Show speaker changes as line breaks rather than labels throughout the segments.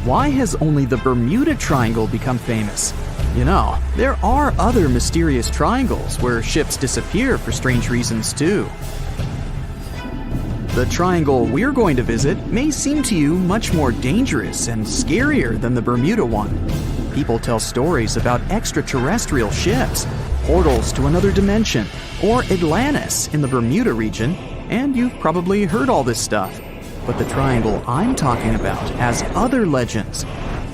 why has only the Bermuda Triangle become famous? You know, there are other mysterious triangles where ships disappear for strange reasons too. The triangle we're going to visit may seem to you much more dangerous and scarier than the Bermuda one. People tell stories about extraterrestrial ships, portals to another dimension, or Atlantis in the Bermuda region, and you've probably heard all this stuff. But the triangle I'm talking about has other legends.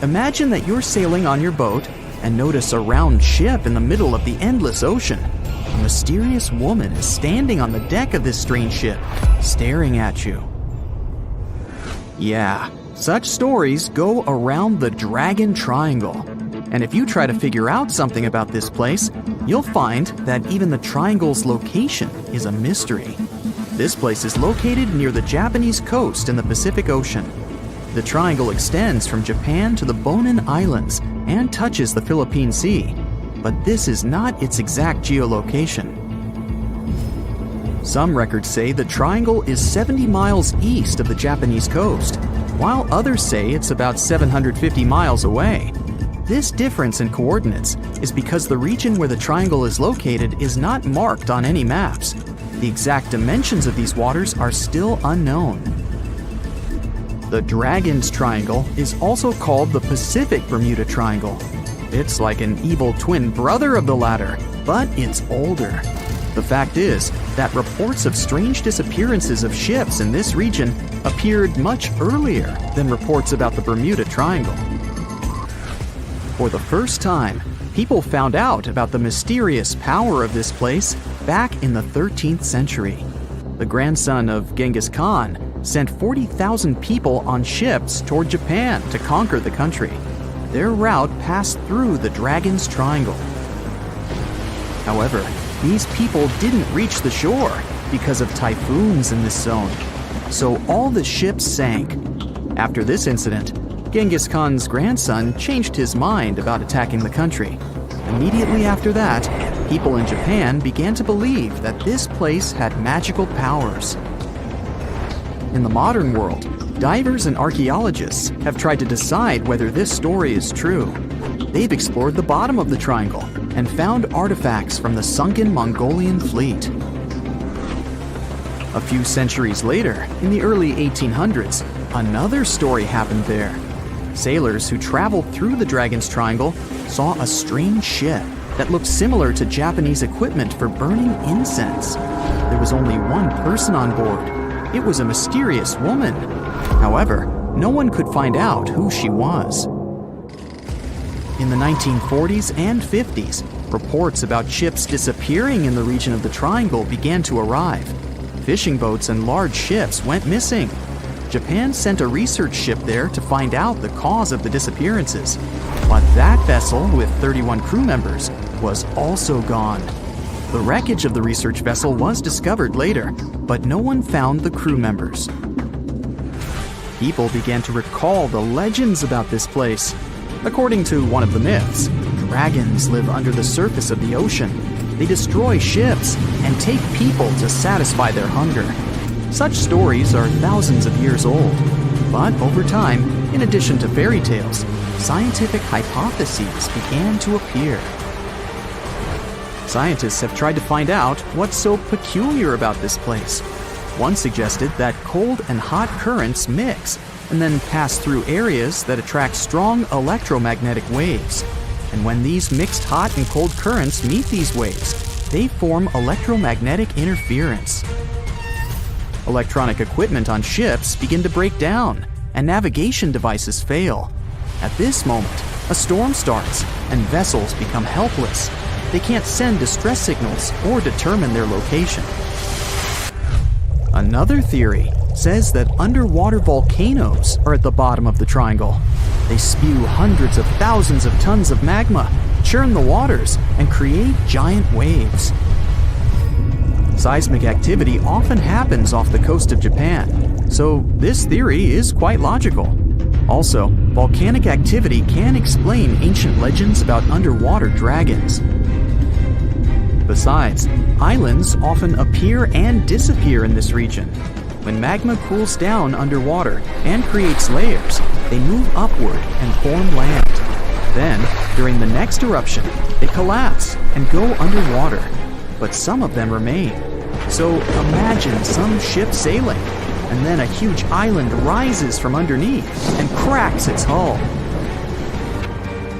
Imagine that you're sailing on your boat and notice a round ship in the middle of the endless ocean. A mysterious woman is standing on the deck of this strange ship, staring at you. Yeah, such stories go around the Dragon Triangle. And if you try to figure out something about this place, you'll find that even the triangle's location is a mystery. This place is located near the Japanese coast in the Pacific Ocean. The triangle extends from Japan to the Bonin Islands and touches the Philippine Sea, but this is not its exact geolocation. Some records say the triangle is 70 miles east of the Japanese coast, while others say it's about 750 miles away. This difference in coordinates is because the region where the triangle is located is not marked on any maps. The exact dimensions of these waters are still unknown. The Dragon's Triangle is also called the Pacific Bermuda Triangle. It's like an evil twin brother of the latter, but it's older. The fact is that reports of strange disappearances of ships in this region appeared much earlier than reports about the Bermuda Triangle. For the first time, people found out about the mysterious power of this place back in the 13th century. The grandson of Genghis Khan sent 40,000 people on ships toward Japan to conquer the country. Their route passed through the Dragon's Triangle. However, these people didn't reach the shore because of typhoons in this zone, so all the ships sank. After this incident, Genghis Khan's grandson changed his mind about attacking the country. Immediately after that, people in Japan began to believe that this place had magical powers. In the modern world, divers and archaeologists have tried to decide whether this story is true. They've explored the bottom of the triangle and found artifacts from the sunken Mongolian fleet. A few centuries later, in the early 1800s, another story happened there. Sailors who traveled through the Dragon's Triangle saw a strange ship that looked similar to Japanese equipment for burning incense. There was only one person on board. It was a mysterious woman. However, no one could find out who she was. In the 1940s and 50s, reports about ships disappearing in the region of the Triangle began to arrive. Fishing boats and large ships went missing. Japan sent a research ship there to find out the cause of the disappearances. But that vessel, with 31 crew members, was also gone. The wreckage of the research vessel was discovered later, but no one found the crew members. People began to recall the legends about this place. According to one of the myths, dragons live under the surface of the ocean. They destroy ships and take people to satisfy their hunger. Such stories are thousands of years old. But over time, in addition to fairy tales, scientific hypotheses began to appear. Scientists have tried to find out what's so peculiar about this place. One suggested that cold and hot currents mix and then pass through areas that attract strong electromagnetic waves. And when these mixed hot and cold currents meet these waves, they form electromagnetic interference. Electronic equipment on ships begin to break down, and navigation devices fail. At this moment, a storm starts, and vessels become helpless. They can't send distress signals or determine their location. Another theory says that underwater volcanoes are at the bottom of the triangle. They spew hundreds of thousands of tons of magma, churn the waters, and create giant waves. Seismic activity often happens off the coast of Japan, so this theory is quite logical. Also, volcanic activity can explain ancient legends about underwater dragons. Besides, islands often appear and disappear in this region. When magma cools down underwater and creates layers, they move upward and form land. Then, during the next eruption, they collapse and go underwater, but some of them remain. So imagine some ship sailing, and then a huge island rises from underneath and cracks its hull.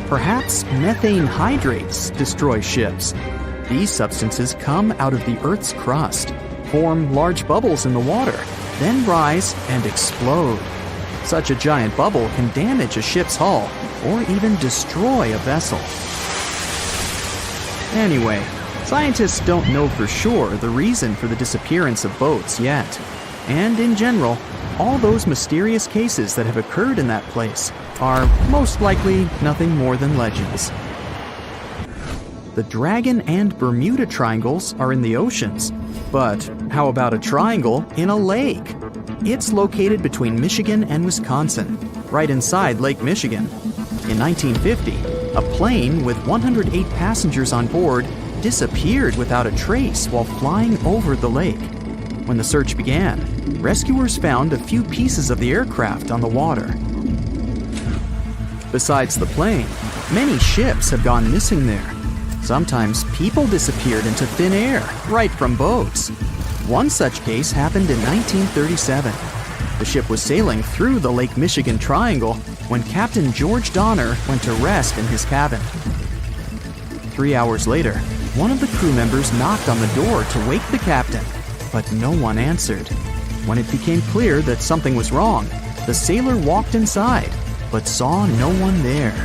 Perhaps methane hydrates destroy ships. These substances come out of the Earth's crust, form large bubbles in the water, then rise and explode. Such a giant bubble can damage a ship's hull or even destroy a vessel. Anyway, scientists don't know for sure the reason for the disappearance of boats yet. And in general, all those mysterious cases that have occurred in that place are most likely nothing more than legends. The Dragon and Bermuda Triangles are in the oceans, but how about a triangle in a lake? It's located between Michigan and Wisconsin, right inside Lake Michigan. In 1950, a plane with 108 passengers on board disappeared without a trace while flying over the lake. When the search began, rescuers found a few pieces of the aircraft on the water. Besides the plane, many ships have gone missing there. Sometimes people disappeared into thin air, right from boats. One such case happened in 1937. The ship was sailing through the Lake Michigan Triangle when Captain George Donner went to rest in his cabin. 3 hours later, one of the crew members knocked on the door to wake the captain, but no one answered. When it became clear that something was wrong, the sailor walked inside, but saw no one there.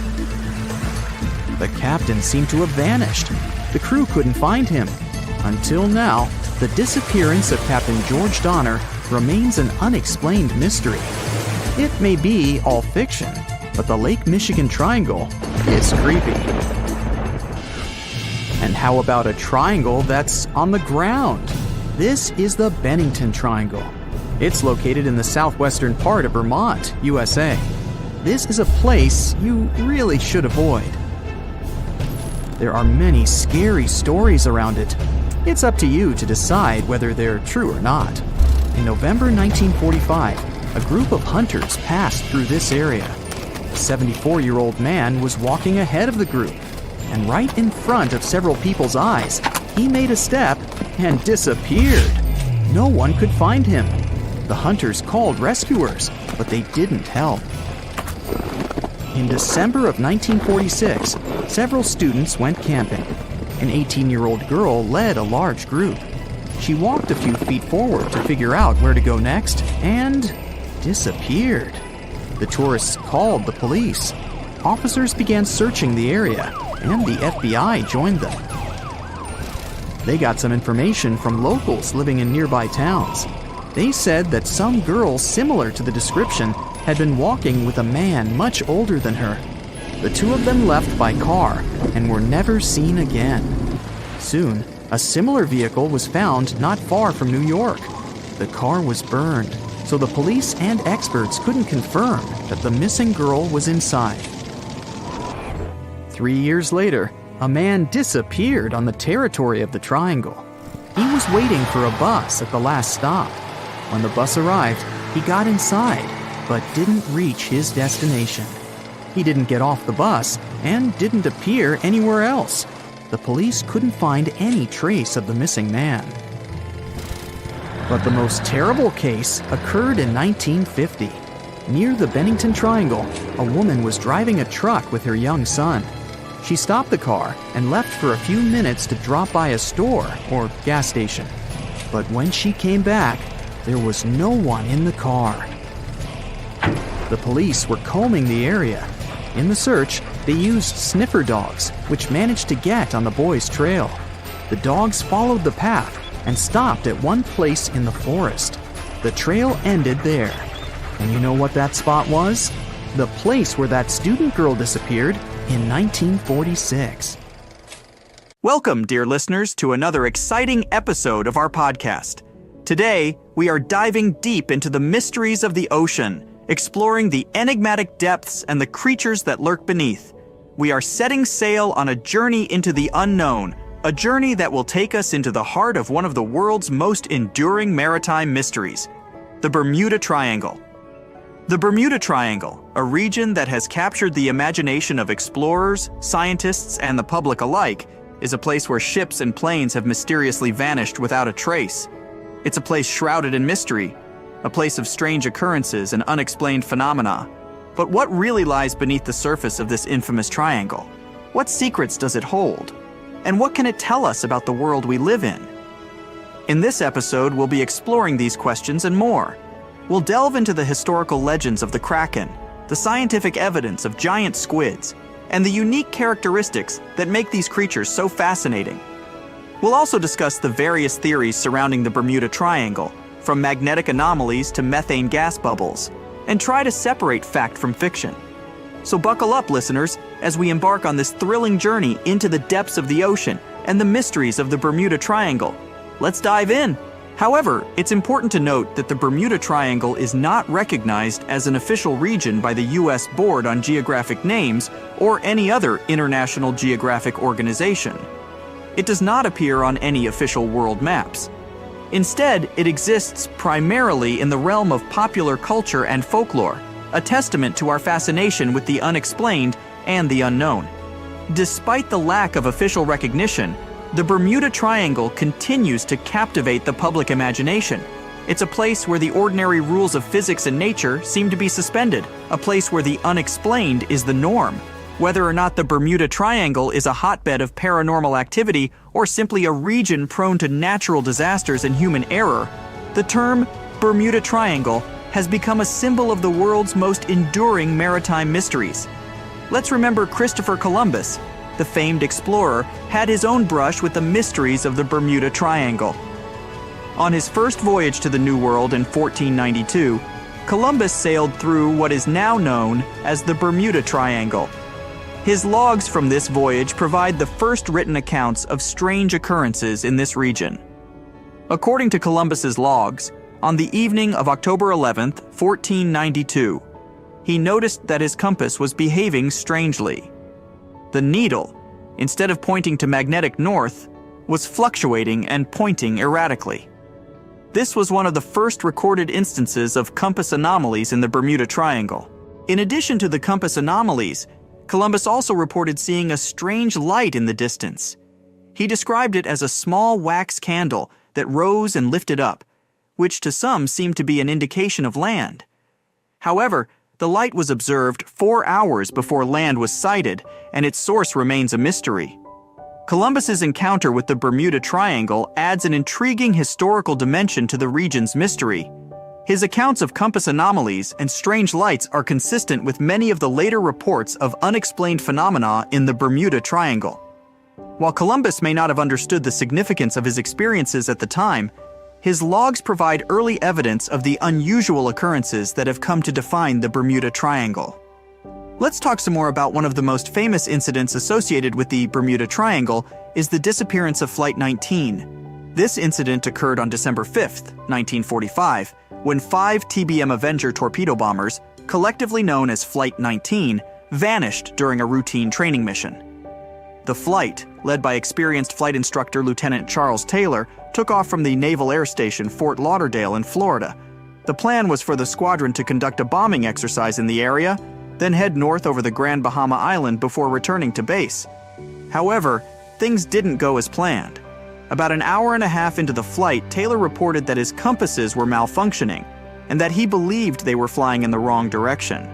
The captain seemed to have vanished. The crew couldn't find him. Until now, the disappearance of Captain George Donner remains an unexplained mystery. It may be all fiction, but the Lake Michigan Triangle is creepy. And how about a triangle that's on the ground? This is the Bennington Triangle. It's located in the southwestern part of Vermont, USA. This is a place you really should avoid. There are many scary stories around it. It's up to you to decide whether they're true or not. In November 1945, a group of hunters passed through this area. A 74-year-old man was walking ahead of the group, and right in front of several people's eyes, he made a step and disappeared. No one could find him. The hunters called rescuers, but they didn't help. In December of 1946, several students went camping. An 18-year-old girl led a large group. She walked a few feet forward to figure out where to go next and disappeared. The tourists called the police. Officers began searching the area, and the FBI joined them. They got some information from locals living in nearby towns. They said that some girl similar to the description had been walking with a man much older than her. The two of them left by car and were never seen again. Soon, a similar vehicle was found not far from New York. The car was burned, so the police and experts couldn't confirm that the missing girl was inside. 3 years later, a man disappeared on the territory of the Triangle. He was waiting for a bus at the last stop. When the bus arrived, he got inside, but didn't reach his destination. He didn't get off the bus and didn't appear anywhere else. The police couldn't find any trace of the missing man. But the most terrible case occurred in 1950. Near the Bennington Triangle, a woman was driving a truck with her young son. She stopped the car and left for a few minutes to drop by a store or gas station. But when she came back, there was no one in the car. The police were combing the area. In the search, they used sniffer dogs, which managed to get on the boy's trail. The dogs followed the path and stopped at one place in the forest. The trail ended there. And you know what that spot was? The place where that student girl disappeared in 1946.
Welcome, dear listeners, to another exciting episode of our podcast. Today, we are diving deep into the mysteries of the ocean, exploring the enigmatic depths and the creatures that lurk beneath. We are setting sail on a journey into the unknown, a journey that will take us into the heart of one of the world's most enduring maritime mysteries, the Bermuda Triangle. The Bermuda Triangle, a region that has captured the imagination of explorers, scientists, and the public alike, is a place where ships and planes have mysteriously vanished without a trace. It's a place shrouded in mystery, a place of strange occurrences and unexplained phenomena. But what really lies beneath the surface of this infamous triangle? What secrets does it hold? And what can it tell us about the world we live in? In this episode, we'll be exploring these questions and more. We'll delve into the historical legends of the Kraken, the scientific evidence of giant squids, and the unique characteristics that make these creatures so fascinating. We'll also discuss the various theories surrounding the Bermuda Triangle, from magnetic anomalies to methane gas bubbles, and try to separate fact from fiction. So buckle up, listeners, as we embark on this thrilling journey into the depths of the ocean and the mysteries of the Bermuda Triangle. Let's dive in! However, it's important to note that the Bermuda Triangle is not recognized as an official region by the U.S. Board on Geographic Names or any other international geographic organization. It does not appear on any official world maps. Instead, it exists primarily in the realm of popular culture and folklore, a testament to our fascination with the unexplained and the unknown. Despite the lack of official recognition, the Bermuda Triangle continues to captivate the public imagination. It's a place where the ordinary rules of physics and nature seem to be suspended, a place where the unexplained is the norm. Whether or not the Bermuda Triangle is a hotbed of paranormal activity or simply a region prone to natural disasters and human error, the term Bermuda Triangle has become a symbol of the world's most enduring maritime mysteries. Let's remember Christopher Columbus, the famed explorer, had his own brush with the mysteries of the Bermuda Triangle. On his first voyage to the New World in 1492, Columbus sailed through what is now known as the Bermuda Triangle. His logs from this voyage provide the first written accounts of strange occurrences in this region. According to Columbus's logs, on the evening of October 11th, 1492, he noticed that his compass was behaving strangely. The needle, instead of pointing to magnetic north, was fluctuating and pointing erratically. This was one of the first recorded instances of compass anomalies in the Bermuda Triangle. In addition to the compass anomalies, Columbus also reported seeing a strange light in the distance. He described it as a small wax candle that rose and lifted up, which to some seemed to be an indication of land. However, the light was observed 4 hours before land was sighted, and its source remains a mystery. Columbus's encounter with the Bermuda Triangle adds an intriguing historical dimension to the region's mystery. His accounts of compass anomalies and strange lights are consistent with many of the later reports of unexplained phenomena in the Bermuda Triangle. While Columbus may not have understood the significance of his experiences at the time, his logs provide early evidence of the unusual occurrences that have come to define the Bermuda Triangle. Let's talk some more about one of the most famous incidents associated with the Bermuda Triangle is the disappearance of Flight 19. This incident occurred on December 5th, 1945, when 5 TBM Avenger torpedo bombers, collectively known as Flight 19, vanished during a routine training mission. The flight, led by experienced flight instructor Lieutenant Charles Taylor, took off from the Naval Air Station Fort Lauderdale in Florida. The plan was for the squadron to conduct a bombing exercise in the area, then head north over the Grand Bahama Island before returning to base. However, things didn't go as planned. About an hour and a half into the flight, Taylor reported that his compasses were malfunctioning and that he believed they were flying in the wrong direction.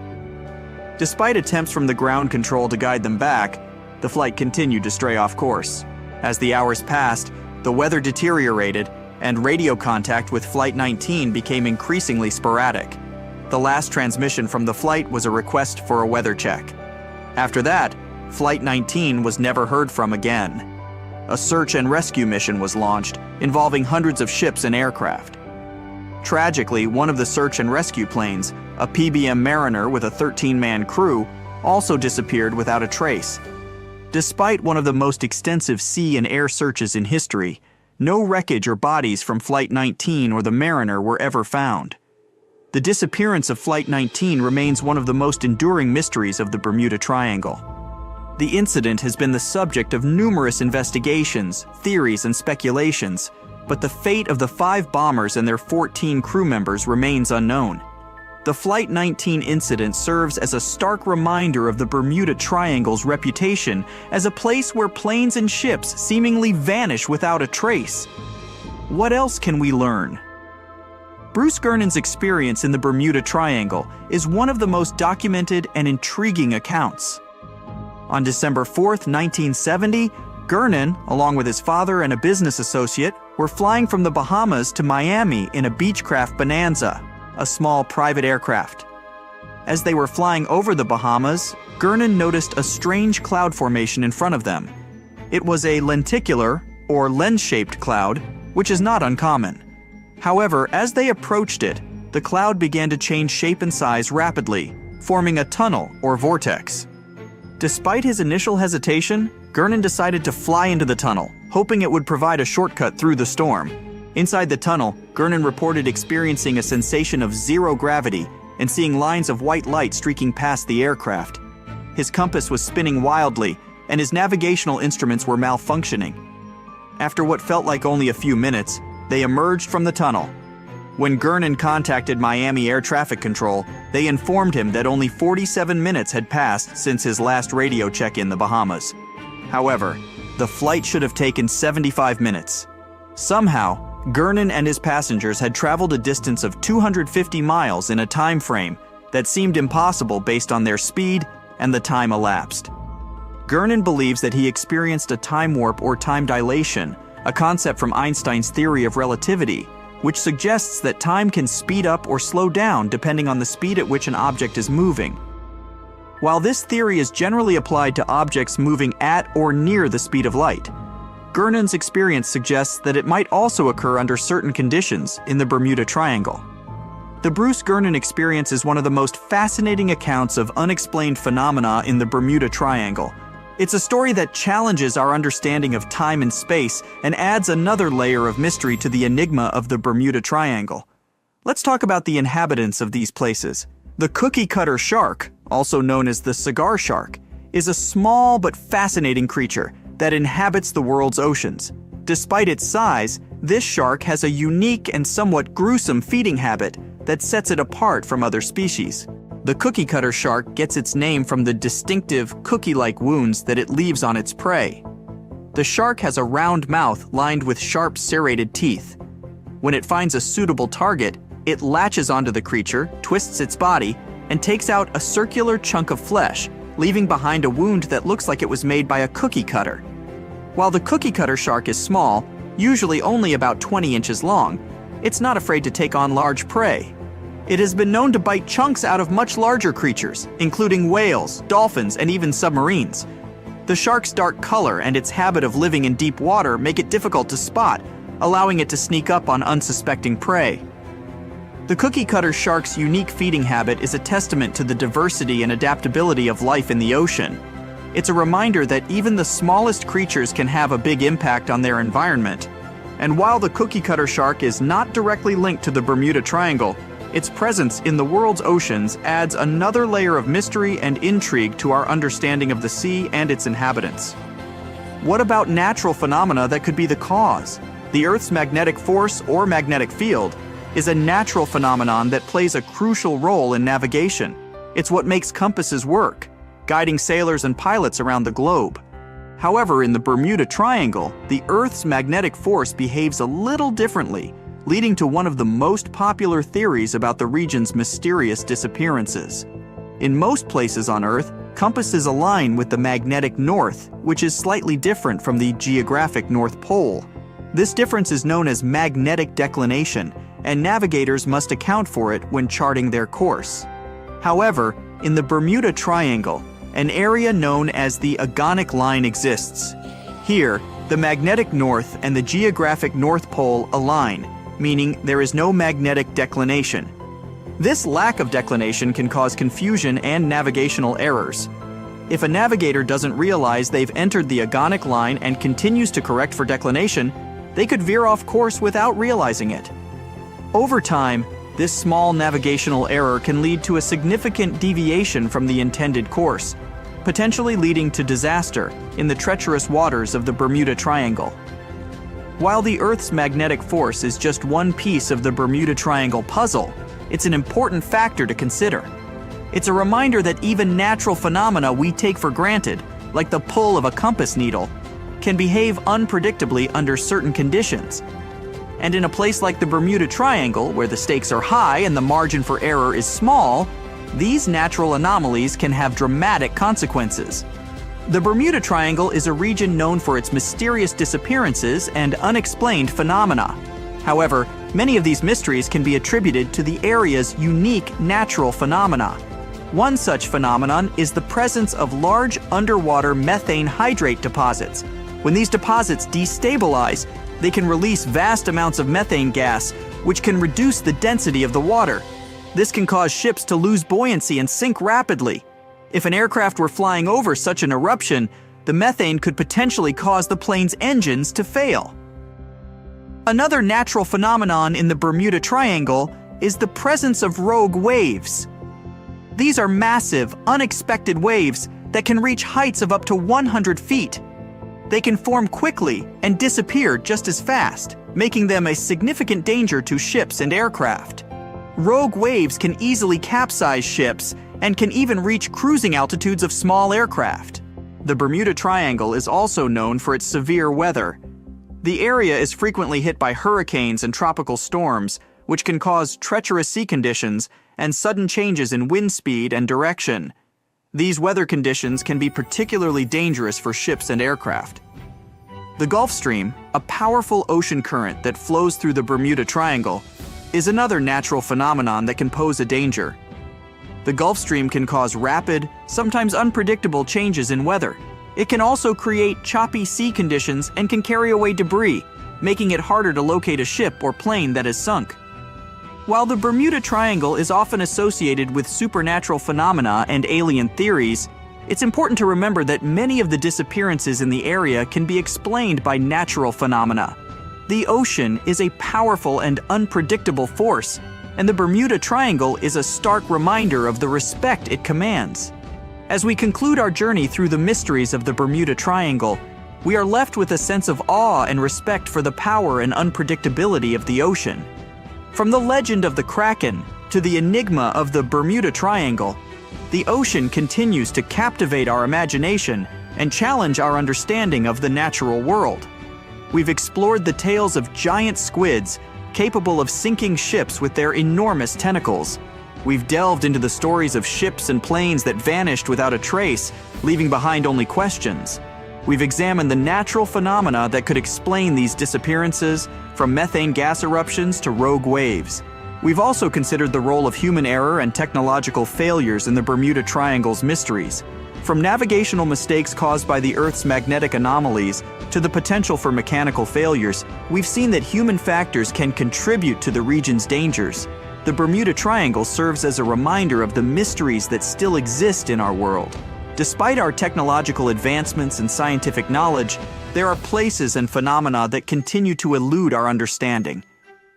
Despite attempts from the ground control to guide them back, the flight continued to stray off course. As the hours passed, the weather deteriorated and radio contact with Flight 19 became increasingly sporadic. The last transmission from the flight was a request for a weather check. After that, Flight 19 was never heard from again. A search and rescue mission was launched, involving hundreds of ships and aircraft. Tragically, one of the search and rescue planes, a PBM Mariner with a 13-man crew, also disappeared without a trace. Despite one of the most extensive sea and air searches in history, no wreckage or bodies from Flight 19 or the Mariner were ever found. The disappearance of Flight 19 remains one of the most enduring mysteries of the Bermuda Triangle. The incident has been the subject of numerous investigations, theories, and speculations, but the fate of the 5 bombers and their 14 crew members remains unknown. The Flight 19 incident serves as a stark reminder of the Bermuda Triangle's reputation as a place where planes and ships seemingly vanish without a trace. What else can we learn? Bruce Gernon's experience in the Bermuda Triangle is one of the most documented and intriguing accounts. On December 4, 1970, Gernon, along with his father and a business associate, were flying from the Bahamas to Miami in a Beechcraft Bonanza, a small private aircraft. As they were flying over the Bahamas, Gernon noticed a strange cloud formation in front of them. It was a lenticular, or lens-shaped cloud, which is not uncommon. However, as they approached it, the cloud began to change shape and size rapidly, forming a tunnel or vortex. Despite his initial hesitation, Gernon decided to fly into the tunnel, hoping it would provide a shortcut through the storm. Inside the tunnel, Gernon reported experiencing a sensation of zero gravity and seeing lines of white light streaking past the aircraft. His compass was spinning wildly, and his navigational instruments were malfunctioning. After what felt like only a few minutes, they emerged from the tunnel. When Gernon contacted Miami Air Traffic Control, they informed him that only 47 minutes had passed since his last radio check in the Bahamas. However, the flight should have taken 75 minutes. Somehow, Gernon and his passengers had traveled a distance of 250 miles in a time frame that seemed impossible based on their speed and the time elapsed. Gernon believes that he experienced a time warp or time dilation, a concept from Einstein's theory of relativity, which suggests that time can speed up or slow down depending on the speed at which an object is moving. While this theory is generally applied to objects moving at or near the speed of light, Gernon's experience suggests that it might also occur under certain conditions in the Bermuda Triangle. The Bruce Gernon experience is one of the most fascinating accounts of unexplained phenomena in the Bermuda Triangle. It's a story that challenges our understanding of time and space and adds another layer of mystery to the enigma of the Bermuda Triangle. Let's talk about the inhabitants of these places. The cookie-cutter shark, also known as the cigar shark, is a small but fascinating creature that inhabits the world's oceans. Despite its size, this shark has a unique and somewhat gruesome feeding habit that sets it apart from other species. The cookie-cutter shark gets its name from the distinctive cookie-like wounds that it leaves on its prey. The shark has a round mouth lined with sharp serrated teeth. When it finds a suitable target, it latches onto the creature, twists its body, and takes out a circular chunk of flesh, leaving behind a wound that looks like it was made by a cookie cutter. While the cookie cutter shark is small, usually only about 20 inches long, it's not afraid to take on large prey. It has been known to bite chunks out of much larger creatures, including whales, dolphins, and even submarines. The shark's dark color and its habit of living in deep water make it difficult to spot, allowing it to sneak up on unsuspecting prey. The cookie-cutter shark's unique feeding habit is a testament to the diversity and adaptability of life in the ocean. It's a reminder that even the smallest creatures can have a big impact on their environment. And while the cookie-cutter shark is not directly linked to the Bermuda Triangle, its presence in the world's oceans adds another layer of mystery and intrigue to our understanding of the sea and its inhabitants. What about natural phenomena that could be the cause? The Earth's magnetic force or magnetic field is a natural phenomenon that plays a crucial role in navigation. It's what makes compasses work, guiding sailors and pilots around the globe. However, in the Bermuda Triangle, the Earth's magnetic force behaves a little differently, leading to one of the most popular theories about the region's mysterious disappearances. In most places on Earth, compasses align with the magnetic north, which is slightly different from the geographic North Pole. This difference is known as magnetic declination, and navigators must account for it when charting their course. However, in the Bermuda Triangle, an area known as the agonic line exists. Here, the magnetic north and the geographic North Pole align, meaning there is no magnetic declination. This lack of declination can cause confusion and navigational errors. If a navigator doesn't realize they've entered the agonic line and continues to correct for declination, they could veer off course without realizing it. Over time, this small navigational error can lead to a significant deviation from the intended course, potentially leading to disaster in the treacherous waters of the Bermuda Triangle. While the Earth's magnetic force is just one piece of the Bermuda Triangle puzzle, it's an important factor to consider. It's a reminder that even natural phenomena we take for granted, like the pull of a compass needle, can behave unpredictably under certain conditions. And in a place like the Bermuda Triangle, where the stakes are high and the margin for error is small, these natural anomalies can have dramatic consequences. The Bermuda Triangle is a region known for its mysterious disappearances and unexplained phenomena. However, many of these mysteries can be attributed to the area's unique natural phenomena. One such phenomenon is the presence of large underwater methane hydrate deposits. When these deposits destabilize, they can release vast amounts of methane gas, which can reduce the density of the water. This can cause ships to lose buoyancy and sink rapidly. If an aircraft were flying over such an eruption, the methane could potentially cause the plane's engines to fail. Another natural phenomenon in the Bermuda Triangle is the presence of rogue waves. These are massive, unexpected waves that can reach heights of up to 100 feet. They can form quickly and disappear just as fast, making them a significant danger to ships and aircraft. Rogue waves can easily capsize ships and can even reach cruising altitudes of small aircraft. The Bermuda Triangle is also known for its severe weather. The area is frequently hit by hurricanes and tropical storms, which can cause treacherous sea conditions and sudden changes in wind speed and direction. These weather conditions can be particularly dangerous for ships and aircraft. The Gulf Stream, a powerful ocean current that flows through the Bermuda Triangle, is another natural phenomenon that can pose a danger. The Gulf Stream can cause rapid, sometimes unpredictable changes in weather. It can also create choppy sea conditions and can carry away debris, making it harder to locate a ship or plane that is sunk. While the Bermuda Triangle is often associated with supernatural phenomena and alien theories, it's important to remember that many of the disappearances in the area can be explained by natural phenomena. The ocean is a powerful and unpredictable force, and the Bermuda Triangle is a stark reminder of the respect it commands. As we conclude our journey through the mysteries of the Bermuda Triangle, we are left with a sense of awe and respect for the power and unpredictability of the ocean. From the legend of the Kraken to the enigma of the Bermuda Triangle, the ocean continues to captivate our imagination and challenge our understanding of the natural world. We've explored the tales of giant squids capable of sinking ships with their enormous tentacles. We've delved into the stories of ships and planes that vanished without a trace, leaving behind only questions. We've examined the natural phenomena that could explain these disappearances, from methane gas eruptions to rogue waves. We've also considered the role of human error and technological failures in the Bermuda Triangle's mysteries. From navigational mistakes caused by the Earth's magnetic anomalies to the potential for mechanical failures, we've seen that human factors can contribute to the region's dangers. The Bermuda Triangle serves as a reminder of the mysteries that still exist in our world. Despite our technological advancements and scientific knowledge, there are places and phenomena that continue to elude our understanding.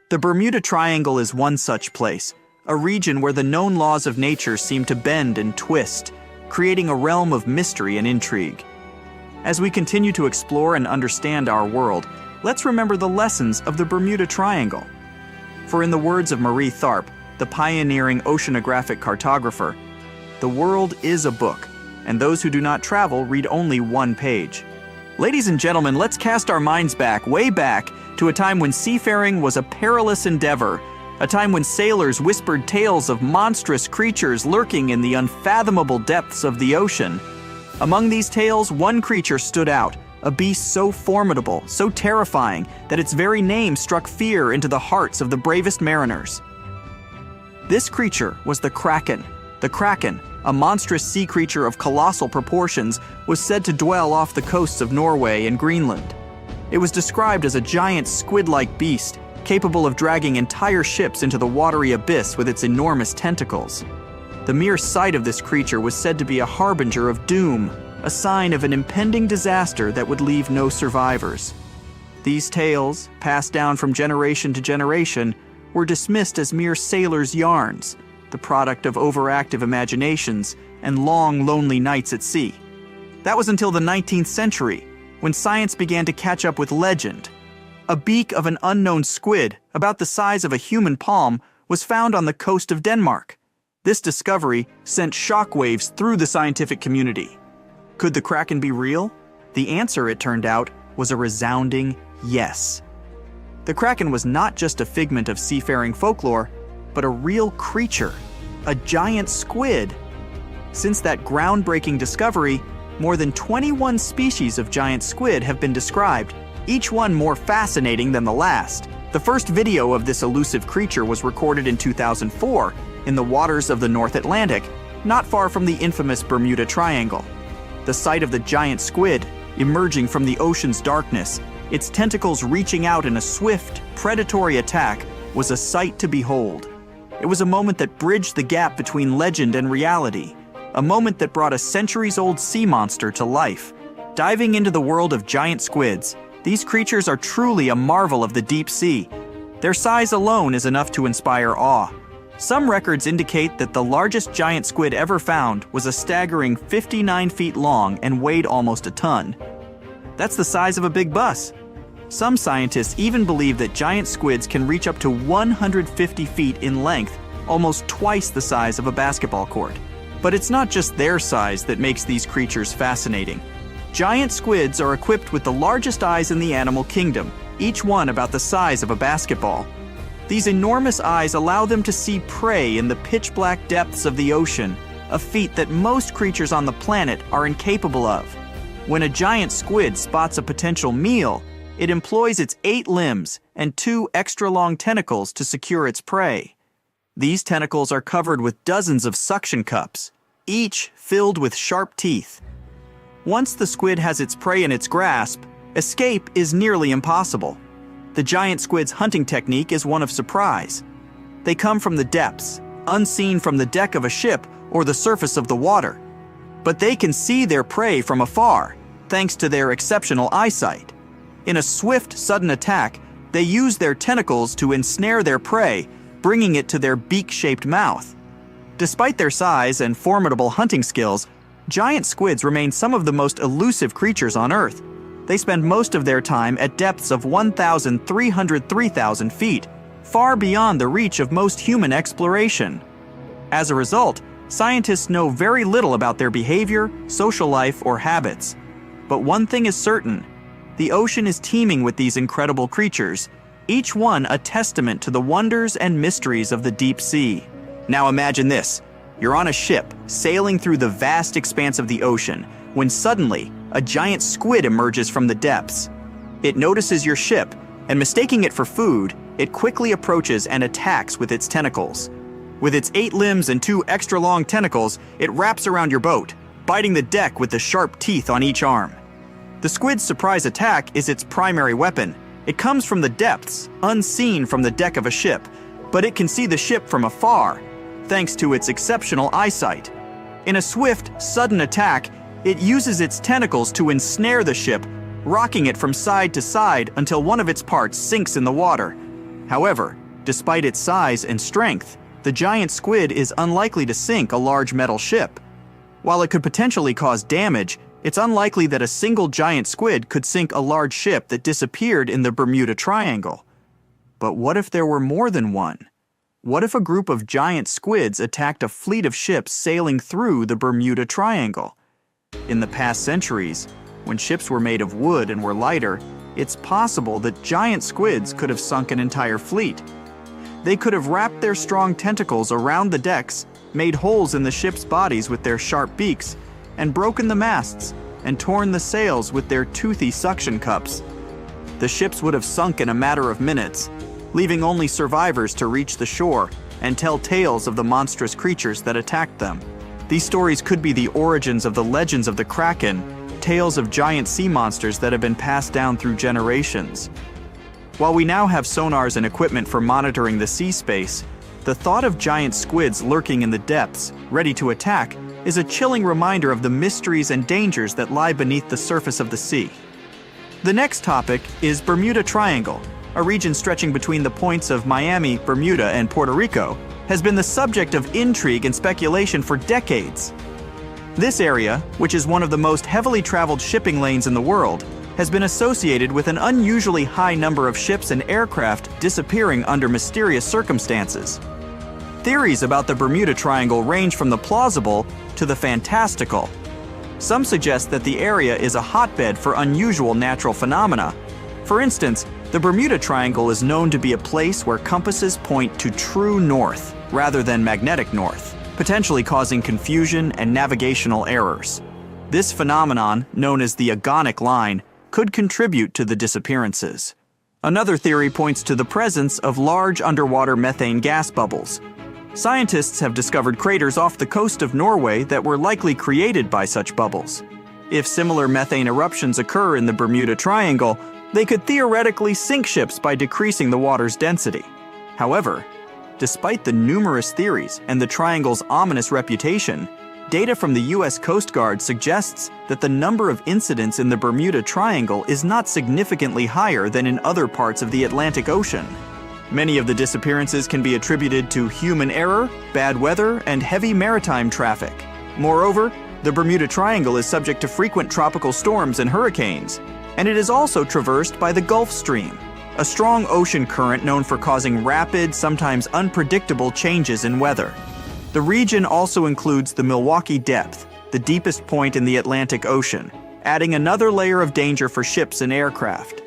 The Bermuda Triangle is one such place, a region where the known laws of nature seem to bend and twist, creating a realm of mystery and intrigue. As we continue to explore and understand our world, let's remember the lessons of the Bermuda Triangle. For in the words of Marie Tharp, the pioneering oceanographic cartographer, "The world is a book, and those who do not travel read only one page." Ladies and gentlemen, let's cast our minds back, way back, to a time when seafaring was a perilous endeavor, a time when sailors whispered tales of monstrous creatures lurking in the unfathomable depths of the ocean. Among these tales, one creature stood out, a beast so formidable, so terrifying, that its very name struck fear into the hearts of the bravest mariners. This creature was the Kraken. The Kraken, a monstrous sea creature of colossal proportions, was said to dwell off the coasts of Norway and Greenland. It was described as a giant squid-like beast, capable of dragging entire ships into the watery abyss with its enormous tentacles. The mere sight of this creature was said to be a harbinger of doom, a sign of an impending disaster that would leave no survivors. These tales, passed down from generation to generation, were dismissed as mere sailors' yarns, the product of overactive imaginations and long, lonely nights at sea. That was until the 19th century, when science began to catch up with legend. A beak of an unknown squid, about the size of a human palm, was found on the coast of Denmark. This discovery sent shockwaves through the scientific community. Could the Kraken be real? The answer, it turned out, was a resounding yes. The Kraken was not just a figment of seafaring folklore, but a real creature, a giant squid. Since that groundbreaking discovery, more than 21 species of giant squid have been described, each one more fascinating than the last. The first video of this elusive creature was recorded in 2004 in the waters of the North Atlantic, not far from the infamous Bermuda Triangle. The sight of the giant squid emerging from the ocean's darkness, its tentacles reaching out in a swift, predatory attack, was a sight to behold. It was a moment that bridged the gap between legend and reality, a moment that brought a centuries-old sea monster to life. Diving into the world of giant squids, these creatures are truly a marvel of the deep sea. Their size alone is enough to inspire awe. Some records indicate that the largest giant squid ever found was a staggering 59 feet long and weighed almost a ton. That's the size of a big bus. Some scientists even believe that giant squids can reach up to 150 feet in length, almost twice the size of a basketball court. But it's not just their size that makes these creatures fascinating. Giant squids are equipped with the largest eyes in the animal kingdom, each one about the size of a basketball. These enormous eyes allow them to see prey in the pitch-black depths of the ocean, a feat that most creatures on the planet are incapable of. When a giant squid spots a potential meal, it employs its 8 limbs and 2 extra-long tentacles to secure its prey. These tentacles are covered with dozens of suction cups, each filled with sharp teeth. Once the squid has its prey in its grasp, escape is nearly impossible. The giant squid's hunting technique is one of surprise. They come from the depths, unseen from the deck of a ship or the surface of the water. But they can see their prey from afar, thanks to their exceptional eyesight. In a swift, sudden attack, they use their tentacles to ensnare their prey, bringing it to their beak-shaped mouth. Despite their size and formidable hunting skills, giant squids remain some of the most elusive creatures on Earth. They spend most of their time at depths of 1,303,000 feet, far beyond the reach of most human exploration. As a result, scientists know very little about their behavior, social life, or habits. But one thing is certain: the ocean is teeming with these incredible creatures, each one a testament to the wonders and mysteries of the deep sea. Now imagine this. You're on a ship, sailing through the vast expanse of the ocean, when suddenly, a giant squid emerges from the depths. It notices your ship, and mistaking it for food, it quickly approaches and attacks with its tentacles. With its 8 limbs and 2 extra-long tentacles, it wraps around your boat, biting the deck with the sharp teeth on each arm. The squid's surprise attack is its primary weapon. It comes from the depths, unseen from the deck of a ship, but it can see the ship from afar, thanks to its exceptional eyesight. In a swift, sudden attack, it uses its tentacles to ensnare the ship, rocking it from side to side until one of its parts sinks in the water. However, despite its size and strength, the giant squid is unlikely to sink a large metal ship. While it could potentially cause damage, it's unlikely that a single giant squid could sink a large ship that disappeared in the Bermuda Triangle. But what if there were more than one? What if a group of giant squids attacked a fleet of ships sailing through the Bermuda Triangle? In the past centuries, when ships were made of wood and were lighter, it's possible that giant squids could have sunk an entire fleet. They could have wrapped their strong tentacles around the decks, made holes in the ship's bodies with their sharp beaks, and broken the masts and torn the sails with their toothy suction cups. The ships would have sunk in a matter of minutes, leaving only survivors to reach the shore and tell tales of the monstrous creatures that attacked them. These stories could be the origins of the legends of the Kraken, tales of giant sea monsters that have been passed down through generations. While we now have sonars and equipment for monitoring the sea space, the thought of giant squids lurking in the depths, ready to attack, is a chilling reminder of the mysteries and dangers that lie beneath the surface of the sea. The next topic is Bermuda Triangle, a region stretching between the points of Miami, Bermuda, and Puerto Rico, has been the subject of intrigue and speculation for decades. This area, which is one of the most heavily traveled shipping lanes in the world, has been associated with an unusually high number of ships and aircraft disappearing under mysterious circumstances. Theories about the Bermuda Triangle range from the plausible to the fantastical. Some suggest that the area is a hotbed for unusual natural phenomena. For instance, the Bermuda Triangle is known to be a place where compasses point to true north rather than magnetic north, potentially causing confusion and navigational errors. This phenomenon, known as the agonic line, could contribute to the disappearances. Another theory points to the presence of large underwater methane gas bubbles. Scientists have discovered craters off the coast of Norway that were likely created by such bubbles. If similar methane eruptions occur in the Bermuda Triangle, they could theoretically sink ships by decreasing the water's density. However, despite the numerous theories and the triangle's ominous reputation, data from the U.S. Coast Guard suggests that the number of incidents in the Bermuda Triangle is not significantly higher than in other parts of the Atlantic Ocean. Many of the disappearances can be attributed to human error, bad weather, and heavy maritime traffic. Moreover, the Bermuda Triangle is subject to frequent tropical storms and hurricanes, and it is also traversed by the Gulf Stream, a strong ocean current known for causing rapid, sometimes unpredictable changes in weather. The region also includes the Milwaukee Depth, the deepest point in the Atlantic Ocean, adding another layer of danger for ships and aircraft.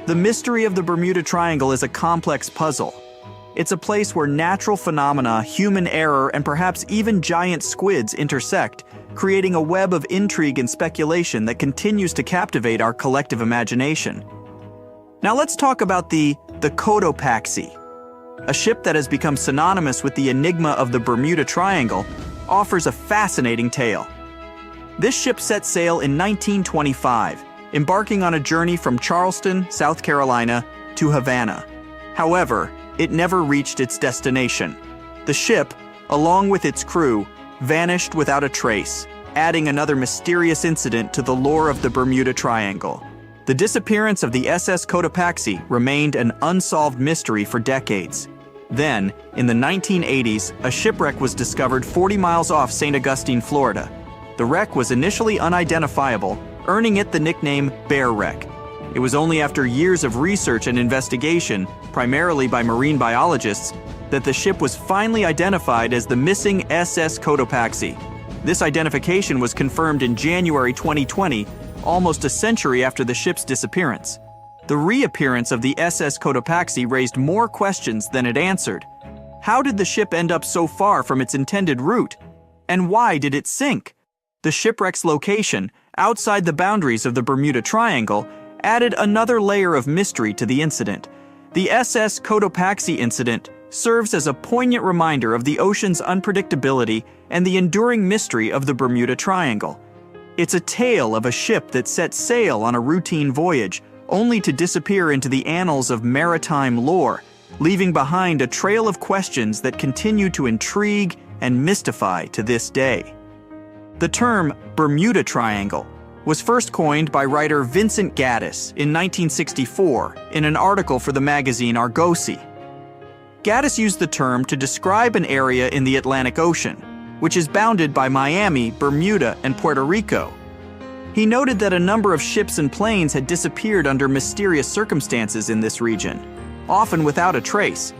The mystery of the Bermuda Triangle is a complex puzzle. It's a place where natural phenomena, human error, and perhaps even giant squids intersect, creating a web of intrigue and speculation that continues to captivate our collective imagination. Now let's talk about the Cotopaxi. A ship that has become synonymous with the enigma of the Bermuda Triangle offers a fascinating tale. This ship set sail in 1925, embarking on a journey from Charleston, South Carolina, to Havana. However, it never reached its destination. The ship, along with its crew, vanished without a trace, adding another mysterious incident to the lore of the Bermuda Triangle. The disappearance of the SS Cotopaxi remained an unsolved mystery for decades. Then, in the 1980s, a shipwreck was discovered 40 miles off St. Augustine, Florida. The wreck was initially unidentifiable, earning it the nickname Bear Wreck. It was only after years of research and investigation, primarily by marine biologists, that the ship was finally identified as the missing SS Cotopaxi. This identification was confirmed in January 2020, almost a century after the ship's disappearance. The reappearance of the SS Cotopaxi raised more questions than it answered. How did the ship end up so far from its intended route? And why did it sink? The shipwreck's location, outside the boundaries of the Bermuda Triangle, added another layer of mystery to the incident. The SS Cotopaxi incident serves as a poignant reminder of the ocean's unpredictability and the enduring mystery of the Bermuda Triangle. It's a tale of a ship that set sail on a routine voyage, only to disappear into the annals of maritime lore, leaving behind a trail of questions that continue to intrigue and mystify to this day. The term Bermuda Triangle was first coined by writer Vincent Gaddis in 1964 in an article for the magazine Argosy. Gaddis used the term to describe an area in the Atlantic Ocean, which is bounded by Miami, Bermuda, and Puerto Rico. He noted that a number of ships and planes had disappeared under mysterious circumstances in this region, often without a trace.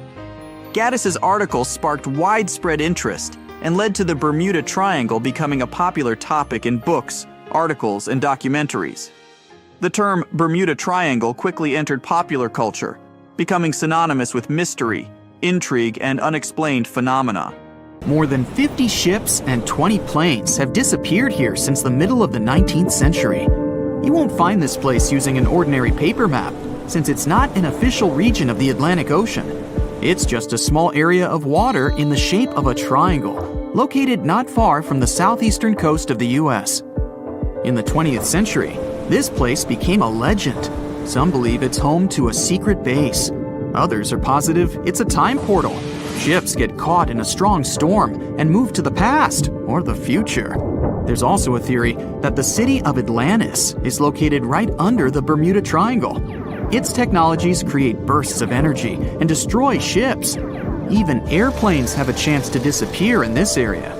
Gaddis's article sparked widespread interest and led to the Bermuda Triangle becoming a popular topic in books, articles, and documentaries. The term Bermuda Triangle quickly entered popular culture, becoming synonymous with mystery, intrigue, and unexplained phenomena.
More than 50 ships and 20 planes have disappeared here since the middle of the 19th century. You won't find this place using an ordinary paper map, since it's not an official region of the Atlantic Ocean. It's just a small area of water in the shape of a triangle, located not far from the southeastern coast of the US. In the 20th century, this place became a legend. Some believe it's home to a secret base. Others are positive it's a time portal. Ships get caught in a strong storm and move to the past or the future. There's also a theory that the city of Atlantis is located right under the Bermuda Triangle. Its technologies create bursts of energy and destroy ships. Even airplanes have a chance to disappear in this area.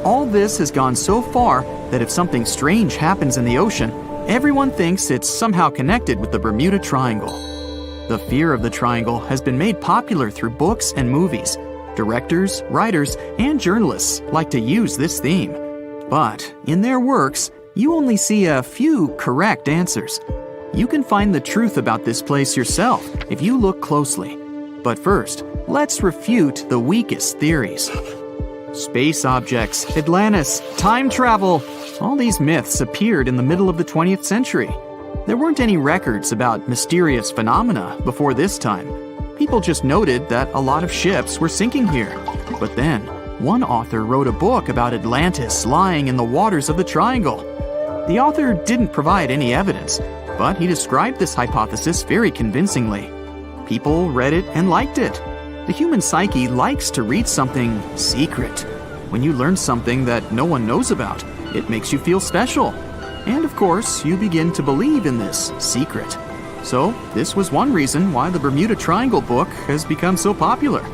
All this has gone so far that if something strange happens in the ocean, everyone thinks it's somehow connected with the Bermuda Triangle. The fear of the triangle has been made popular through books and movies. Directors, writers, and journalists like to use this theme. But in their works, you only see a few correct answers. You can find the truth about this place yourself if you look closely. But first, let's refute the weakest theories. Space objects, Atlantis, time travel. All these myths appeared in the middle of the 20th century. There weren't any records about mysterious phenomena before this time. People just noted that a lot of ships were sinking here. But then, one author wrote a book about Atlantis lying in the waters of the Triangle. The author didn't provide any evidence, but he described this hypothesis very convincingly. People read it and liked it. The human psyche likes to read something secret. When you learn something that no one knows about, it makes you feel special. And of course, you begin to believe in this secret. So, this was one reason why the Bermuda Triangle book has become so popular.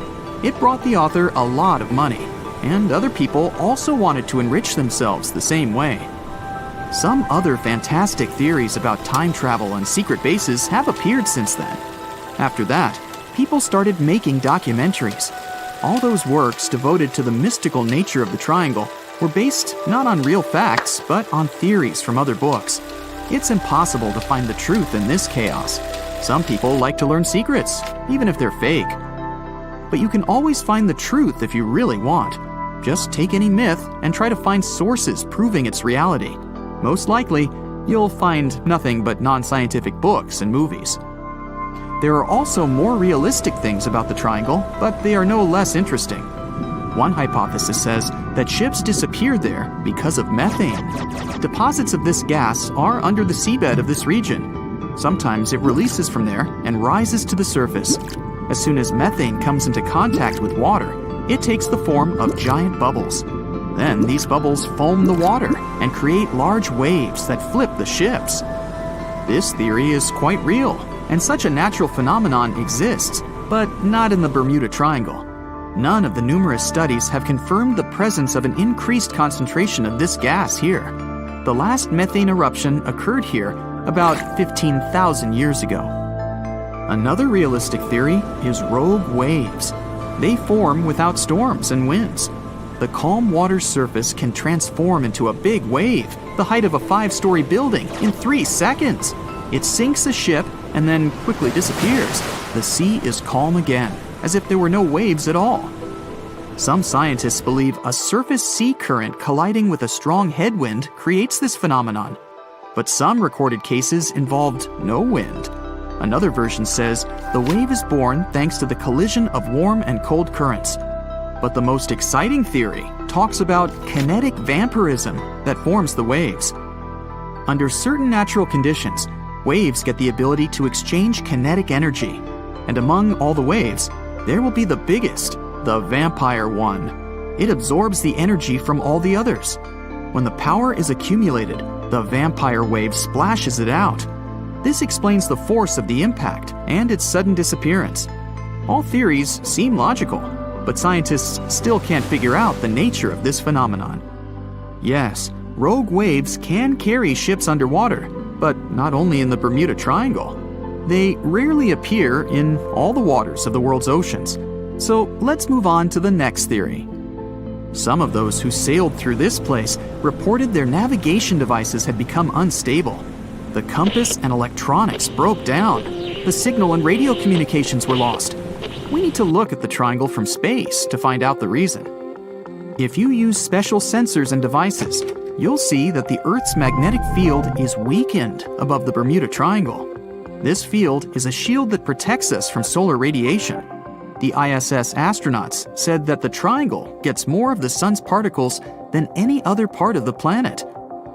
It brought the author a lot of money, and other people also wanted to enrich themselves the same way. Some other fantastic theories about time travel and secret bases have appeared since then. After that, people started making documentaries. All those works devoted to the mystical nature of the triangle were based not on real facts, but on theories from other books. It's impossible to find the truth in this chaos. Some people like to learn secrets, even if they're fake. But you can always find the truth if you really want. Just take any myth and try to find sources proving its reality. Most likely, you'll find nothing but non-scientific books and movies. There are also more realistic things about the triangle, but they are no less interesting. One hypothesis says that ships disappeared there because of methane. Deposits of this gas are under the seabed of this region. Sometimes it releases from there and rises to the surface. As soon as methane comes into contact with water, it takes the form of giant bubbles. Then these bubbles foam the water and create large waves that flip the ships. This theory is quite real, and such a natural phenomenon exists, but not in the Bermuda Triangle. None of the numerous studies have confirmed the presence of an increased concentration of this gas here. The last methane eruption occurred here about 15,000 years ago. Another realistic theory is rogue waves. They form without storms and winds. The calm water surface can transform into a big wave, the height of a 5-story building, in 3 seconds. It sinks a ship and then quickly disappears. The sea is calm again, as if there were no waves at all. Some scientists believe a surface sea current colliding with a strong headwind creates this phenomenon. But some recorded cases involved no wind. Another version says the wave is born thanks to the collision of warm and cold currents. But the most exciting theory talks about kinetic vampirism that forms the waves. Under certain natural conditions, waves get the ability to exchange kinetic energy. And among all the waves, there will be the biggest, the vampire one. It absorbs the energy from all the others. When the power is accumulated, the vampire wave splashes it out. This explains the force of the impact and its sudden disappearance. All theories seem logical, but scientists still can't figure out the nature of this phenomenon. Yes, rogue waves can carry ships underwater, but not only in the Bermuda Triangle. They rarely appear in all the waters of the world's oceans. So let's move on to the next theory. Some of those who sailed through this place reported their navigation devices had become unstable. The compass and electronics broke down. The signal and radio communications were lost. We need to look at the triangle from space to find out the reason. If you use special sensors and devices, you'll see that the Earth's magnetic field is weakened above the Bermuda Triangle. This field is a shield that protects us from solar radiation. The ISS astronauts said that the triangle gets more of the sun's particles than any other part of the planet.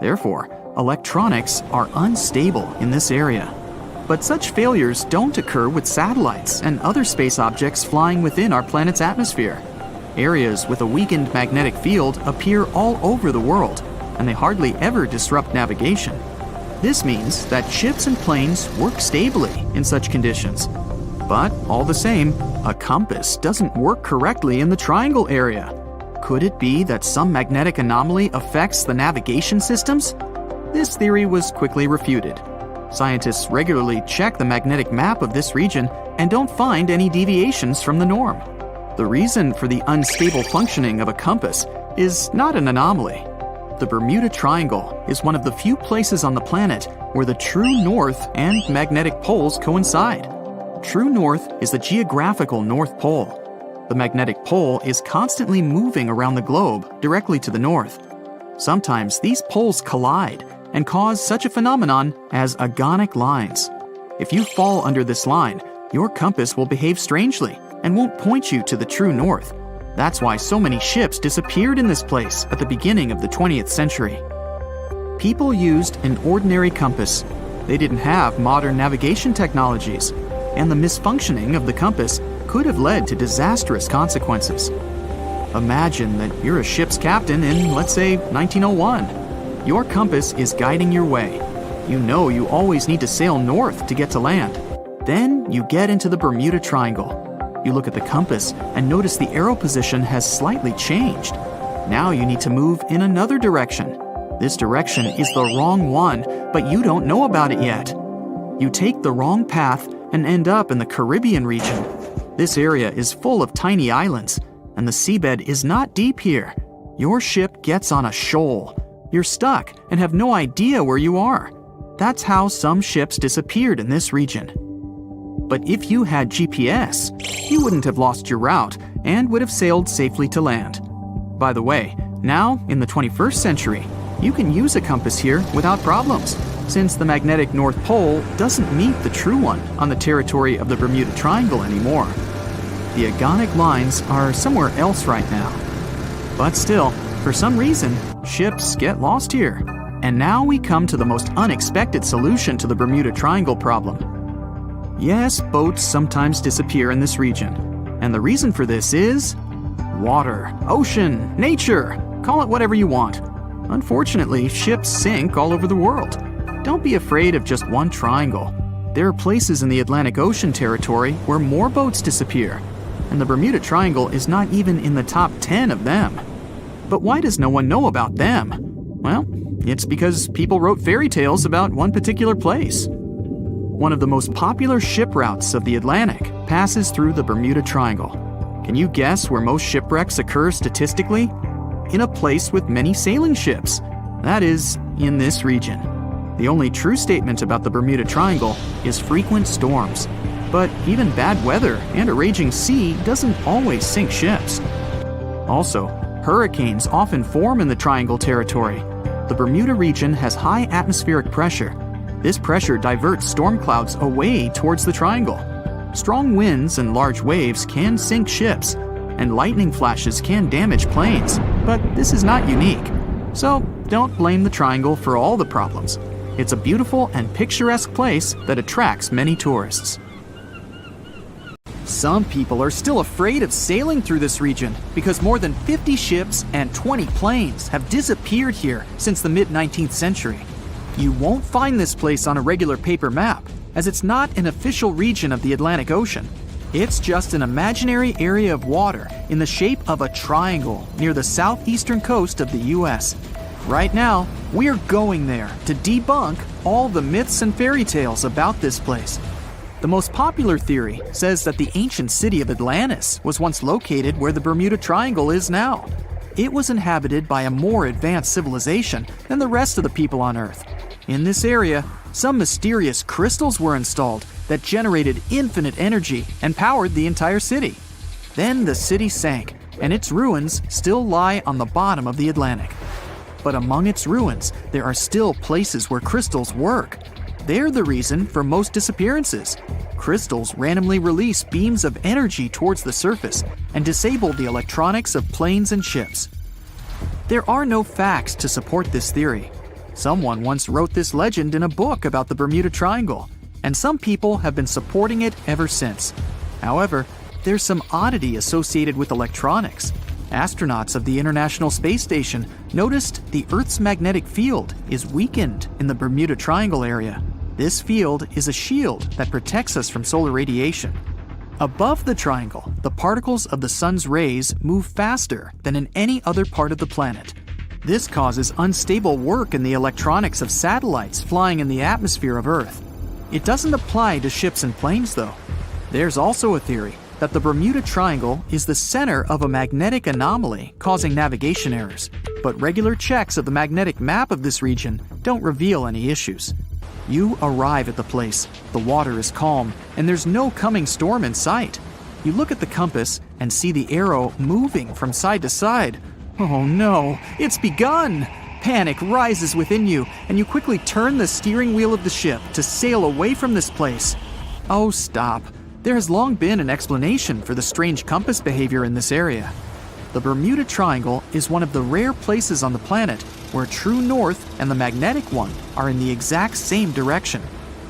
Therefore, electronics are unstable in this area. But such failures don't occur with satellites and other space objects flying within our planet's atmosphere. Areas with a weakened magnetic field appear all over the world, and they hardly ever disrupt navigation. This means that ships and planes work stably in such conditions. But all the same, a compass doesn't work correctly in the triangle area. Could it be that some magnetic anomaly affects the navigation systems? This theory was quickly refuted. Scientists regularly check the magnetic map of this region and don't find any deviations from the norm. The reason for the unstable functioning of a compass is not an anomaly. The Bermuda Triangle is one of the few places on the planet where the true north and magnetic poles coincide. True north is the geographical North Pole. The magnetic pole is constantly moving around the globe directly to the north. Sometimes these poles collide and cause such a phenomenon as agonic lines. If you fall under this line, your compass will behave strangely and won't point you to the true north. That's why so many ships disappeared in this place at the beginning of the 20th century. People used an ordinary compass. They didn't have modern navigation technologies, and the misfunctioning of the compass could have led to disastrous consequences. Imagine that you're a ship's captain in, let's say, 1901. Your compass is guiding your way. You know you always need to sail north to get to land. Then you get into the Bermuda Triangle. You look at the compass and notice the arrow position has slightly changed. Now you need to move in another direction. This direction is the wrong one, but you don't know about it yet. You take the wrong path and end up in the Caribbean region. This area is full of tiny islands, and the seabed is not deep here. Your ship gets on a shoal. You're stuck and have no idea where you are. That's how some ships disappeared in this region. But if you had GPS, you wouldn't have lost your route and would have sailed safely to land. By the way, now, in the 21st century, you can use a compass here without problems, since the magnetic North Pole doesn't meet the true one on the territory of the Bermuda Triangle anymore. The agonic lines are somewhere else right now. But still, for some reason, ships get lost here. And now we come to the most unexpected solution to the Bermuda Triangle problem. Yes, boats sometimes disappear in this region, and the reason for this is water, ocean, nature, call it whatever you want. Unfortunately, ships sink all over the world. Don't be afraid of just one triangle. There are places in the Atlantic Ocean territory where more boats disappear, and the Bermuda Triangle is not even in the top 10 of them. But why does no one know about them? Well, it's because people wrote fairy tales about one particular place. One of the most popular ship routes of the Atlantic passes through the Bermuda Triangle. Can you guess where most shipwrecks occur statistically? In a place with many sailing ships. That is, in this region. The only true statement about the Bermuda Triangle is frequent storms. But even bad weather and a raging sea doesn't always sink ships. Also, hurricanes often form in the Triangle territory. The Bermuda region has high atmospheric pressure. This pressure diverts storm clouds away towards the triangle. Strong winds and large waves can sink ships, and lightning flashes can damage planes, but this is not unique. So don't blame the triangle for all the problems. It's a beautiful and picturesque place that attracts many tourists. Some people are still afraid of sailing through this region because more than 50 ships and 20 planes have disappeared here since the mid-19th century. You won't find this place on a regular paper map, as it's not an official region of the Atlantic Ocean. It's just an imaginary area of water in the shape of a triangle near the southeastern coast of the US. Right now, we're going there to debunk all the myths and fairy tales about this place. The most popular theory says that the ancient city of Atlantis was once located where the Bermuda Triangle is now. It was inhabited by a more advanced civilization than the rest of the people on Earth. In this area, some mysterious crystals were installed that generated infinite energy and powered the entire city. Then the city sank, and its ruins still lie on the bottom of the Atlantic. But among its ruins, there are still places where crystals work. They're the reason for most disappearances. Crystals randomly release beams of energy towards the surface and disable the electronics of planes and ships. There are no facts to support this theory. Someone once wrote this legend in a book about the Bermuda Triangle, and some people have been supporting it ever since. However, there's some oddity associated with electronics. Astronauts of the International Space Station noticed the Earth's magnetic field is weakened in the Bermuda Triangle area. This field is a shield that protects us from solar radiation. Above the triangle, the particles of the sun's rays move faster than in any other part of the planet. This causes unstable work in the electronics of satellites flying in the atmosphere of Earth. It doesn't apply to ships and planes, though. There's also a theory that the Bermuda Triangle is the center of a magnetic anomaly causing navigation errors, but regular checks of the magnetic map of this region don't reveal any issues. You arrive at the place, the water is calm, and there's no coming storm in sight. You look at the compass and see the arrow moving from side to side. Oh no, it's begun! Panic rises within you, and you quickly turn the steering wheel of the ship to sail away from this place. Oh, stop. There has long been an explanation for the strange compass behavior in this area. The Bermuda Triangle is one of the rare places on the planet where true north and the magnetic one are in the exact same direction.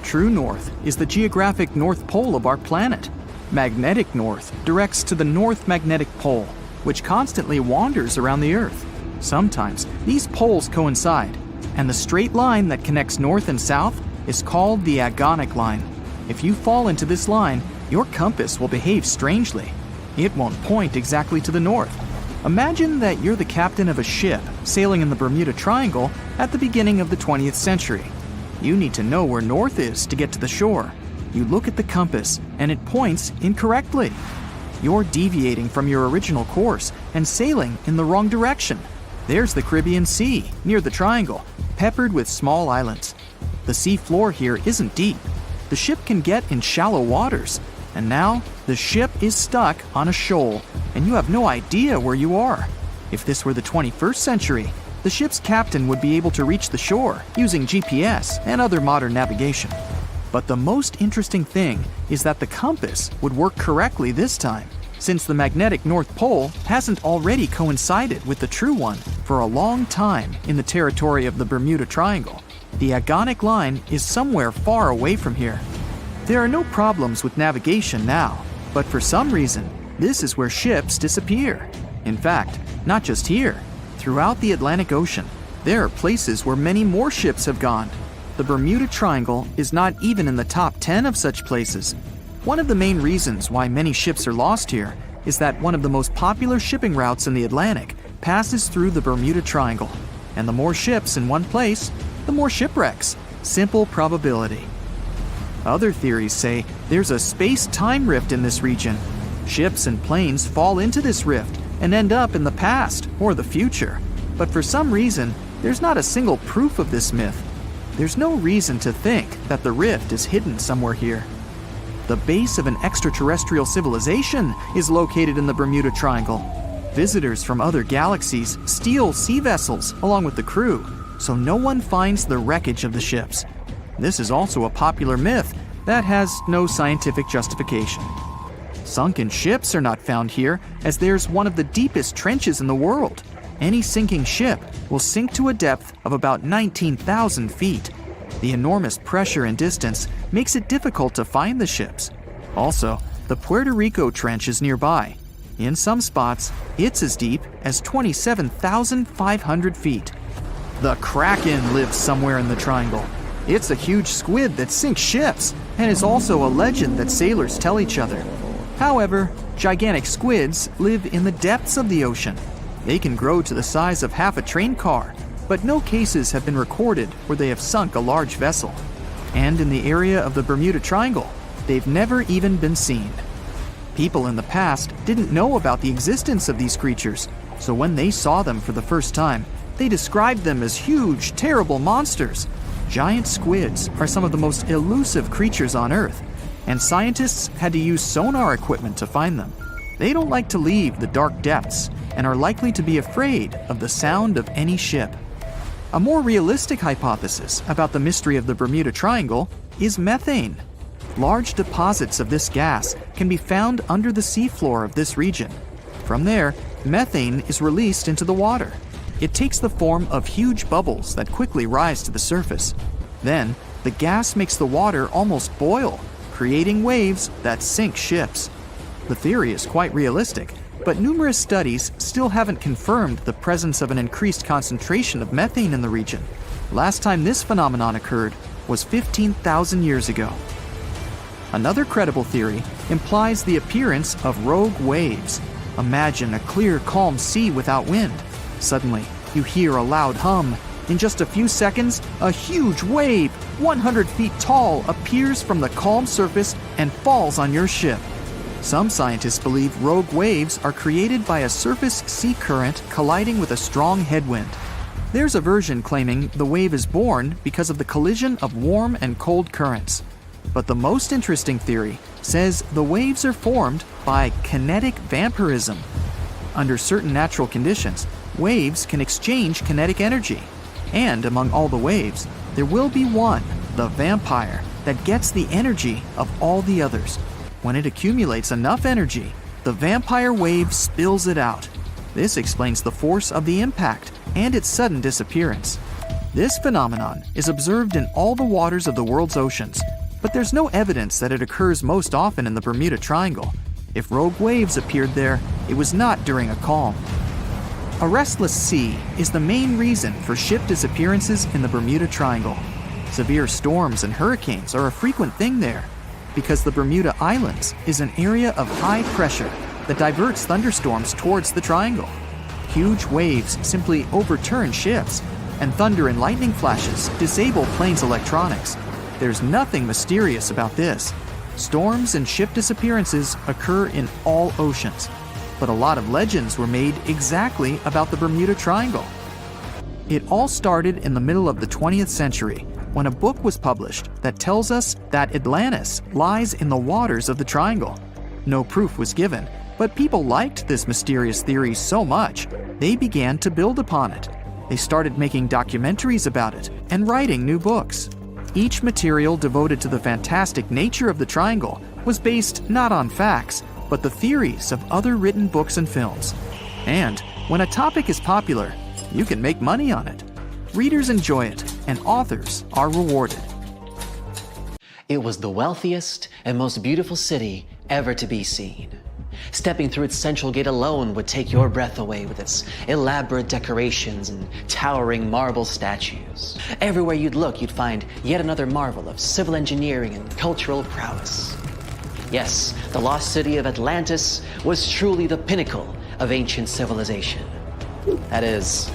True north is the geographic north pole of our planet. Magnetic north directs to the north magnetic pole, which constantly wanders around the Earth. Sometimes these poles coincide, and the straight line that connects north and south is called the agonic line. If you fall into this line, your compass will behave strangely. It won't point exactly to the north. Imagine that you're the captain of a ship sailing in the Bermuda Triangle at the beginning of the 20th century. You need to know where north is to get to the shore. You look at the compass and it points incorrectly. You're deviating from your original course and sailing in the wrong direction. There's the Caribbean Sea near the triangle, peppered with small islands. The sea floor here isn't deep. The ship can get in shallow waters, and now the ship is stuck on a shoal, and you have no idea where you are. If this were the 21st century, the ship's captain would be able to reach the shore using GPS and other modern navigation. But the most interesting thing is that the compass would work correctly this time, since the magnetic North Pole hasn't already coincided with the true one for a long time in the territory of the Bermuda Triangle. The agonic line is somewhere far away from here. There are no problems with navigation now, but for some reason, this is where ships disappear. In fact, not just here. Throughout the Atlantic Ocean, there are places where many more ships have gone. The Bermuda Triangle is not even in the top 10 of such places. One of the main reasons why many ships are lost here is that one of the most popular shipping routes in the Atlantic passes through the Bermuda Triangle. And the more ships in one place, the more shipwrecks. Simple probability. Other theories say there's a space-time rift in this region. Ships and planes fall into this rift and end up in the past or the future. But for some reason, there's not a single proof of this myth. There's no reason to think that the rift is hidden somewhere here. The base of an extraterrestrial civilization is located in the Bermuda Triangle. Visitors from other galaxies steal sea vessels along with the crew, so no one finds the wreckage of the ships. This is also a popular myth that has no scientific justification. Sunken ships are not found here, as there's one of the deepest trenches in the world. Any sinking ship will sink to a depth of about 19,000 feet. The enormous pressure and distance makes it difficult to find the ships. Also, the Puerto Rico Trench is nearby. In some spots, it's as deep as 27,500 feet. The Kraken lives somewhere in the triangle. It's a huge squid that sinks ships, and is also a legend that sailors tell each other. However, gigantic squids live in the depths of the ocean. They can grow to the size of half a train car, but no cases have been recorded where they have sunk a large vessel. And in the area of the Bermuda Triangle, they've never even been seen. People in the past didn't know about the existence of these creatures, so when they saw them for the first time, they described them as huge, terrible monsters. Giant squids are some of the most elusive creatures on Earth, and scientists had to use sonar equipment to find them. They don't like to leave the dark depths and are likely to be afraid of the sound of any ship. A more realistic hypothesis about the mystery of the Bermuda Triangle is methane. Large deposits of this gas can be found under the seafloor of this region. From there, methane is released into the water. It takes the form of huge bubbles that quickly rise to the surface. Then, the gas makes the water almost boil, creating waves that sink ships. The theory is quite realistic, but numerous studies still haven't confirmed the presence of an increased concentration of methane in the region. Last time this phenomenon occurred was 15,000 years ago. Another credible theory implies the appearance of rogue waves. Imagine a clear, calm sea without wind. Suddenly, you hear a loud hum. In just a few seconds, a huge wave, 100 feet tall, appears from the calm surface and falls on your ship. Some scientists believe rogue waves are created by a surface sea current colliding with a strong headwind. There's a version claiming the wave is born because of the collision of warm and cold currents. But the most interesting theory says the waves are formed by kinetic vampirism. Under certain natural conditions, waves can exchange kinetic energy. And among all the waves, there will be one, the vampire, that gets the energy of all the others. When it accumulates enough energy, the vampire wave spills it out. This explains the force of the impact and its sudden disappearance. This phenomenon is observed in all the waters of the world's oceans, but there's no evidence that it occurs most often in the Bermuda Triangle. If rogue waves appeared there, it was not during a calm. A restless sea is the main reason for ship disappearances in the Bermuda Triangle. Severe storms and hurricanes are a frequent thing there, because the Bermuda Islands is an area of high pressure that diverts thunderstorms towards the triangle. Huge waves simply overturn ships, and thunder and lightning flashes disable planes' electronics. There's nothing mysterious about this. Storms and ship disappearances occur in all oceans, but a lot of legends were made exactly about the Bermuda Triangle. It all started in the middle of the 20th century when a book was published that tells us that Atlantis lies in the waters of the triangle. No proof was given, but people liked this mysterious theory so much, they began to build upon it. They started making documentaries about it and writing new books. Each material devoted to the fantastic nature of the triangle was based not on facts, but the theories of other written books and films. And when a topic is popular, you can make money on it. Readers enjoy it, and authors are rewarded.
It was the wealthiest and most beautiful city ever to be seen. Stepping through its central gate alone would take your breath away with its elaborate decorations and towering marble statues. Everywhere you'd look, you'd find yet another marvel of civil engineering and cultural prowess. Yes, the lost city of Atlantis was truly the pinnacle of ancient civilization. That is,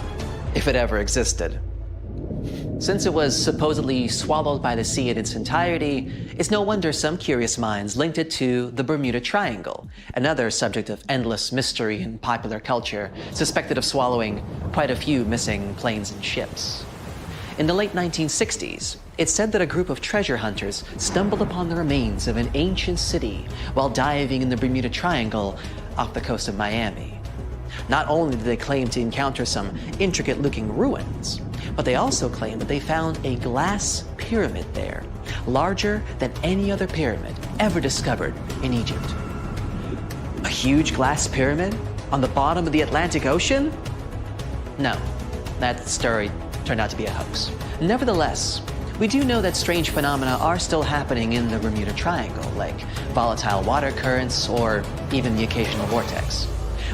if it ever existed. Since it was supposedly swallowed by the sea in its entirety, it's no wonder some curious minds linked it to the Bermuda Triangle, another subject of endless mystery in popular culture, suspected of swallowing quite a few missing planes and ships. In the late 1960s, it's said that a group of treasure hunters stumbled upon the remains of an ancient city while diving in the Bermuda Triangle off the coast of Miami. Not only did they claim to encounter some intricate-looking ruins, but they also claimed that they found a glass pyramid there, larger than any other pyramid ever discovered in Egypt. A huge glass pyramid on the bottom of the Atlantic Ocean? No, that story turned out to be a hoax. Nevertheless, we do know that strange phenomena are still happening in the Bermuda Triangle, like volatile water currents or even the occasional vortex.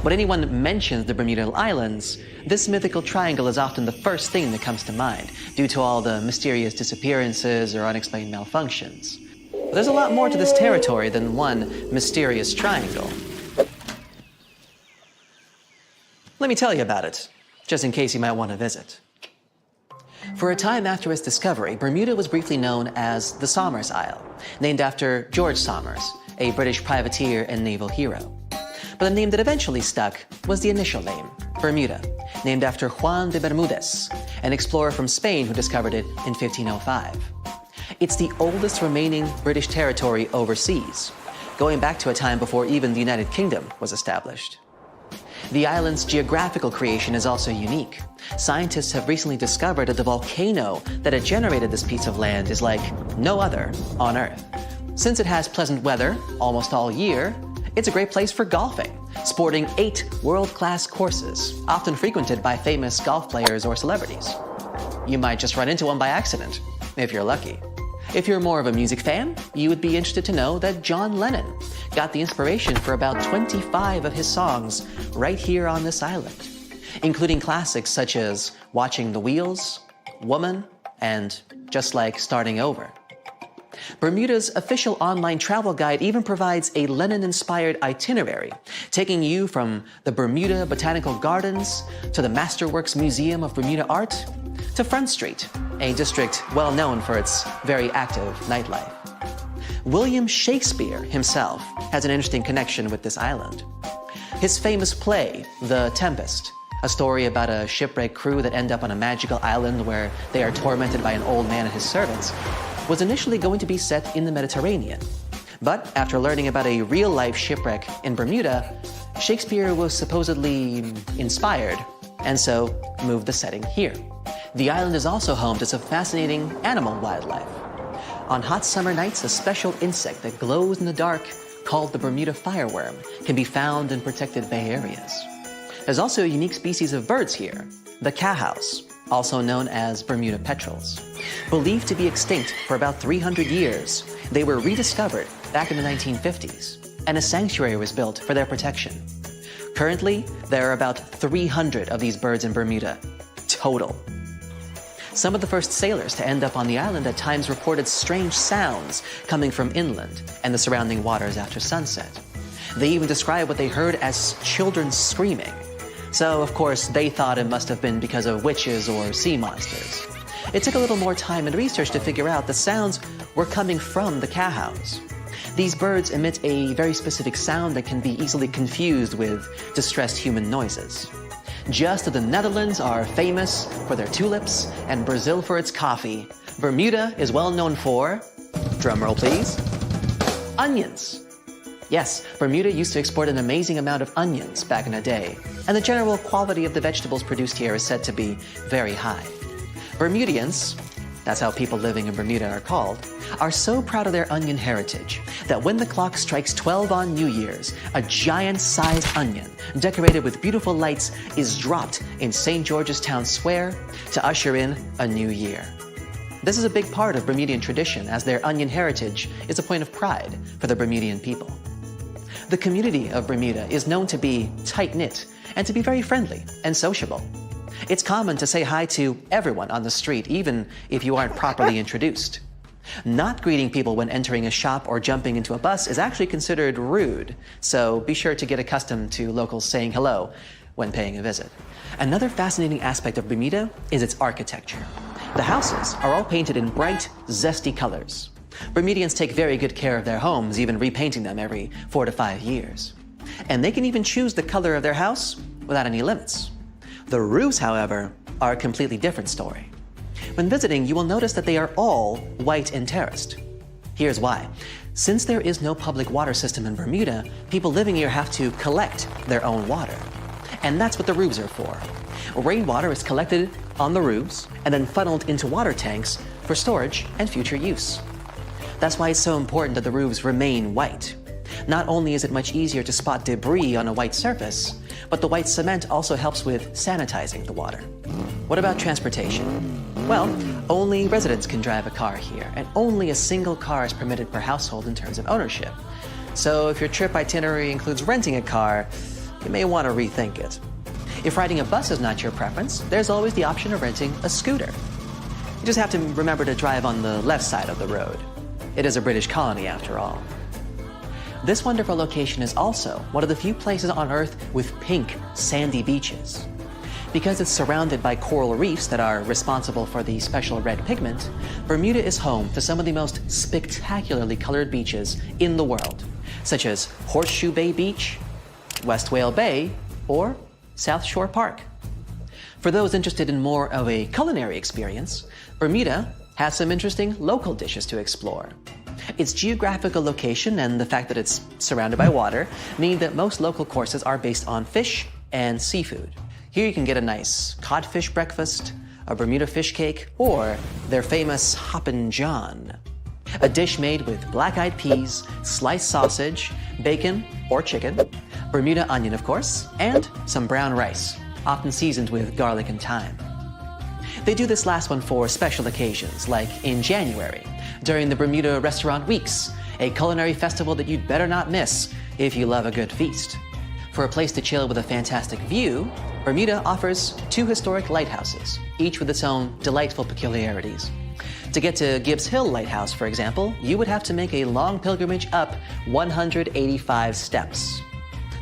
When anyone mentions the Bermuda Islands, this mythical triangle is often the first thing that comes to mind, due to all the mysterious disappearances or unexplained malfunctions. But there's a lot more to this territory than one mysterious triangle. Let me tell you about it, just in case you might want to visit. For a time after its discovery, Bermuda was briefly known as the Somers Isle, named after George Somers, a British privateer and naval hero. But the name that eventually stuck was the initial name, Bermuda, named after Juan de Bermudez, an explorer from Spain who discovered it in 1505. It's the oldest remaining British territory overseas, going back to a time before even the United Kingdom was established. The island's geographical creation is also unique. Scientists have recently discovered that the volcano that had generated this piece of land is like no other on Earth. Since it has pleasant weather almost all year, it's a great place for golfing, sporting 8 world-class courses, often frequented by famous golf players or celebrities. You might just run into one by accident, if you're lucky. If you're more of a music fan, you would be interested to know that John Lennon got the inspiration for about 25 of his songs right here on this island, including classics such as Watching the Wheels, Woman, and Just Like Starting Over. Bermuda's official online travel guide even provides a Lennon-inspired itinerary, taking you from the Bermuda Botanical Gardens to the Masterworks Museum of Bermuda Art to Front Street, a district well known for its very active nightlife. William Shakespeare himself has an interesting connection with this island. His famous play, The Tempest, a story about a shipwrecked crew that end up on a magical island where they are tormented by an old man and his servants, was initially going to be set in the Mediterranean. But after learning about a real-life shipwreck in Bermuda, Shakespeare was supposedly inspired, and so moved the setting here. The island is also home to some fascinating animal wildlife. On hot summer nights, a special insect that glows in the dark, called the Bermuda fireworm, can be found in protected bay areas. There's also a unique species of birds here, the cowhouse, also known as Bermuda petrels. Believed to be extinct for about 300 years, they were rediscovered back in the 1950s, and a sanctuary was built for their protection. Currently, there are about 300 of these birds in Bermuda, total. Some of the first sailors to end up on the island at times reported strange sounds coming from inland and the surrounding waters after sunset. They even described what they heard as children screaming. So, of course, they thought it must have been because of witches or sea monsters. It took a little more time and research to figure out the sounds were coming from the cowhouse. These birds emit a very specific sound that can be easily confused with distressed human noises. Just as the Netherlands are famous for their tulips and Brazil for its coffee, Bermuda is well known for, drumroll please, onions. Yes, Bermuda used to export an amazing amount of onions back in the day, and the general quality of the vegetables produced here is said to be very high. Bermudians, that's how people living in Bermuda are called, are so proud of their onion heritage that when the clock strikes 12 on New Year's, a giant-sized onion decorated with beautiful lights is dropped in St. George's Town Square to usher in a new year. This is a big part of Bermudian tradition, as their onion heritage is a point of pride for the Bermudian people. The community of Bermuda is known to be tight-knit and to be very friendly and sociable. It's common to say hi to everyone on the street, even if you aren't properly introduced. Not greeting people when entering a shop or jumping into a bus is actually considered rude, so be sure to get accustomed to locals saying hello when paying a visit. Another fascinating aspect of Bermuda is its architecture. The houses are all painted in bright, zesty colors. Bermudians take very good care of their homes, even repainting them every 4 to 5 years. And they can even choose the color of their house without any limits. The roofs, however, are a completely different story. When visiting, you will notice that they are all white and terraced. Here's why. Since there is no public water system in Bermuda, people living here have to collect their own water. And that's what the roofs are for. Rainwater is collected on the roofs and then funneled into water tanks for storage and future use. That's why it's so important that the roofs remain white. Not only is it much easier to spot debris on a white surface, but the white cement also helps with sanitizing the water. What about transportation? Well, only residents can drive a car here, and only a single car is permitted per household in terms of ownership. So if your trip itinerary includes renting a car, you may want to rethink it. If riding a bus is not your preference, there's always the option of renting a scooter. You just have to remember to drive on the left side of the road. It is a British colony after all. This wonderful location is also one of the few places on Earth with pink, sandy beaches. Because it's surrounded by coral reefs that are responsible for the special red pigment, Bermuda is home to some of the most spectacularly colored beaches in the world, such as Horseshoe Bay Beach, West Whale Bay, or South Shore Park. For those interested in more of a culinary experience, Bermuda has some interesting local dishes to explore. Its geographical location and the fact that it's surrounded by water mean that most local courses are based on fish and seafood. Here you can get a nice codfish breakfast, a Bermuda fish cake, or their famous Hoppin' John, a dish made with black-eyed peas, sliced sausage, bacon or chicken, Bermuda onion of course, and some brown rice, often seasoned with garlic and thyme. They do this last one for special occasions, like in January, during the Bermuda Restaurant Weeks, a culinary festival that you'd better not miss if you love a good feast. For a place to chill with a fantastic view, Bermuda offers 2 historic lighthouses, each with its own delightful peculiarities. To get to Gibbs Hill Lighthouse, for example, you would have to make a long pilgrimage up 185 steps.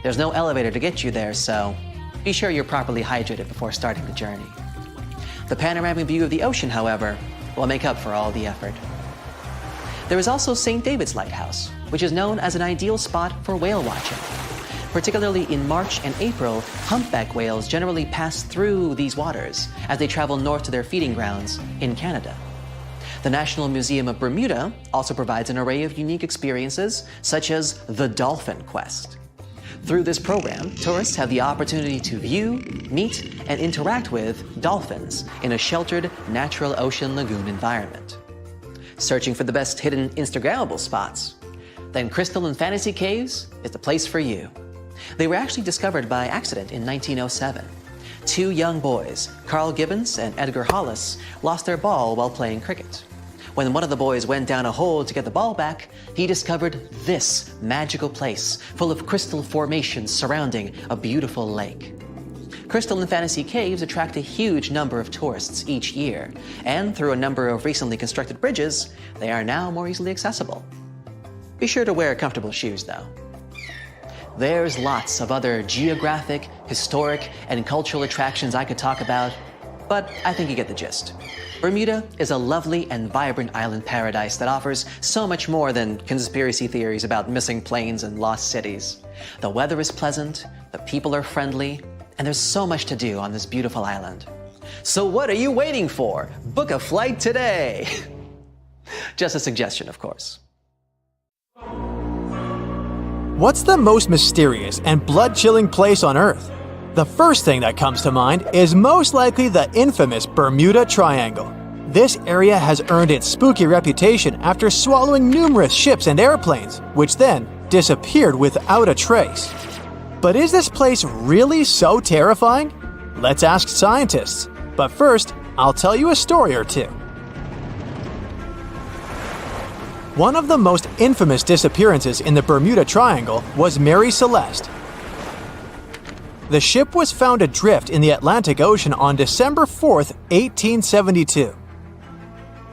There's no elevator to get you there, so be sure you're properly hydrated before starting the journey. The panoramic view of the ocean, however, will make up for all the effort. There is also St. David's Lighthouse, which is known as an ideal spot for whale watching. Particularly in March and April, humpback whales generally pass through these waters as they travel north to their feeding grounds in Canada. The National Museum of Bermuda also provides an array of unique experiences, such as the Dolphin Quest. Through this program, tourists have the opportunity to view, meet, and interact with dolphins in a sheltered natural ocean lagoon environment. Searching for the best hidden Instagrammable spots? Then Crystal and Fantasy Caves is the place for you. They were actually discovered by accident in 1907. Two young boys, Carl Gibbons and Edgar Hollis, lost their ball while playing cricket. When one of the boys went down a hole to get the ball back, he discovered this magical place full of crystal formations surrounding a beautiful lake. Crystal and Fantasy Caves attract a huge number of tourists each year, and through a number of recently constructed bridges, they are now more easily accessible. Be sure to wear comfortable shoes, though. There's lots of other geographic, historic, and cultural attractions I could talk about, but I think you get the gist. Bermuda is a lovely and vibrant island paradise that offers so much more than conspiracy theories about missing planes and lost cities. The weather is pleasant, the people are friendly, and there's so much to do on this beautiful island. So what are you waiting for? Book a flight today! Just a suggestion, of course.
What's the most mysterious and blood-chilling place on Earth? The first thing that comes to mind is most likely the infamous Bermuda Triangle. This area has earned its spooky reputation after swallowing numerous ships and airplanes, which then disappeared without a trace. But is this place really so terrifying? Let's ask scientists. But first, I'll tell you a story or two. One of the most infamous disappearances in the Bermuda Triangle was Mary Celeste. The ship was found adrift in the Atlantic Ocean on December 4, 1872.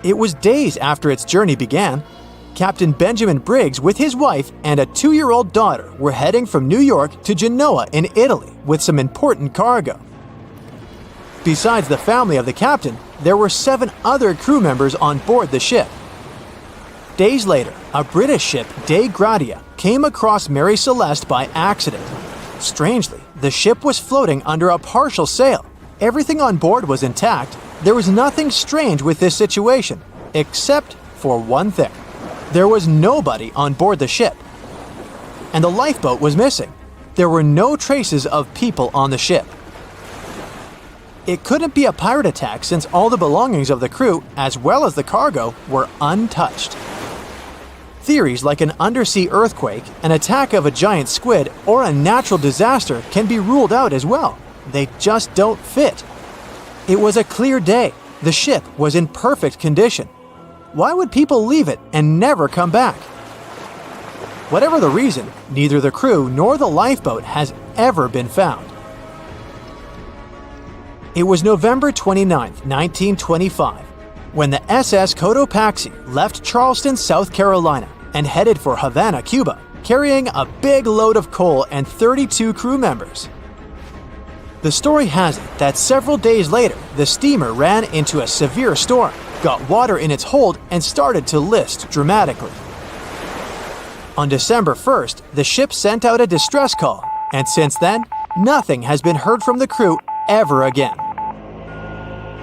It was days after its journey began. Captain Benjamin Briggs, with his wife and a 2-year-old daughter, were heading from New York to Genoa in Italy with some important cargo. Besides the family of the captain, there were 7 other crew members on board the ship. Days later, a British ship, Dei Gratia, came across Mary Celeste by accident. Strangely, the ship was floating under a partial sail. Everything on board was intact. There was nothing strange with this situation, except for one thing. There was nobody on board the ship. And the lifeboat was missing. There were no traces of people on the ship. It couldn't be a pirate attack since all the belongings of the crew, as well as the cargo, were untouched. Theories like an undersea earthquake, an attack of a giant squid, or a natural disaster can be ruled out as well. They just don't fit. It was a clear day. The ship was in perfect condition. Why would people leave it and never come back? Whatever the reason, neither the crew nor the lifeboat has ever been found. It was November 29, 1925, when the SS Cotopaxi left Charleston, South Carolina, and headed for Havana, Cuba, carrying a big load of coal and 32 crew members. The story has it that several days later, the steamer ran into a severe storm, got water in its hold, and started to list dramatically. On December 1st, the ship sent out a distress call, and since then, nothing has been heard from the crew ever again.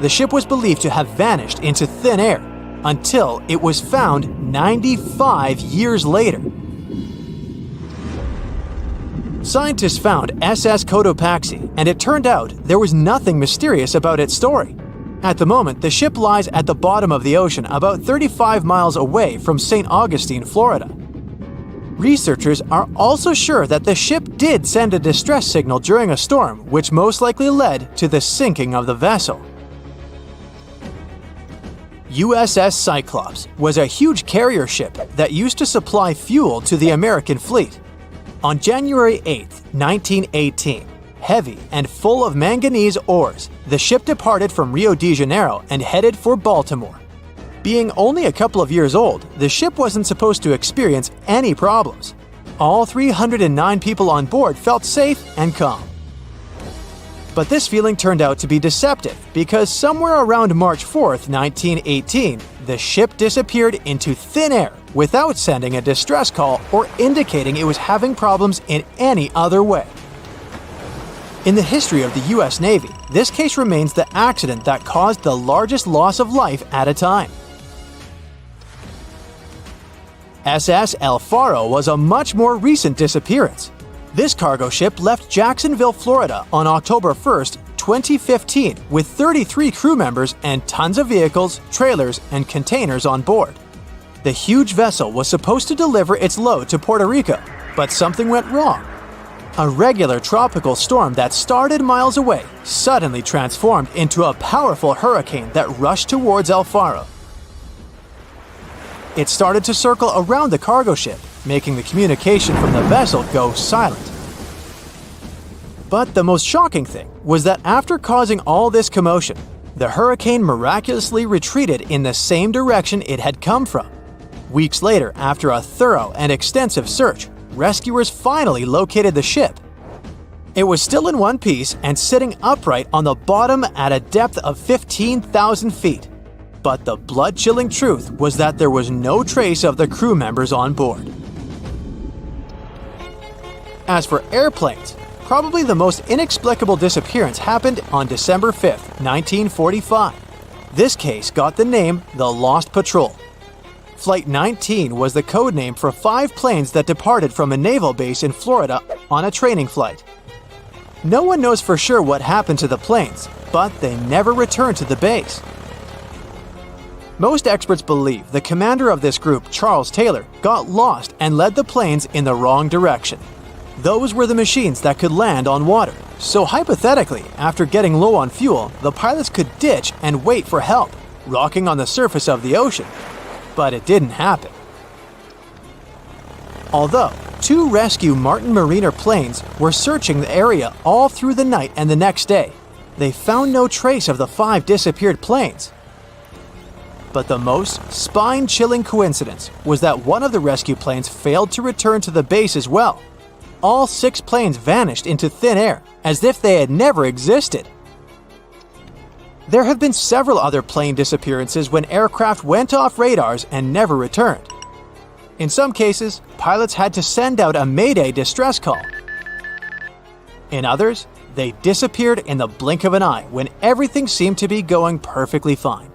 The ship was believed to have vanished into thin air until it was found 95 years later. Scientists found SS Cotopaxi, and it turned out there was nothing mysterious about its story. At the moment, the ship lies at the bottom of the ocean about 35 miles away from St. Augustine, Florida. Researchers are also sure that the ship did send a distress signal during a storm, which most likely led to the sinking of the vessel. USS Cyclops was a huge carrier ship that used to supply fuel to the American fleet. On January 8, 1918, heavy and full of manganese ores, the ship departed from Rio de Janeiro and headed for Baltimore. Being only a couple of years old, the ship wasn't supposed to experience any problems. All 309 people on board felt safe and calm. But this feeling turned out to be deceptive because somewhere around March 4, 1918, the ship disappeared into thin air without sending a distress call or indicating it was having problems in any other way. In the history of the US Navy, this case remains the accident that caused the largest loss of life at a time. SS El Faro was a much more recent disappearance. This cargo ship left Jacksonville, Florida on October 1st, 2015 with 33 crew members and tons of vehicles, trailers, and containers on board. The huge vessel was supposed to deliver its load to Puerto Rico, but something went wrong. A regular tropical storm that started miles away suddenly transformed into a powerful hurricane that rushed towards El Faro. It started to circle around the cargo ship, making the communication from the vessel go silent. But the most shocking thing was that after causing all this commotion, the hurricane miraculously retreated in the same direction it had come from. Weeks later, after a thorough and extensive search, rescuers finally located the ship. It was still in one piece and sitting upright on the bottom at a depth of 15,000 feet. But the blood-chilling truth was that there was no trace of the crew members on board. As for airplanes, probably the most inexplicable disappearance happened on December 5, 1945. This case got the name the Lost Patrol. Flight 19 was the code name for 5 planes that departed from a naval base in Florida on a training flight. No one knows for sure what happened to the planes, but they never returned to the base. Most experts believe the commander of this group, Charles Taylor, got lost and led the planes in the wrong direction. Those were the machines that could land on water, so hypothetically, after getting low on fuel, the pilots could ditch and wait for help, rocking on the surface of the ocean. But it didn't happen. Although 2 rescue Martin Mariner planes were searching the area all through the night and the next day, they found no trace of the 5 disappeared planes. But the most spine-chilling coincidence was that one of the rescue planes failed to return to the base as well. All 6 planes vanished into thin air, as if they had never existed. There have been several other plane disappearances when aircraft went off radars and never returned. In some cases, pilots had to send out a Mayday distress call. In others, they disappeared in the blink of an eye when everything seemed to be going perfectly fine.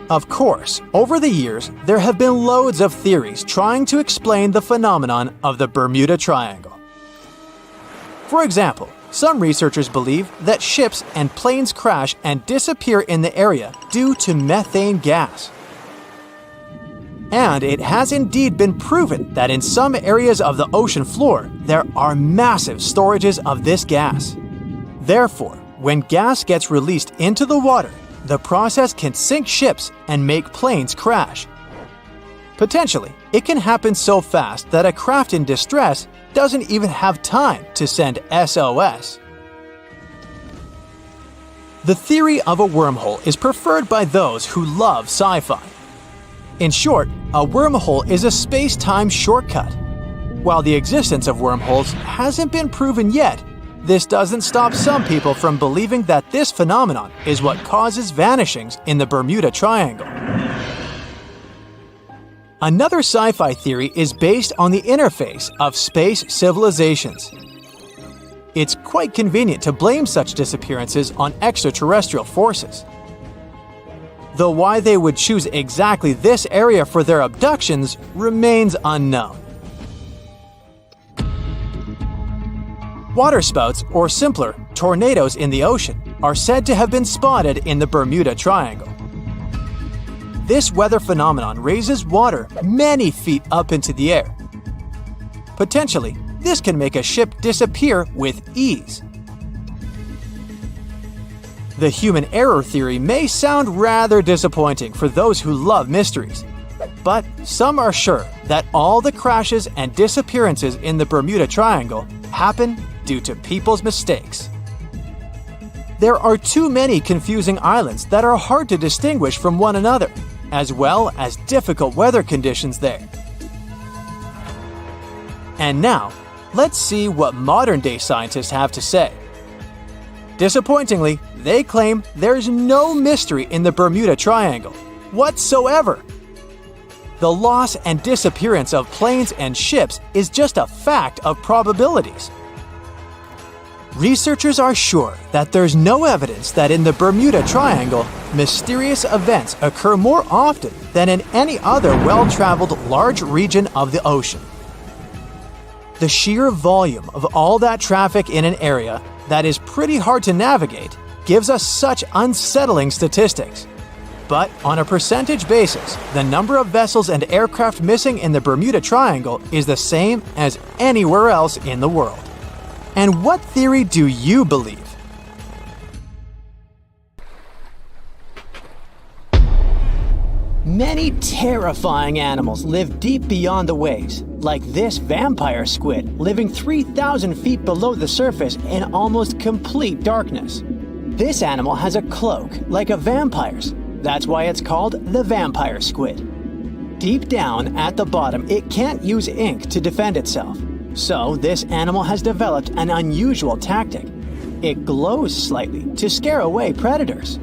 Of course, over the years, there have been loads of theories trying to explain the phenomenon of the Bermuda Triangle. For example, some researchers believe that ships and planes crash and disappear in the area due to methane gas. And it has indeed been proven that in some areas of the ocean floor, there are massive storages of this gas. Therefore, when gas gets released into the water, the process can sink ships and make planes crash. Potentially, it can happen so fast that a craft in distress doesn't even have time to send SOS. The theory of a wormhole is preferred by those who love sci-fi. In short, a wormhole is a space-time shortcut. While the existence of wormholes hasn't been proven yet, this doesn't stop some people from believing that this phenomenon is what causes vanishings in the Bermuda Triangle. Another sci-fi theory is based on the interface of space civilizations. It's quite convenient to blame such disappearances on extraterrestrial forces. Though why they would choose exactly this area for their abductions remains unknown. Waterspouts, or simpler, tornadoes in the ocean, are said to have been spotted in the Bermuda Triangle. This weather phenomenon raises water many feet up into the air. Potentially, this can make a ship disappear with ease. The human error theory may sound rather disappointing for those who love mysteries, but some are sure that all the crashes and disappearances in the Bermuda Triangle happen due to people's mistakes. There are too many confusing islands that are hard to distinguish from one another, as well as difficult weather conditions there. And now, let's see what modern-day scientists have to say. Disappointingly, they claim there's no mystery in the Bermuda Triangle whatsoever. the loss and disappearance of planes and ships is just a fact of probabilities. Researchers are sure that there's no evidence that in the Bermuda Triangle, mysterious events occur more often than in any other well-traveled large region of the ocean. The sheer volume of all that traffic in an area that is pretty hard to navigate gives us such unsettling statistics. But on a percentage basis, the number of vessels and aircraft missing in the Bermuda Triangle is the same as anywhere else in the world. And what theory do you believe? Many terrifying animals live deep beyond the waves, like this vampire squid living 3,000 feet below the surface in almost complete darkness. This animal has a cloak, like a vampire's. That's why it's called the vampire squid. Deep down at the bottom, it can't use ink to defend itself. So this animal has developed an unusual tactic. It glows slightly to scare away predators.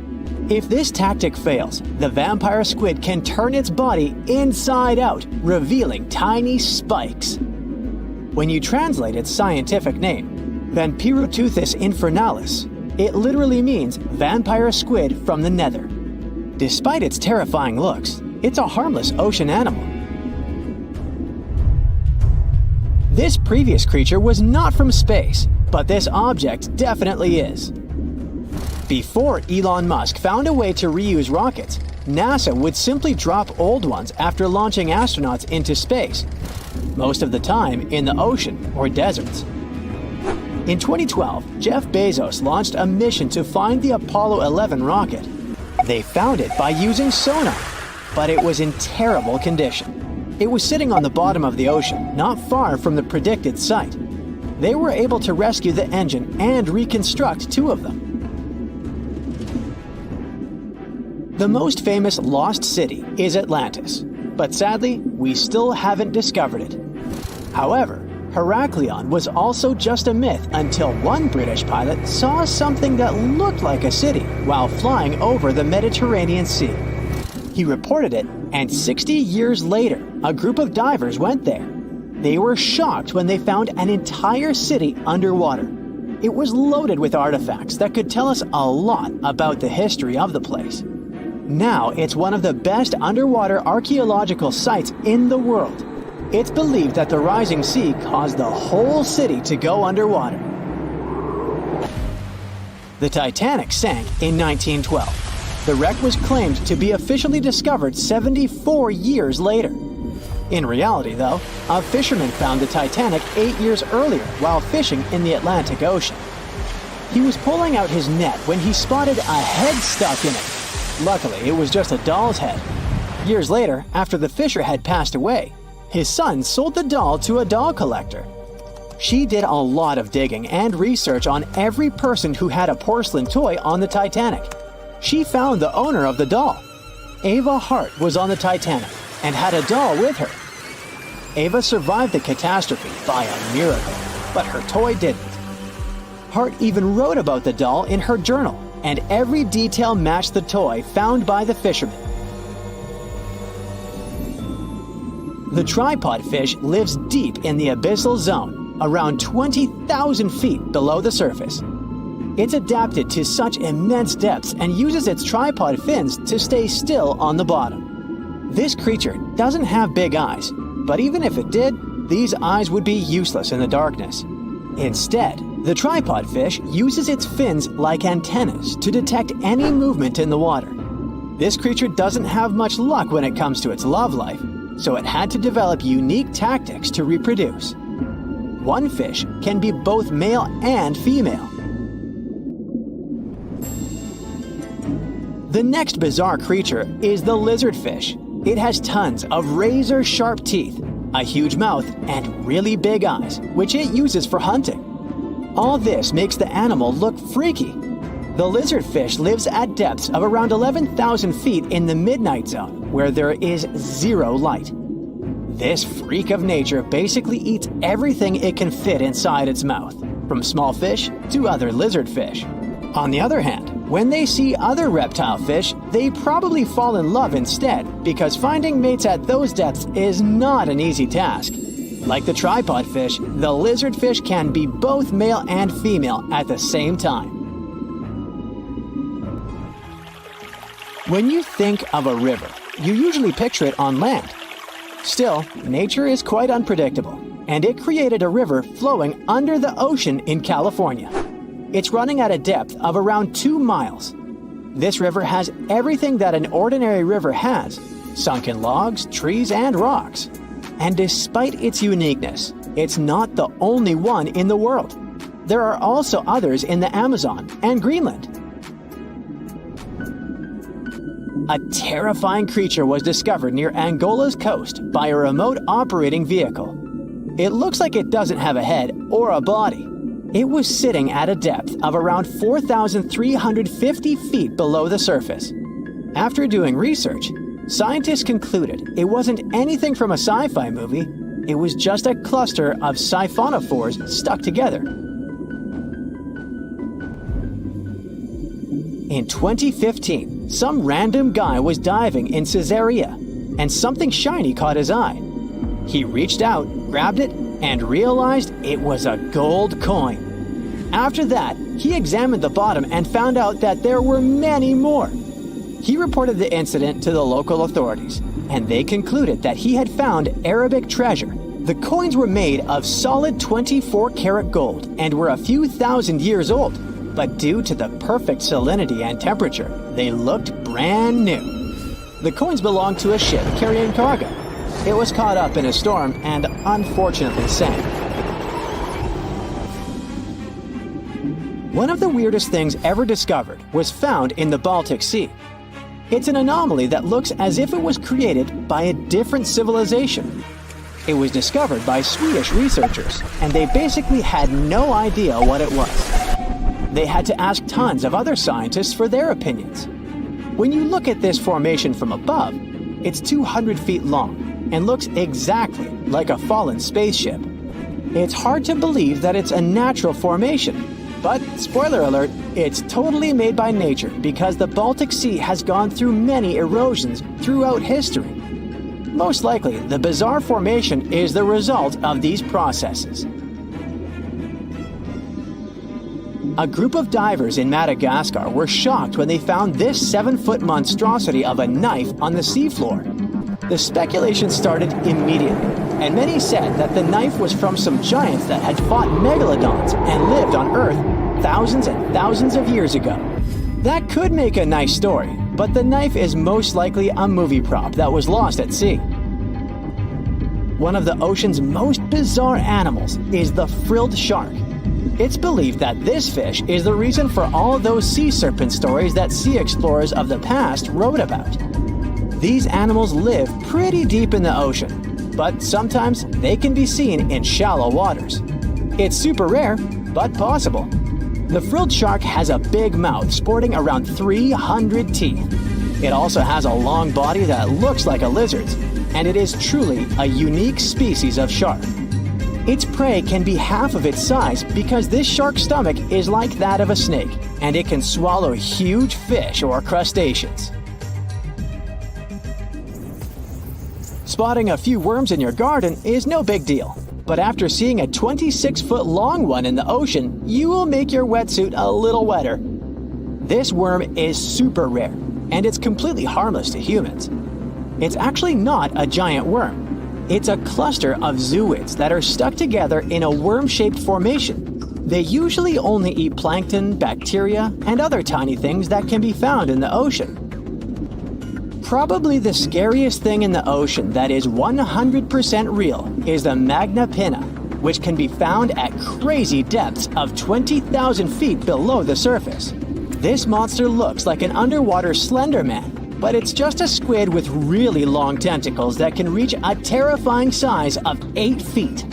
If this tactic fails, the vampire squid can turn its body inside out, revealing tiny spikes. When you translate its scientific name, Vampiroteuthis infernalis, it literally means vampire squid from the nether. Despite its terrifying looks, it's a harmless ocean animal. This previous creature was not from space, but this object definitely is. Before Elon Musk found a way to reuse rockets, NASA would simply drop old ones after launching astronauts into space, most of the time in the ocean or deserts. In 2012, Jeff Bezos launched a mission to find the Apollo 11 rocket. They found it by using sonar, but it was in terrible condition. It was sitting on the bottom of the ocean, not far from the predicted site. They were able to rescue the engine and reconstruct 2 of them. The most famous lost city is Atlantis, but sadly, we still haven't discovered it. However, Heraklion was also just a myth until one British pilot saw something that looked like a city while flying over the Mediterranean Sea. He reported it, and 60 years later, a group of divers went there. They were shocked when they found an entire city underwater. It was loaded with artifacts that could tell us a lot about the history of the place. Now it's one of the best underwater archaeological sites in the world. It's believed that the rising sea caused the whole city to go underwater. The Titanic sank in 1912. The wreck was claimed to be officially discovered 74 years later. In reality, though, a fisherman found the Titanic 8 years earlier while fishing in the Atlantic Ocean. He was pulling out his net when he spotted a head stuck in it. Luckily, it was just a doll's head. Years later, after the fisher had passed away, his son sold the doll to a doll collector. She did a lot of digging and research on every person who had a porcelain toy on the Titanic. She found the owner of the doll. Ava Hart was on the Titanic and had a doll with her. Ava survived the catastrophe by a miracle, but her toy didn't. Hart even wrote about the doll in her journal, and every detail matched the toy found by the fisherman. The tripod fish lives deep in the abyssal zone, around 20,000 feet below the surface. It's adapted to such immense depths and uses its tripod fins to stay still on the bottom. This creature doesn't have big eyes, but even if it did, these eyes would be useless in the darkness. Instead, the tripod fish uses its fins like antennas to detect any movement in the water. This creature doesn't have much luck when it comes to its love life, so it had to develop unique tactics to reproduce. One fish can be both male and female. The next bizarre creature is the lizardfish. It has tons of razor-sharp teeth, a huge mouth, and really big eyes, which it uses for hunting. All this makes the animal look freaky. The lizardfish lives at depths of around 11,000 feet in the midnight zone, where there is zero light. This freak of nature basically eats everything it can fit inside its mouth, from small fish to other lizardfish. On the other hand, when they see other reptile fish, they probably fall in love instead, because finding mates at those depths is not an easy task. Like the tripod fish, the lizardfish can be both male and female at the same time. When you think of a river, you usually picture it on land. Still, nature is quite unpredictable, and it created a river flowing under the ocean in California. It's running at a depth of around 2 miles. This river has everything that an ordinary river has: sunken logs, trees, and rocks. And despite its uniqueness, it's not the only one in the world. There are also others in the Amazon and Greenland. A terrifying creature was discovered near Angola's coast by a remote operating vehicle. It looks like it doesn't have a head or a body. It was sitting at a depth of around 4,350 feet below the surface. After doing research, scientists concluded it wasn't anything from a sci-fi movie. It was just a cluster of siphonophores stuck together. In 2015, some random guy was diving in Caesarea, and something shiny caught his eye. He reached out, grabbed it, and realized it was a gold coin. After that, he examined the bottom and found out that there were many more. He reported the incident to the local authorities, and they concluded that he had found Arabic treasure. The coins were made of solid 24-karat gold and were a few thousand years old, but due to the perfect salinity and temperature, they looked brand new. The coins belonged to a ship carrying cargo. It was caught up in a storm and unfortunately sank. One of the weirdest things ever discovered was found in the Baltic Sea. It's an anomaly that looks as if it was created by a different civilization. It was discovered by Swedish researchers, and they basically had no idea what it was. They had to ask tons of other scientists for their opinions. When you look at this formation from above, it's 200 feet long and looks exactly like a fallen spaceship. It's hard to believe that it's a natural formation, but spoiler alert, it's totally made by nature because the Baltic Sea has gone through many erosions throughout history. Most likely, the bizarre formation is the result of these processes. A group of divers in Madagascar were shocked when they found this 7-foot monstrosity of a knife on the seafloor. The speculation started immediately, and many said that the knife was from some giants that had fought megalodons and lived on Earth thousands and thousands of years ago. That could make a nice story, but the knife is most likely a movie prop that was lost at sea. One of the ocean's most bizarre animals is the frilled shark. It's believed that this fish is the reason for all those sea serpent stories that sea explorers of the past wrote about. These animals live pretty deep in the ocean, but sometimes they can be seen in shallow waters. It's super rare, but possible. The frilled shark has a big mouth sporting around 300 teeth. It also has a long body that looks like a lizard's, and it is truly a unique species of shark. Its prey can be half of its size because this shark's stomach is like that of a snake, and it can swallow huge fish or crustaceans. Spotting a few worms in your garden is no big deal, but after seeing a 26-foot long one in the ocean, you will make your wetsuit a little wetter. This worm is super rare, and it's completely harmless to humans. It's actually not a giant worm. It's a cluster of zooids that are stuck together in a worm-shaped formation. They usually only eat plankton, bacteria, and other tiny things that can be found in the ocean. Probably the scariest thing in the ocean that is 100% real is the magna pinna, which can be found at crazy depths of 20,000 feet below the surface. This monster looks like an underwater Slender Man, but it's just a squid with really long tentacles that can reach a terrifying size of 8 feet.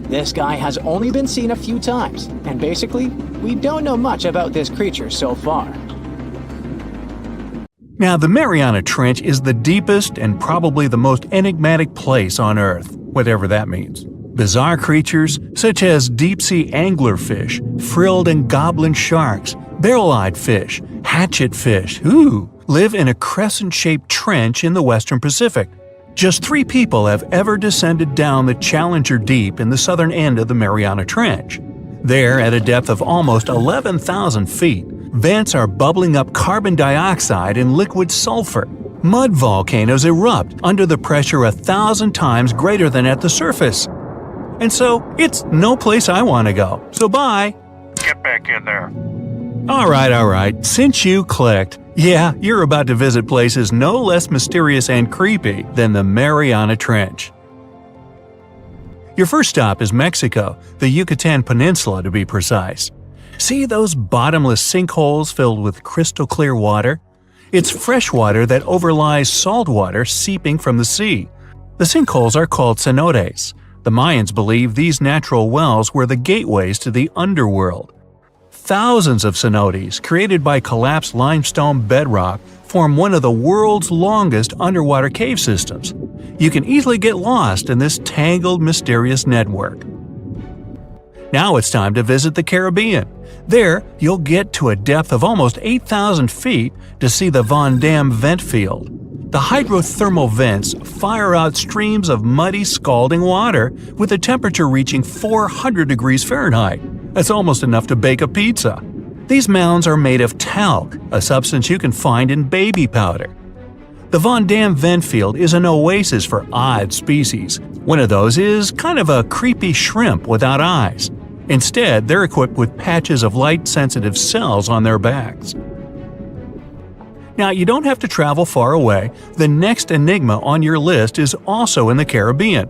This guy has only been seen a few times, and basically, we don't know much about this creature so far.
Now, the Mariana Trench is the deepest and probably the most enigmatic place on Earth, whatever that means. Bizarre creatures, such as deep-sea anglerfish, frilled and goblin sharks, Barrel-eyed fish, hatchet fish, live in a crescent-shaped trench in the western Pacific. Just 3 people have ever descended down the Challenger Deep in the southern end of the Mariana Trench. There, at a depth of almost 11,000 feet, vents are bubbling up carbon dioxide and liquid sulfur. Mud volcanoes erupt under the pressure 1,000 times greater than at the surface. And so, it's no place I want to go. So bye!
Get back in there.
Alright, since you clicked, yeah, you're about to visit places no less mysterious and creepy than the Mariana Trench. Your first stop is Mexico, the Yucatan Peninsula to be precise. See those bottomless sinkholes filled with crystal clear water? It's fresh water that overlies salt water seeping from the sea. The sinkholes are called cenotes. The Mayans believed these natural wells were the gateways to the underworld. Thousands of cenotes, created by collapsed limestone bedrock, form one of the world's longest underwater cave systems. You can easily get lost in this tangled, mysterious network. Now it's time to visit the Caribbean. There, you'll get to a depth of almost 8,000 feet to see the Van Dam vent field. The hydrothermal vents fire out streams of muddy, scalding water with a temperature reaching 400 degrees Fahrenheit. That's almost enough to bake a pizza. These mounds are made of talc, a substance you can find in baby powder. The Van Dam vent field is an oasis for odd species. One of those is kind of a creepy shrimp without eyes. Instead, they're equipped with patches of light-sensitive cells on their backs. Now, you don't have to travel far away. The next enigma on your list is also in the Caribbean.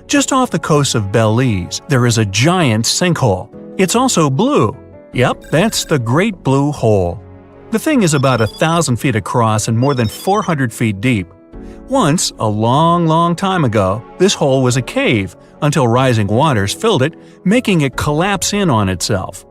Just off the coast of Belize, there is a giant sinkhole. It's also blue. Yep, that's the Great Blue Hole. The thing is about 1,000 feet across and more than 400 feet deep. Once, a long time ago, this hole was a cave until rising waters filled it, making it collapse in on itself.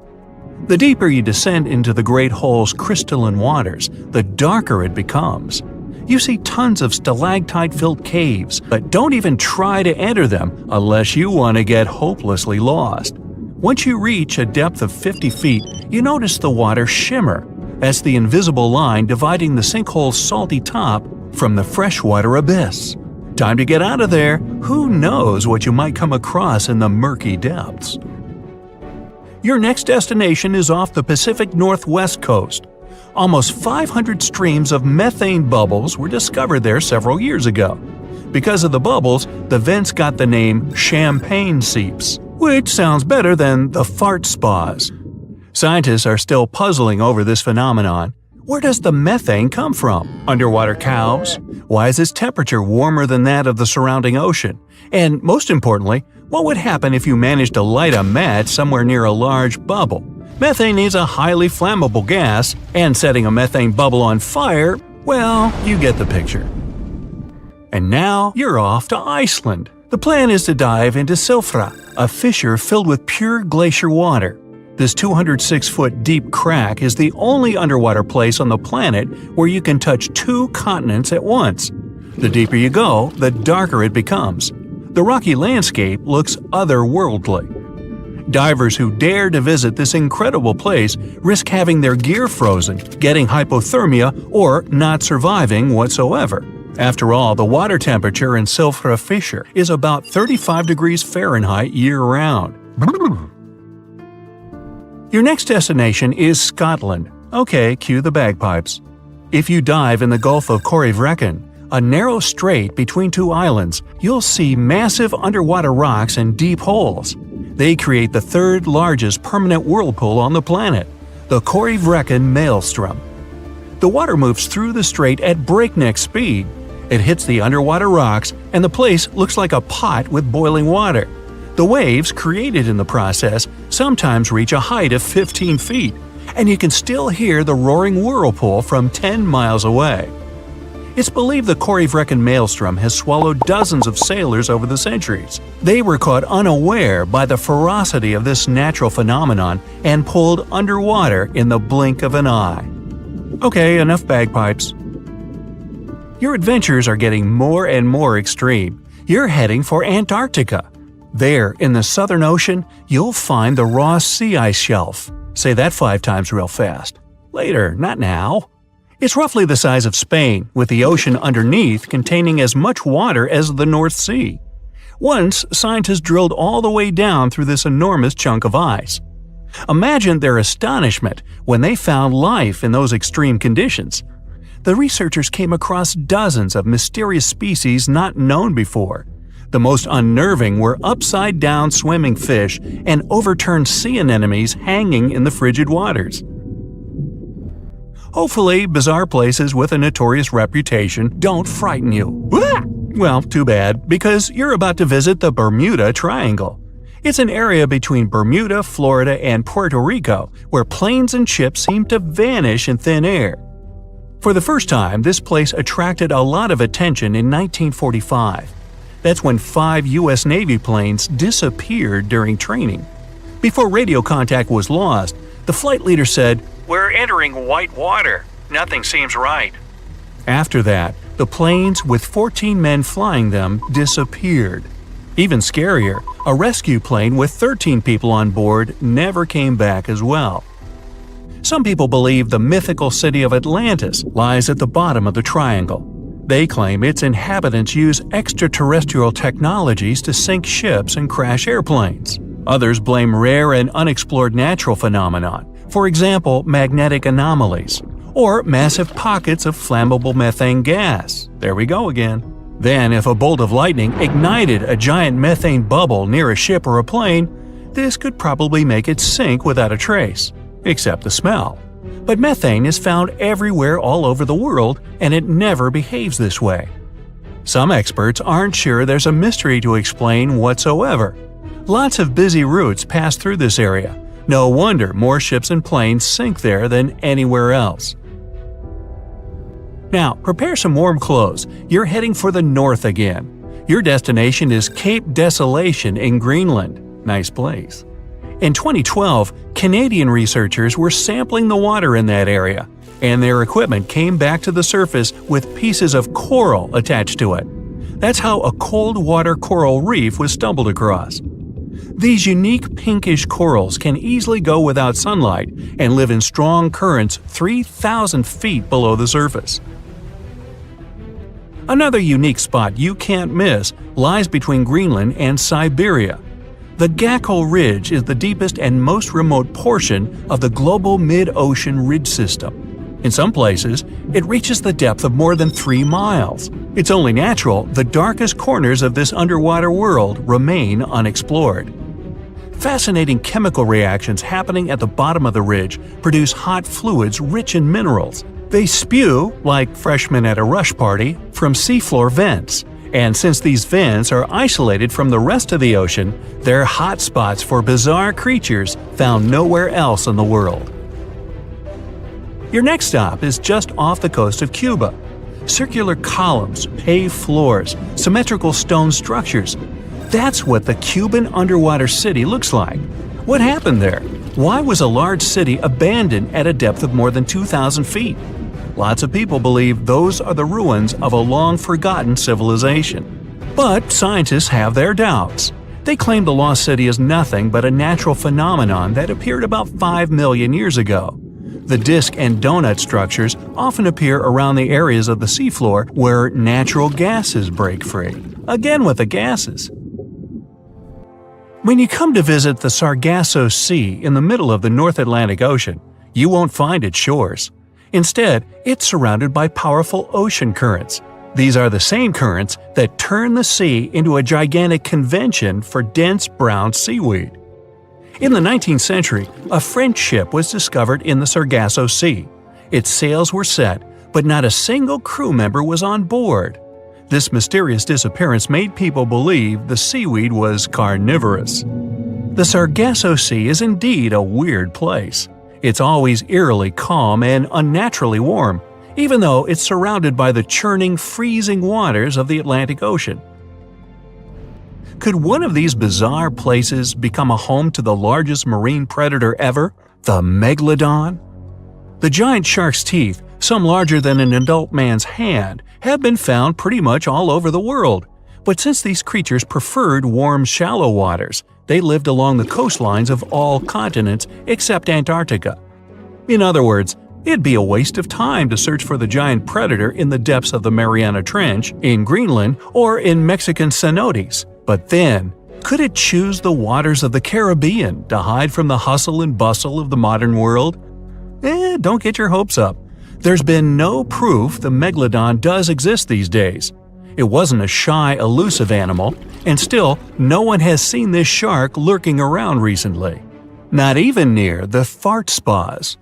The deeper you descend into the Great Hole's crystalline waters, the darker it becomes. You see tons of stalactite-filled caves, but don't even try to enter them unless you want to get hopelessly lost. Once you reach a depth of 50 feet, you notice the water shimmer. That's the invisible line dividing the sinkhole's salty top from the freshwater abyss. Time to get out of there. Who knows what you might come across in the murky depths? Your next destination is off the Pacific Northwest coast. Almost 500 streams of methane bubbles were discovered there several years ago. Because of the bubbles, the vents got the name champagne seeps, which sounds better than the fart spas. Scientists are still puzzling over this phenomenon. Where does the methane come from? Underwater cows? Why is its temperature warmer than that of the surrounding ocean? And most importantly, what would happen if you managed to light a match somewhere near a large bubble? Methane is a highly flammable gas, and setting a methane bubble on fire, well, you get the picture. And now you're off to Iceland. The plan is to dive into Silfra, a fissure filled with pure glacier water. This 206-foot deep crack is the only underwater place on the planet where you can touch 2 continents at once. The deeper you go, the darker it becomes. The rocky landscape looks otherworldly. Divers who dare to visit this incredible place risk having their gear frozen, getting hypothermia, or not surviving whatsoever. After all, the water temperature in Silfra Fissure is about 35 degrees Fahrenheit year-round. Your next destination is Scotland. Okay, cue the bagpipes. If you dive in the Gulf of Corryvreckan, a narrow strait between 2 islands, you'll see massive underwater rocks and deep holes. They create the 3rd largest permanent whirlpool on the planet, the Corryvreckan Maelstrom. The water moves through the strait at breakneck speed. It hits the underwater rocks, and the place looks like a pot with boiling water. The waves, created in the process, sometimes reach a height of 15 feet, and you can still hear the roaring whirlpool from 10 miles away. It's believed the Corryvreckan Maelstrom has swallowed dozens of sailors over the centuries. They were caught unaware by the ferocity of this natural phenomenon and pulled underwater in the blink of an eye. Okay, enough bagpipes. Your adventures are getting more and more extreme. You're heading for Antarctica. There, in the Southern Ocean, you'll find the Ross Sea Ice Shelf. Say that 5 times real fast. Later, not now. It's roughly the size of Spain, with the ocean underneath containing as much water as the North Sea. Once, scientists drilled all the way down through this enormous chunk of ice. Imagine their astonishment when they found life in those extreme conditions. The researchers came across dozens of mysterious species not known before. The most unnerving were upside-down swimming fish and overturned sea anemones hanging in the frigid waters. Hopefully, bizarre places with a notorious reputation don't frighten you. Well, too bad, because you're about to visit the Bermuda Triangle. It's an area between Bermuda, Florida, and Puerto Rico where planes and ships seem to vanish in thin air. For the first time, this place attracted a lot of attention in 1945. That's when 5 U.S. Navy planes disappeared during training. Before radio contact was lost, the flight leader said, "We're entering white water. Nothing seems right." After that, the planes with 14 men flying them disappeared. Even scarier, a rescue plane with 13 people on board never came back as well. Some people believe the mythical city of Atlantis lies at the bottom of the triangle. They claim its inhabitants use extraterrestrial technologies to sink ships and crash airplanes. Others blame rare and unexplored natural phenomenon, for example, magnetic anomalies, or massive pockets of flammable methane gas. There we go again. Then, if a bolt of lightning ignited a giant methane bubble near a ship or a plane, this could probably make it sink without a trace, except the smell. But methane is found everywhere all over the world, and it never behaves this way. Some experts aren't sure there's a mystery to explain whatsoever. Lots of busy routes pass through this area. No wonder more ships and planes sink there than anywhere else. Now, prepare some warm clothes. You're heading for the north again. Your destination is Cape Desolation in Greenland. Nice place. In 2012, Canadian researchers were sampling the water in that area, and their equipment came back to the surface with pieces of coral attached to it. That's how a cold water coral reef was stumbled across. These unique pinkish corals can easily go without sunlight and live in strong currents 3,000 feet below the surface. Another unique spot you can't miss lies between Greenland and Siberia. The Gakkel Ridge is the deepest and most remote portion of the global mid-ocean ridge system. In some places, it reaches the depth of more than 3 miles. It's only natural the darkest corners of this underwater world remain unexplored. Fascinating chemical reactions happening at the bottom of the ridge produce hot fluids rich in minerals. They spew, like freshmen at a rush party, from seafloor vents. And since these vents are isolated from the rest of the ocean, they're hot spots for bizarre creatures found nowhere else in the world. Your next stop is just off the coast of Cuba. Circular columns, paved floors, symmetrical stone structures. That's what the Cuban underwater city looks like. What happened there? Why was a large city abandoned at a depth of more than 2,000 feet? Lots of people believe those are the ruins of a long-forgotten civilization. But scientists have their doubts. They claim the lost city is nothing but a natural phenomenon that appeared about 5 million years ago. The disc and donut structures often appear around the areas of the seafloor where natural gases break free. Again with the gases. When you come to visit the Sargasso Sea in the middle of the North Atlantic Ocean, you won't find its shores. Instead, it's surrounded by powerful ocean currents. These are the same currents that turn the sea into a gigantic convention for dense brown seaweed. In the 19th century, a French ship was discovered in the Sargasso Sea. Its sails were set, but not a single crew member was on board. This mysterious disappearance made people believe the seaweed was carnivorous. The Sargasso Sea is indeed a weird place. It's always eerily calm and unnaturally warm, even though it's surrounded by the churning, freezing waters of the Atlantic Ocean. Could one of these bizarre places become a home to the largest marine predator ever, the Megalodon? The giant shark's teeth, some larger than an adult man's hand, have been found pretty much all over the world. But since these creatures preferred warm, shallow waters, they lived along the coastlines of all continents except Antarctica. In other words, it'd be a waste of time to search for the giant predator in the depths of the Mariana Trench, in Greenland, or in Mexican cenotes. But then, could it choose the waters of the Caribbean to hide from the hustle and bustle of the modern world? Don't get your hopes up. There's been no proof the Megalodon does exist these days. It wasn't a shy, elusive animal, and still, no one has seen this shark lurking around recently. Not even near the fart spas.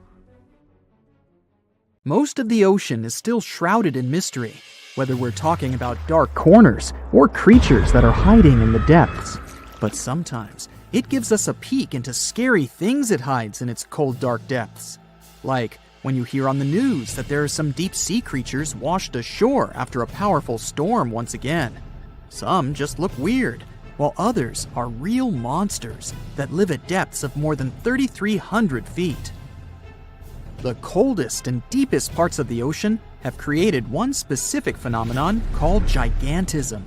Most of the ocean is still shrouded in mystery, whether we're talking about dark corners or creatures that are hiding in the depths. But sometimes, it gives us a peek into scary things it hides in its cold, dark depths. Like when you hear on the news that there are some deep-sea creatures washed ashore after a powerful storm once again. Some just look weird, while others are real monsters that live at depths of more than 3,300 feet. The coldest and deepest parts of the ocean have created one specific phenomenon called gigantism.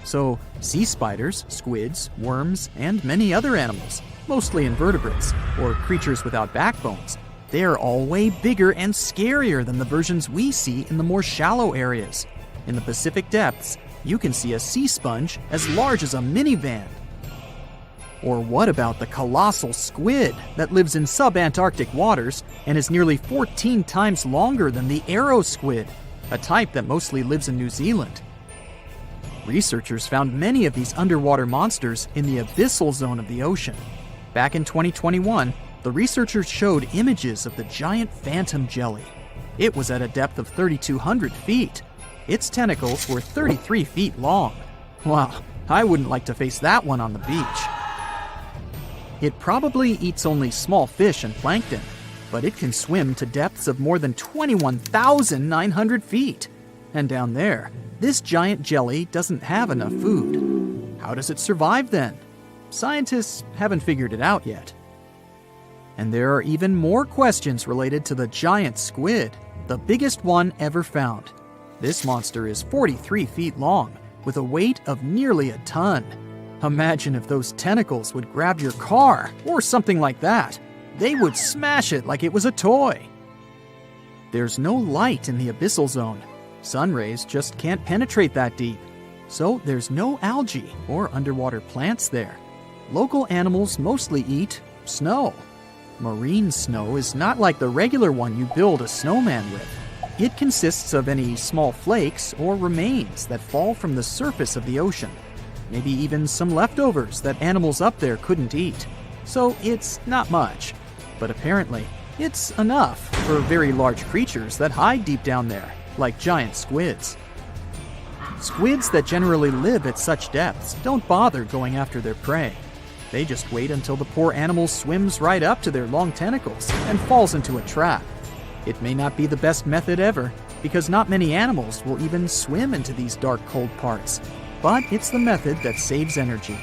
So, sea spiders, squids, worms, and many other animals, mostly invertebrates, or creatures without backbones, they're all way bigger and scarier than the versions we see in the more shallow areas. In the Pacific depths, you can see a sea sponge as large as a minivan. Or what about the colossal squid that lives in sub-Antarctic waters and is nearly 14 times longer than the arrow squid, a type that mostly lives in New Zealand? Researchers found many of these underwater monsters in the abyssal zone of the ocean. Back in 2021, the researchers showed images of the giant phantom jelly. It was at a depth of 3,200 feet. Its tentacles were 33 feet long. Wow, I wouldn't like to face that one on the beach. It probably eats only small fish and plankton, but it can swim to depths of more than 21,900 feet. And down there, this giant jelly doesn't have enough food. How does it survive then? Scientists haven't figured it out yet. And there are even more questions related to the giant squid, the biggest one ever found. This monster is 43 feet long, with a weight of nearly a ton. Imagine if those tentacles would grab your car, or something like that. They would smash it like it was a toy. There's no light in the abyssal zone. Sun rays just can't penetrate that deep. So there's no algae or underwater plants there. Local animals mostly eat snow. Marine snow is not like the regular one you build a snowman with. It consists of any small flakes or remains that fall from the surface of the ocean. Maybe even some leftovers that animals up there couldn't eat. So it's not much. But apparently, it's enough for very large creatures that hide deep down there, like giant squids. Squids that generally live at such depths don't bother going after their prey. They just wait until the poor animal swims right up to their long tentacles and falls into a trap. It may not be the best method ever, because not many animals will even swim into these dark, cold parts. But it's the method that saves energy.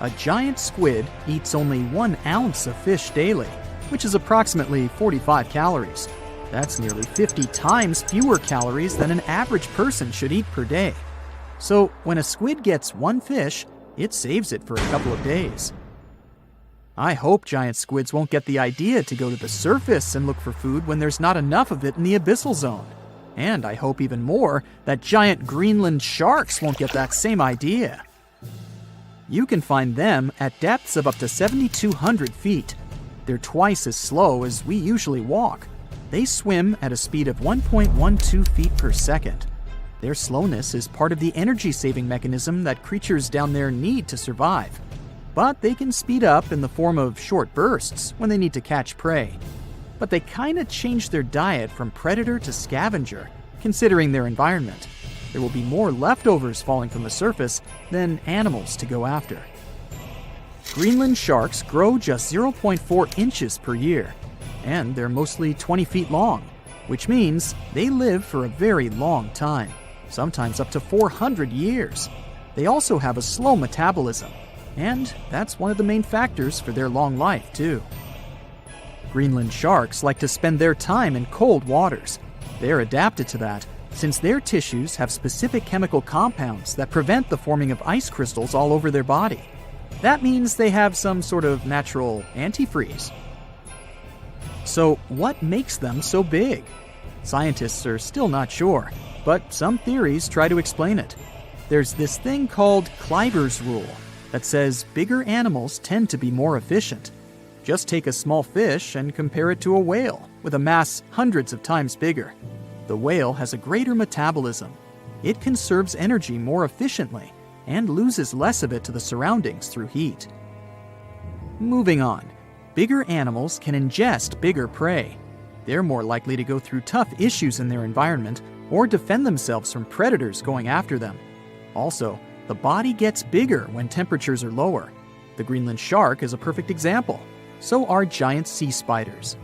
A giant squid eats only 1 ounce of fish daily, which is approximately 45 calories. That's nearly 50 times fewer calories than an average person should eat per day. So when a squid gets 1 fish, it saves it for a couple of days. I hope giant squids won't get the idea to go to the surface and look for food when there's not enough of it in the abyssal zone. And I hope even more that giant Greenland sharks won't get that same idea. You can find them at depths of up to 7,200 feet. They're twice as slow as we usually walk. They swim at a speed of 1.12 feet per second. Their slowness is part of the energy-saving mechanism that creatures down there need to survive. But they can speed up in the form of short bursts when they need to catch prey. But they kinda change their diet from predator to scavenger, considering their environment. There will be more leftovers falling from the surface than animals to go after. Greenland sharks grow just 0.4 inches per year, and they're mostly 20 feet long, which means they live for a very long time, sometimes up to 400 years. They also have a slow metabolism, and that's one of the main factors for their long life, too. Greenland sharks like to spend their time in cold waters. They're adapted to that, since their tissues have specific chemical compounds that prevent the forming of ice crystals all over their body. That means they have some sort of natural antifreeze. So what makes them so big? Scientists are still not sure, but some theories try to explain it. There's this thing called Kleiber's rule that says bigger animals tend to be more efficient. Just take a small fish and compare it to a whale with a mass hundreds of times bigger. The whale has a greater metabolism. It conserves energy more efficiently and loses less of it to the surroundings through heat. Moving on, bigger animals can ingest bigger prey. They're more likely to go through tough issues in their environment or defend themselves from predators going after them. Also, the body gets bigger when temperatures are lower. The Greenland shark is a perfect example. So are giant sea spiders.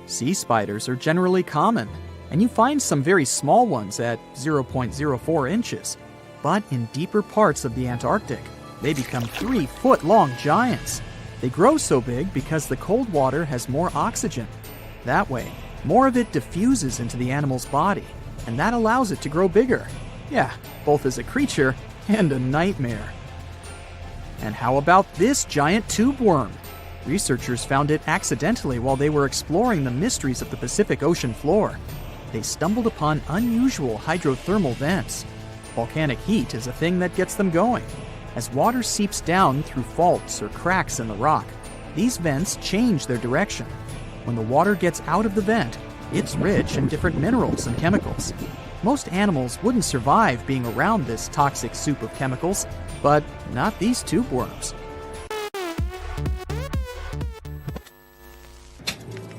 Sea spiders are generally common, and you find some very small ones at 0.04 inches. But in deeper parts of the Antarctic, they become 3-foot-long giants. They grow so big because the cold water has more oxygen. That way, more of it diffuses into the animal's body, and that allows it to grow bigger. Yeah, both as a creature and a nightmare. And how about this giant tube worm? Researchers found it accidentally while they were exploring the mysteries of the Pacific Ocean floor. They stumbled upon unusual hydrothermal vents. Volcanic heat is a thing that gets them going. As water seeps down through faults or cracks in the rock, these vents change their direction. When the water gets out of the vent, it's rich in different minerals and chemicals. Most animals wouldn't survive being around this toxic soup of chemicals, but not these tube worms.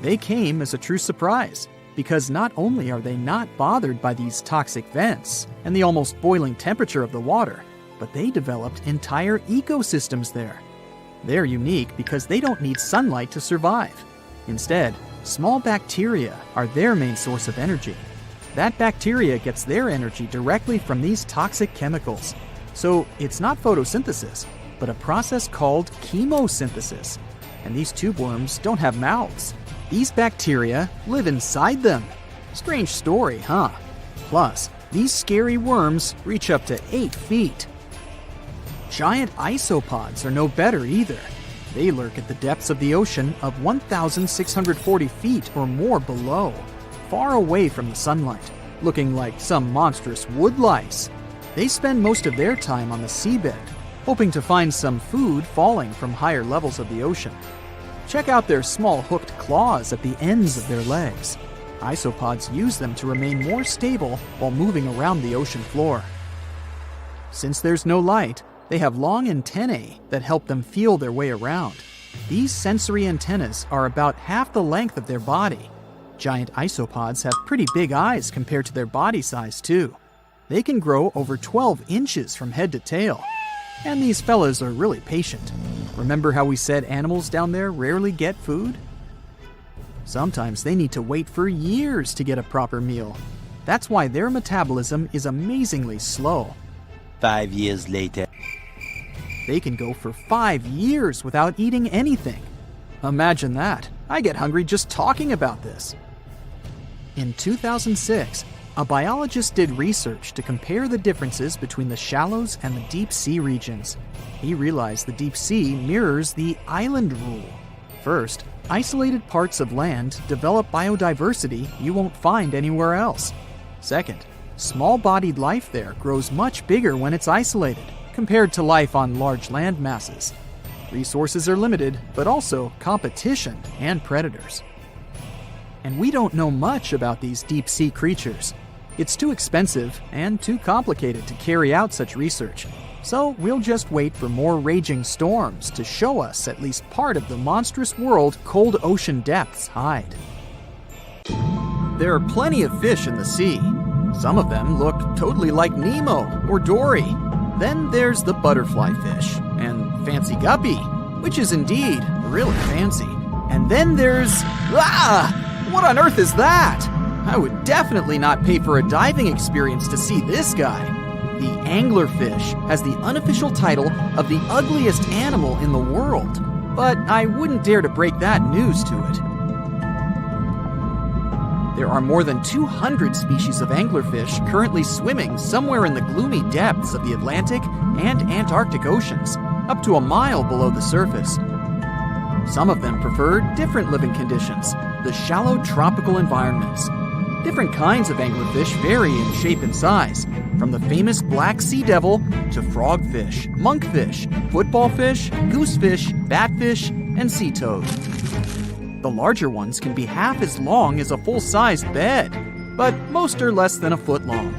They came as a true surprise, because not only are they not bothered by these toxic vents and the almost boiling temperature of the water, but they developed entire ecosystems there. They're unique because they don't need sunlight to survive. Instead, small bacteria are their main source of energy. That bacteria gets their energy directly from these toxic chemicals. So it's not photosynthesis, but a process called chemosynthesis. And these tube worms don't have mouths. These bacteria live inside them. Strange story, huh? Plus, these scary worms reach up to 8 feet. Giant isopods are no better either. They lurk at the depths of the ocean of 1,640 feet or more below, far away from the sunlight, looking like some monstrous wood lice. They spend most of their time on the seabed, hoping to find some food falling from higher levels of the ocean. Check out their small hooked claws at the ends of their legs. Isopods use them to remain more stable while moving around the ocean floor. Since there's no light, they have long antennae that help them feel their way around. These sensory antennas are about half the length of their body. Giant isopods have pretty big eyes compared to their body size, too. They can grow over 12 inches from head to tail. And these fellas are really patient. Remember how we said animals down there rarely get food? Sometimes they need to wait for years to get a proper meal. That's why their metabolism is amazingly slow.
5 years later.
They can go for 5 years without eating anything. Imagine that. I get hungry just talking about this. In 2006, a biologist did research to compare the differences between the shallows and the deep sea regions. He realized the deep sea mirrors the island rule. First, isolated parts of land develop biodiversity you won't find anywhere else. Second, small-bodied life there grows much bigger when it's isolated, compared to life on large land masses. Resources are limited, but also competition and predators. And we don't know much about these deep-sea creatures. It's too expensive and too complicated to carry out such research. So we'll just wait for more raging storms to show us at least part of the monstrous world cold ocean depths hide. There are plenty of fish in the sea. Some of them look totally like Nemo or Dory. Then there's the butterfly fish and fancy guppy, which is indeed really fancy. And then there's... What on earth is that? I would definitely not pay for a diving experience to see this guy. The anglerfish has the unofficial title of the ugliest animal in the world, but I wouldn't dare to break that news to it. There are more than 200 species of anglerfish currently swimming somewhere in the gloomy depths of the Atlantic and Antarctic Oceans, up to a mile below the surface. Some of them prefer different living conditions, the shallow tropical environments. Different kinds of anglerfish vary in shape and size, from the famous black sea devil to frogfish, monkfish, football fish, goosefish, batfish, and sea toad. The larger ones can be half as long as a full-sized bed, but most are less than a foot long.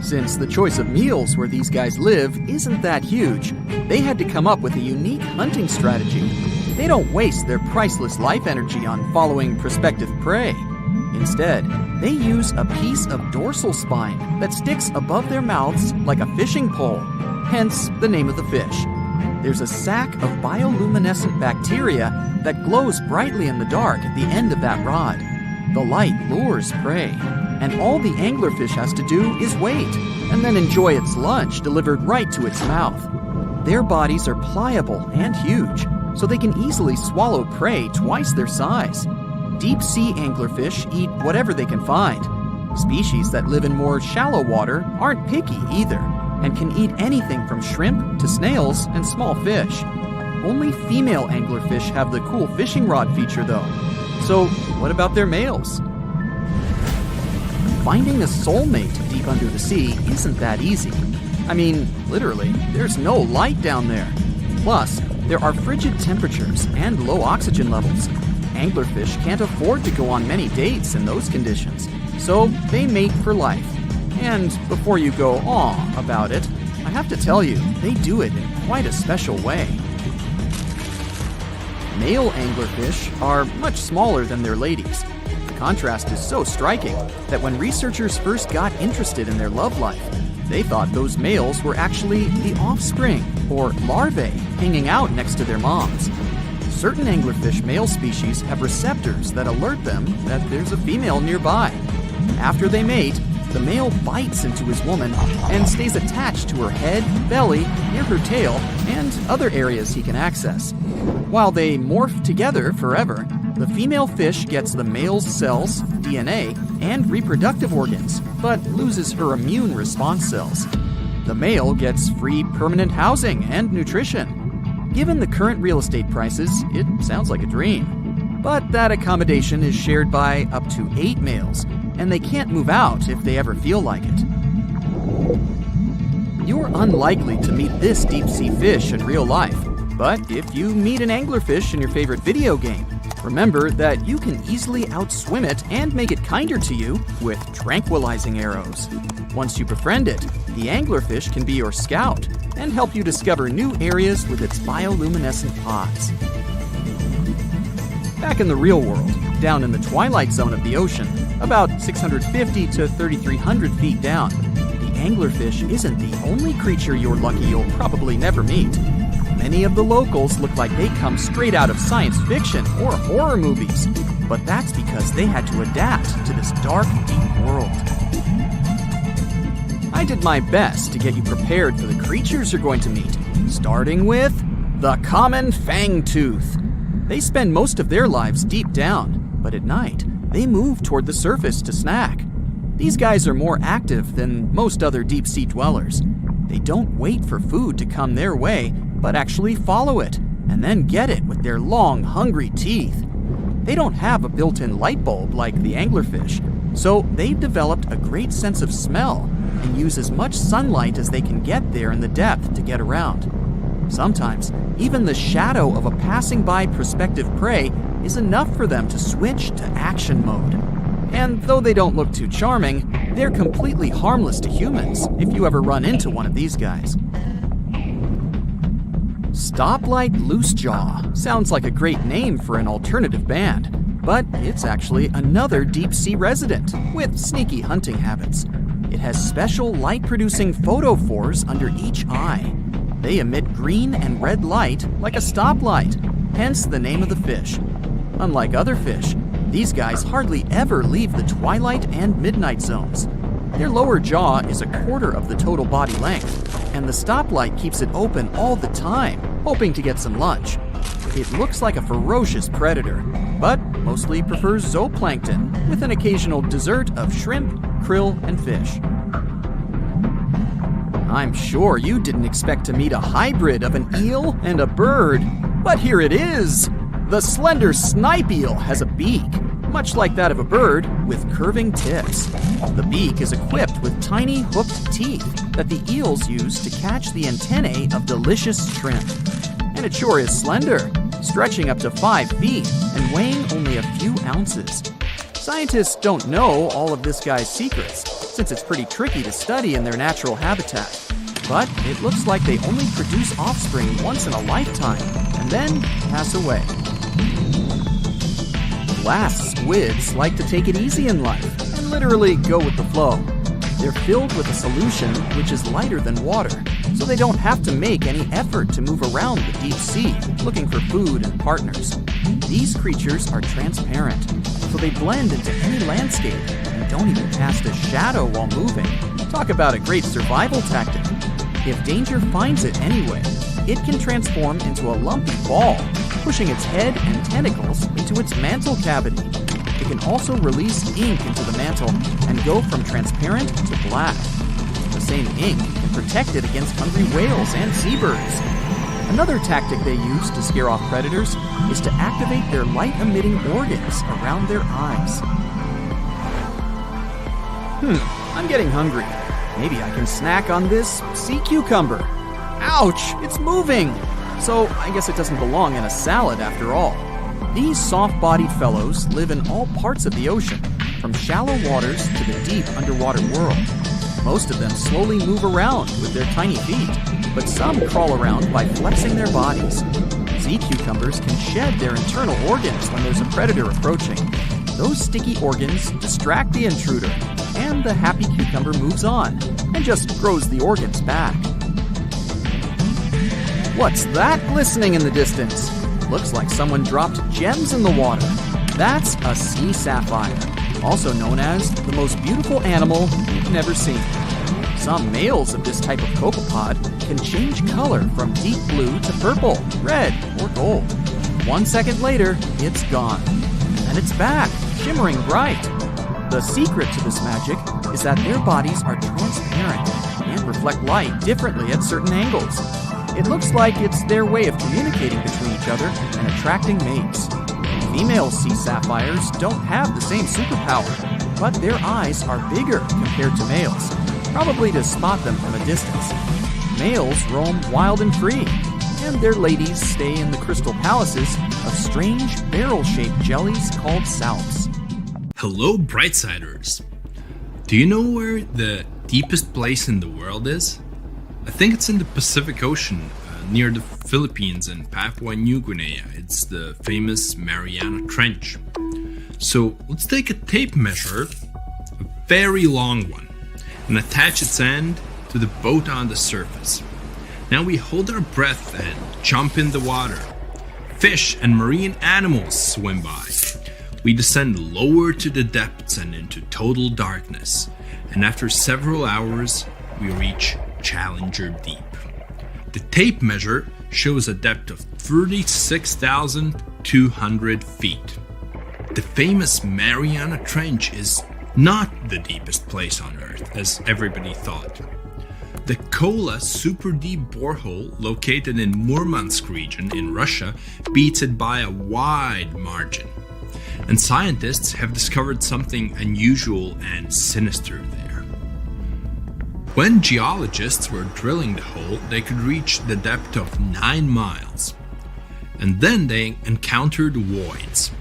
Since the choice of meals where these guys live isn't that huge, they had to come up with a unique hunting strategy. They don't waste their priceless life energy on following prospective prey. Instead, they use a piece of dorsal spine that sticks above their mouths like a fishing pole, hence the name of the fish. There's a sac of bioluminescent bacteria that glows brightly in the dark at the end of that rod. The light lures prey, and all the anglerfish has to do is wait, and then enjoy its lunch delivered right to its mouth. Their bodies are pliable and huge, so they can easily swallow prey twice their size. Deep-sea anglerfish eat whatever they can find. Species that live in more shallow water aren't picky either, and can eat anything from shrimp to snails and small fish. Only female anglerfish have the cool fishing rod feature though. So what about their males? Finding a soulmate deep under the sea isn't that easy. I mean, literally, there's no light down there. Plus, there are frigid temperatures and low oxygen levels. Anglerfish can't afford to go on many dates in those conditions, so they mate for life. And before you go aw about it, I have to tell you, they do it in quite a special way. Male anglerfish are much smaller than their ladies. The contrast is so striking that when researchers first got interested in their love life, they thought those males were actually the offspring, or larvae, hanging out next to their moms. Certain anglerfish male species have receptors that alert them that there's a female nearby. After they mate, the male bites into his woman and stays attached to her head, belly, near her tail, and other areas he can access. While they morph together forever, the female fish gets the male's cells, DNA, and reproductive organs, but loses her immune response cells. The male gets free permanent housing and nutrition. Given the current real estate prices, it sounds like a dream. But that accommodation is shared by up to 8 males, and they can't move out if they ever feel like it. You're unlikely to meet this deep-sea fish in real life, but if you meet an anglerfish in your favorite video game, remember that you can easily outswim it and make it kinder to you with tranquilizing arrows. Once you befriend it, the anglerfish can be your scout and help you discover new areas with its bioluminescent pods. Back in the real world, down in the twilight zone of the ocean, about 650 to 3,300 feet down, the anglerfish isn't the only creature you're lucky you'll probably never meet. Many of the locals look like they come straight out of science fiction or horror movies, but that's because they had to adapt to this dark, deep world. I did my best to get you prepared for the creatures you're going to meet, starting with the common fangtooth. They spend most of their lives deep down, but at night, they move toward the surface to snack. These guys are more active than most other deep-sea dwellers. They don't wait for food to come their way, but actually follow it, and then get it with their long, hungry teeth. They don't have a built-in light bulb like the anglerfish, so they've developed a great sense of smell and use as much sunlight as they can get there in the depth to get around. Sometimes, even the shadow of a passing by prospective prey is enough for them to switch to action mode. And though they don't look too charming, they're completely harmless to humans if you ever run into one of these guys. Stoplight Loosejaw sounds like a great name for an alternative band, but it's actually another deep-sea resident with sneaky hunting habits. It has special light-producing photophores under each eye. They emit green and red light like a stoplight, hence the name of the fish. Unlike other fish, these guys hardly ever leave the twilight and midnight zones. Their lower jaw is a quarter of the total body length, and the stoplight keeps it open all the time, hoping to get some lunch. It looks like a ferocious predator, but mostly prefers zooplankton, with an occasional dessert of shrimp, krill, and fish. I'm sure you didn't expect to meet a hybrid of an eel and a bird, but here it is! The slender snipe eel has a beak, much like that of a bird, with curving tips. The beak is equipped with tiny hooked teeth that the eels use to catch the antennae of delicious shrimp. And it sure is slender, stretching up to 5 feet and weighing only a few ounces. Scientists don't know all of this guy's secrets, since it's pretty tricky to study in their natural habitat. But it looks like they only produce offspring once in a lifetime, and then pass away. Glass squids like to take it easy in life, and literally go with the flow. They're filled with a solution which is lighter than water, so they don't have to make any effort to move around the deep sea, looking for food and partners. These creatures are transparent, so they blend into any landscape and don't even cast a shadow while moving. Talk about a great survival tactic. If danger finds it anyway, it can transform into a lumpy ball, pushing its head and tentacles into its mantle cavity. It can also release ink into the mantle and go from transparent to black. The same ink can protect it against hungry whales and seabirds. Another tactic they use to scare off predators is to activate their light-emitting organs around their eyes. I'm getting hungry. Maybe I can snack on this sea cucumber. Ouch, it's moving! So I guess it doesn't belong in a salad after all. These soft-bodied fellows live in all parts of the ocean, from shallow waters to the deep underwater world. Most of them slowly move around with their tiny feet, but some crawl around by flexing their bodies. Sea cucumbers can shed their internal organs when there's a predator approaching. Those sticky organs distract the intruder, and the happy cucumber moves on and just grows the organs back. What's that glistening in the distance? Looks like someone dropped gems in the water. That's a sea sapphire, also known as the most beautiful animal you've never seen. Some males of this type of copepod can change color from deep blue to purple, red, or gold. 1 second later, it's gone. And it's back, shimmering bright. The secret to this magic is that their bodies are transparent and reflect light differently at certain angles. It looks like it's their way of communicating between each other and attracting mates. Female sea sapphires don't have the same superpower, but their eyes are bigger compared to males, probably to spot them from a distance. Males roam wild and free, and their ladies stay in the crystal palaces of strange barrel-shaped jellies called salps.
Hello, Brightsiders! Do you know where the deepest place in the world is? I think it's in the Pacific Ocean, near the Philippines and Papua New Guinea. It's the famous Mariana Trench. So let's take a tape measure, a very long one, and attach its end to the boat on the surface. Now we hold our breath and jump in the water. Fish and marine animals swim by. We descend lower to the depths and into total darkness. And after several hours, we reach Challenger Deep. The tape measure shows a depth of 36,200 feet. The famous Mariana Trench is not the deepest place on Earth, as everybody thought. The Kola super deep borehole, located in Murmansk region in Russia, beats it by a wide margin. And scientists have discovered something unusual and sinister there. When geologists were drilling the hole, they could reach the depth of 9 miles. And then they encountered voids.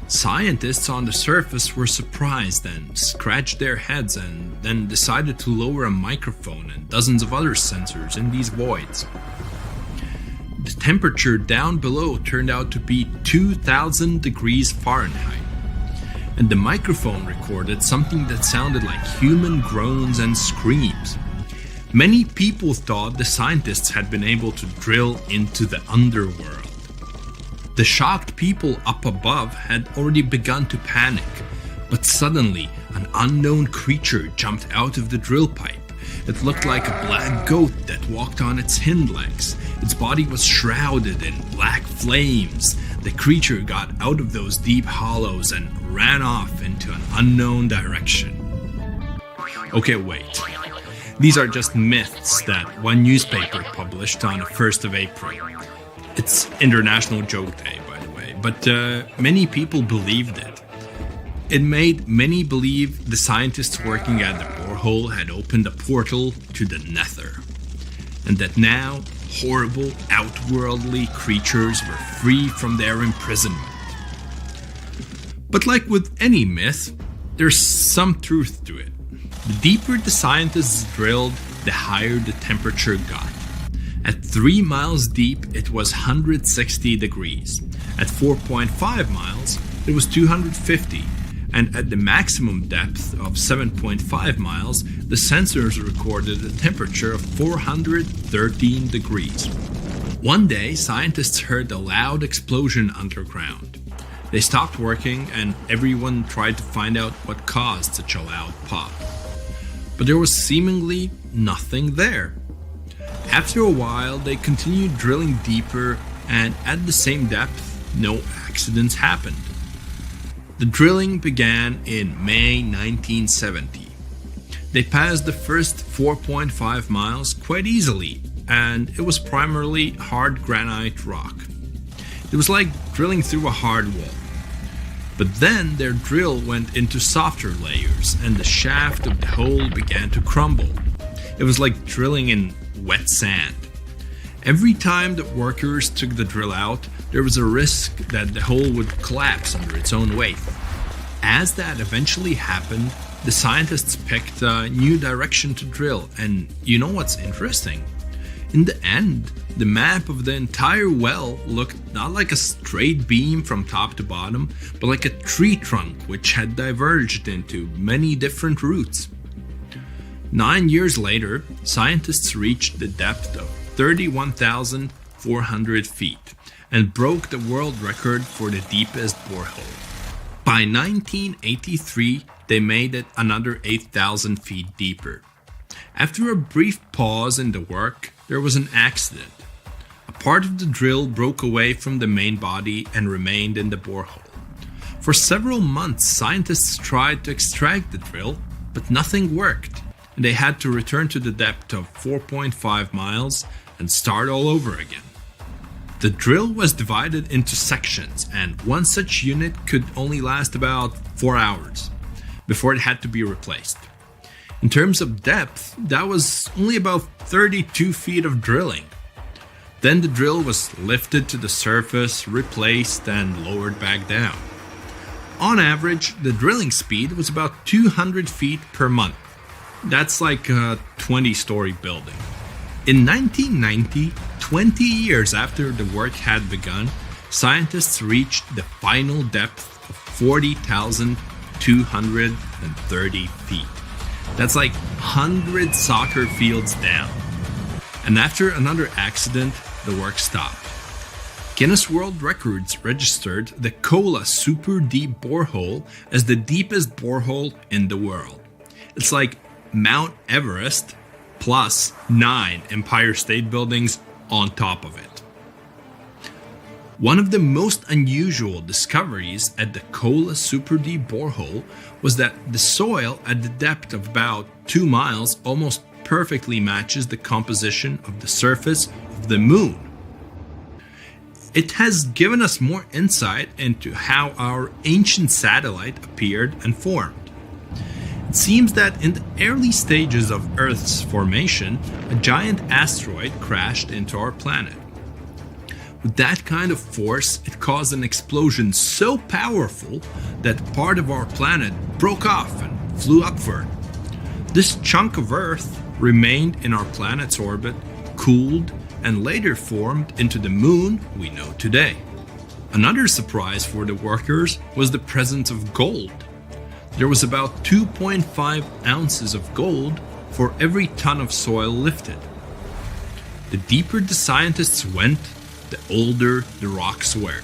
Scientists on the surface were surprised and scratched their heads and then decided to lower a microphone and dozens of other sensors in these voids. The temperature down below turned out to be 2,000 degrees Fahrenheit. And the microphone recorded something that sounded like human groans and screams. Many people thought the scientists had been able to drill into the underworld. The shocked people up above had already begun to panic, but suddenly an unknown creature jumped out of the drill pipe. It looked like a black goat that walked on its hind legs. Its body was shrouded in black flames. the creature got out of those deep hollows and ran off into an unknown direction. Okay, wait. These are just myths that one newspaper published on the 1st of April. It's International Joke Day, by the way, but many people believed it. It made many believe the scientists working at the borehole had opened a portal to the nether, and that now horrible, outworldly creatures were free from their imprisonment. But like with any myth, there's some truth to it. The deeper the scientists drilled, the higher the temperature got. At 3 miles deep, it was 160 degrees. At 4.5 miles, it was 250. And at the maximum depth of 7.5 miles, the sensors recorded a temperature of 413 degrees. One day, scientists heard a loud explosion underground. They stopped working and everyone tried to find out what caused such a loud pop. But there was seemingly nothing there. After a while, they continued drilling deeper, and at the same depth, no accidents happened. The drilling began in May 1970. They passed the first 4.5 miles quite easily, and it was primarily hard granite rock. It was like drilling through a hard wall. But then their drill went into softer layers, and the shaft of the hole began to crumble. It was like drilling in wet sand. Every time the workers took the drill out, there was a risk that the hole would collapse under its own weight. As that eventually happened, the scientists picked a new direction to drill, and you know what's interesting? In the end, the map of the entire well looked not like a straight beam from top to bottom, but like a tree trunk which had diverged into many different routes. 9 years later, scientists reached the depth of 31,400 feet and broke the world record for the deepest borehole. By 1983, they made it another 8,000 feet deeper. After a brief pause in the work, there was an accident. A part of the drill broke away from the main body and remained in the borehole. For several months, scientists tried to extract the drill, but nothing worked, and they had to return to the depth of 4.5 miles and start all over again. The drill was divided into sections, and one such unit could only last about 4 hours before it had to be replaced. In terms of depth, that was only about 32 feet of drilling. Then the drill was lifted to the surface, replaced, and lowered back down. On average, the drilling speed was about 200 feet per month. That's like a 20-story building. In 1990, 20 years after the work had begun, scientists reached the final depth of 40,230 feet. That's like 100 soccer fields down. And after another accident, the work stopped. Guinness World Records registered the Kola Super Deep Borehole as the deepest borehole in the world. It's like Mount Everest plus 9 Empire State Buildings on top of it. One of the most unusual discoveries at the Kola Super Deep Borehole was that the soil at the depth of about 2 miles almost perfectly matches the composition of the surface of the moon. It has given us more insight into how our ancient satellite appeared and formed. It seems that in the early stages of Earth's formation, a giant asteroid crashed into our planet. With that kind of force, it caused an explosion so powerful that part of our planet broke off and flew upward. This chunk of Earth remained in our planet's orbit, cooled, and later formed into the moon we know today. Another surprise for the workers was the presence of gold. There was about 2.5 ounces of gold for every ton of soil lifted. The deeper the scientists went, the older the rocks were.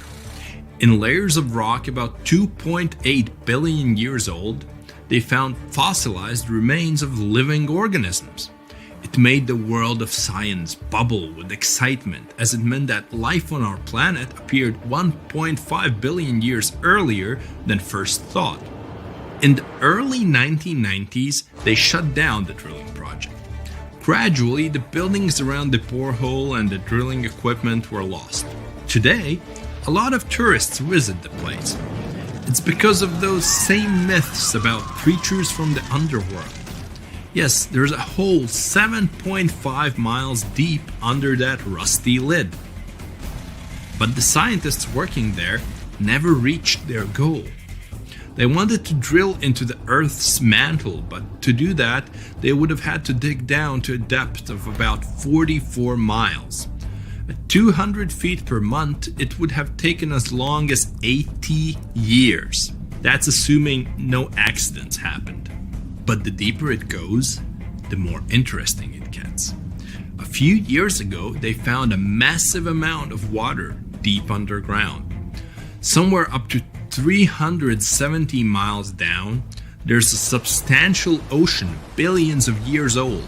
In layers of rock about 2.8 billion years old, they found fossilized remains of living organisms. It made the world of science bubble with excitement, as it meant that life on our planet appeared 1.5 billion years earlier than first thought. In the early 1990s, they shut down the drilling project. Gradually, the buildings around the borehole and the drilling equipment were lost. Today, a lot of tourists visit the place. It's because of those same myths about creatures from the underworld. Yes, there's a hole 7.5 miles deep under that rusty lid. But the scientists working there never reached their goal. They wanted to drill into the Earth's mantle, but to do that, they would have had to dig down to a depth of about 44 miles. At 200 feet per month, it would have taken as long as 80 years. That's assuming no accidents happened. But the deeper it goes, the more interesting it gets. A few years ago, they found a massive amount of water deep underground. Somewhere up to 370 miles down, there's a substantial ocean billions of years old,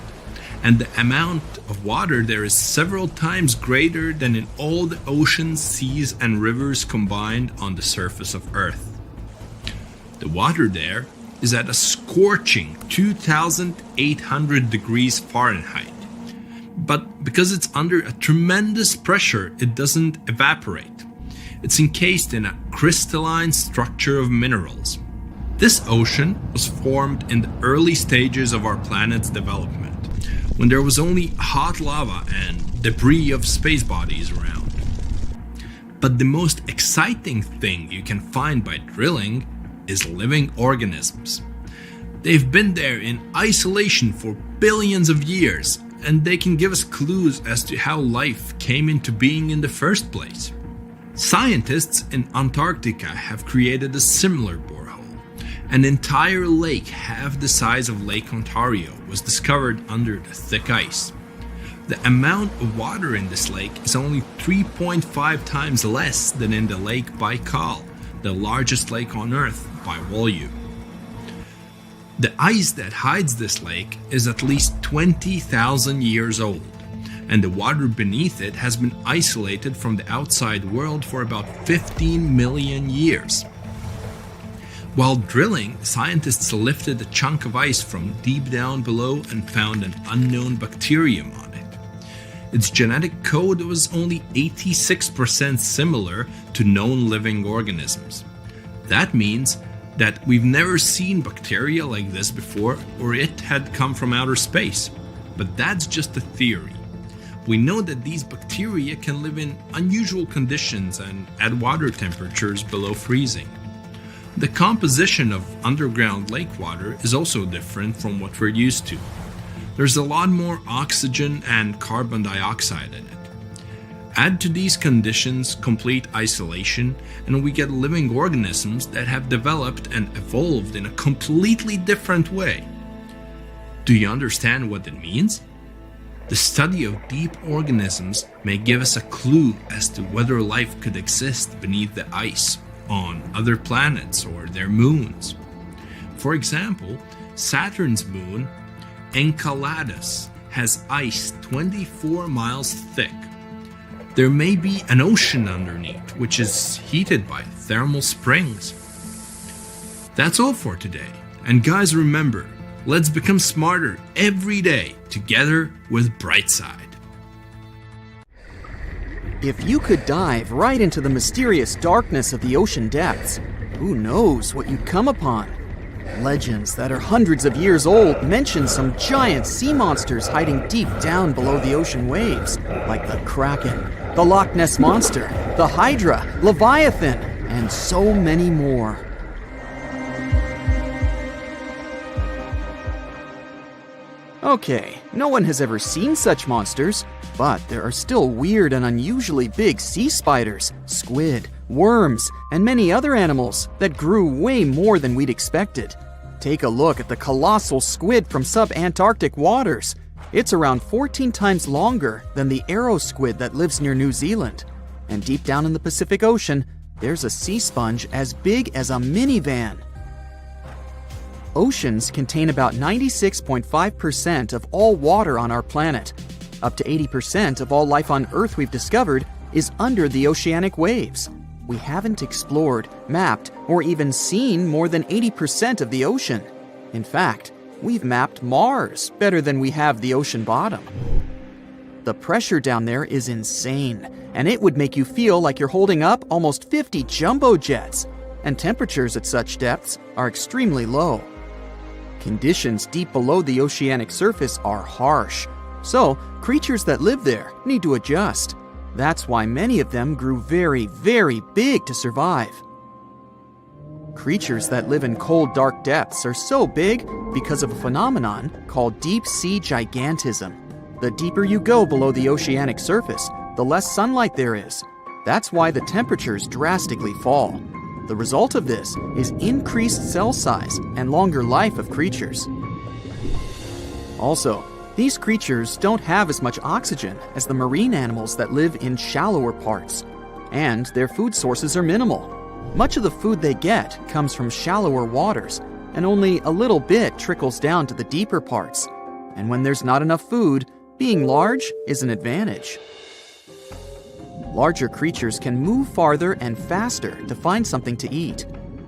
and the amount of water there is several times greater than in all the oceans, seas, and rivers combined on the surface of Earth. The water there is at a scorching 2,800 degrees Fahrenheit. But because it's under a tremendous pressure, it doesn't evaporate. It's encased in a crystalline structure of minerals. This ocean was formed in the early stages of our planet's development, when there was only hot lava and debris of space bodies around. But the most exciting thing you can find by drilling is living organisms. They've been there in isolation for billions of years, and they can give us clues as to how life came into being in the first place. Scientists in Antarctica have created a similar borehole. An entire lake half the size of Lake Ontario was discovered under the thick ice. The amount of water in this lake is only 3.5 times less than in the Lake Baikal, the largest lake on Earth by volume. The ice that hides this lake is at least 20,000 years old, and the water beneath it has been isolated from the outside world for about 15 million years. While drilling, scientists lifted a chunk of ice from deep down below and found an unknown bacterium on it. Its genetic code was only 86% similar to known living organisms. That means that we've never seen bacteria like this before, or it had come from outer space. But that's just a theory. We know that these bacteria can live in unusual conditions and at water temperatures below freezing. The composition of underground lake water is also different from what we're used to. There's a lot more oxygen and carbon dioxide in it. Add to these conditions complete isolation, and we get living organisms that have developed and evolved in a completely different way. Do you understand what it means? The study of deep organisms may give us a clue as to whether life could exist beneath the ice on other planets or their moons. For example, Saturn's moon, Enceladus, has ice 24 miles thick. There may be an ocean underneath, which is heated by thermal springs. That's all for today. And guys, remember, let's become smarter every day together with Brightside.
If you could dive right into the mysterious darkness of the ocean depths, who knows what you'd come upon? Legends that are hundreds of years old mention some giant sea monsters hiding deep down below the ocean waves, like the Kraken, the Loch Ness Monster, the Hydra, Leviathan, and so many more. Okay, no one has ever seen such monsters, but there are still weird and unusually big sea spiders, squid, worms, and many other animals that grew way more than we'd expected. Take a look at the colossal squid from sub-Antarctic waters. It's around 14 times longer than the arrow squid that lives near New Zealand. And deep down in the Pacific Ocean, there's a sea sponge as big as a minivan. Oceans contain about 96.5% of all water on our planet. Up to 80% of all life on Earth we've discovered is under the oceanic waves. We haven't explored, mapped, or even seen more than 80% of the ocean. In fact, we've mapped Mars better than we have the ocean bottom. The pressure down there is insane, and it would make you feel like you're holding up almost 50 jumbo jets, and temperatures at such depths are extremely low. Conditions deep below the oceanic surface are harsh, so creatures that live there need to adjust. That's why many of them grew very, very big to survive. Creatures that live in cold, dark depths are so big because of a phenomenon called deep sea gigantism. The deeper you go below the oceanic surface, the less sunlight there is. That's why the temperatures drastically fall. The result of this is increased cell size and longer life of creatures. Also, these creatures don't have as much oxygen as the marine animals that live in shallower parts, and their food sources are minimal. Much of the food they get comes from shallower waters, and only a little bit trickles down to the deeper parts. And when there's not enough food, being large is an advantage. Larger creatures can move farther and faster to find something to eat.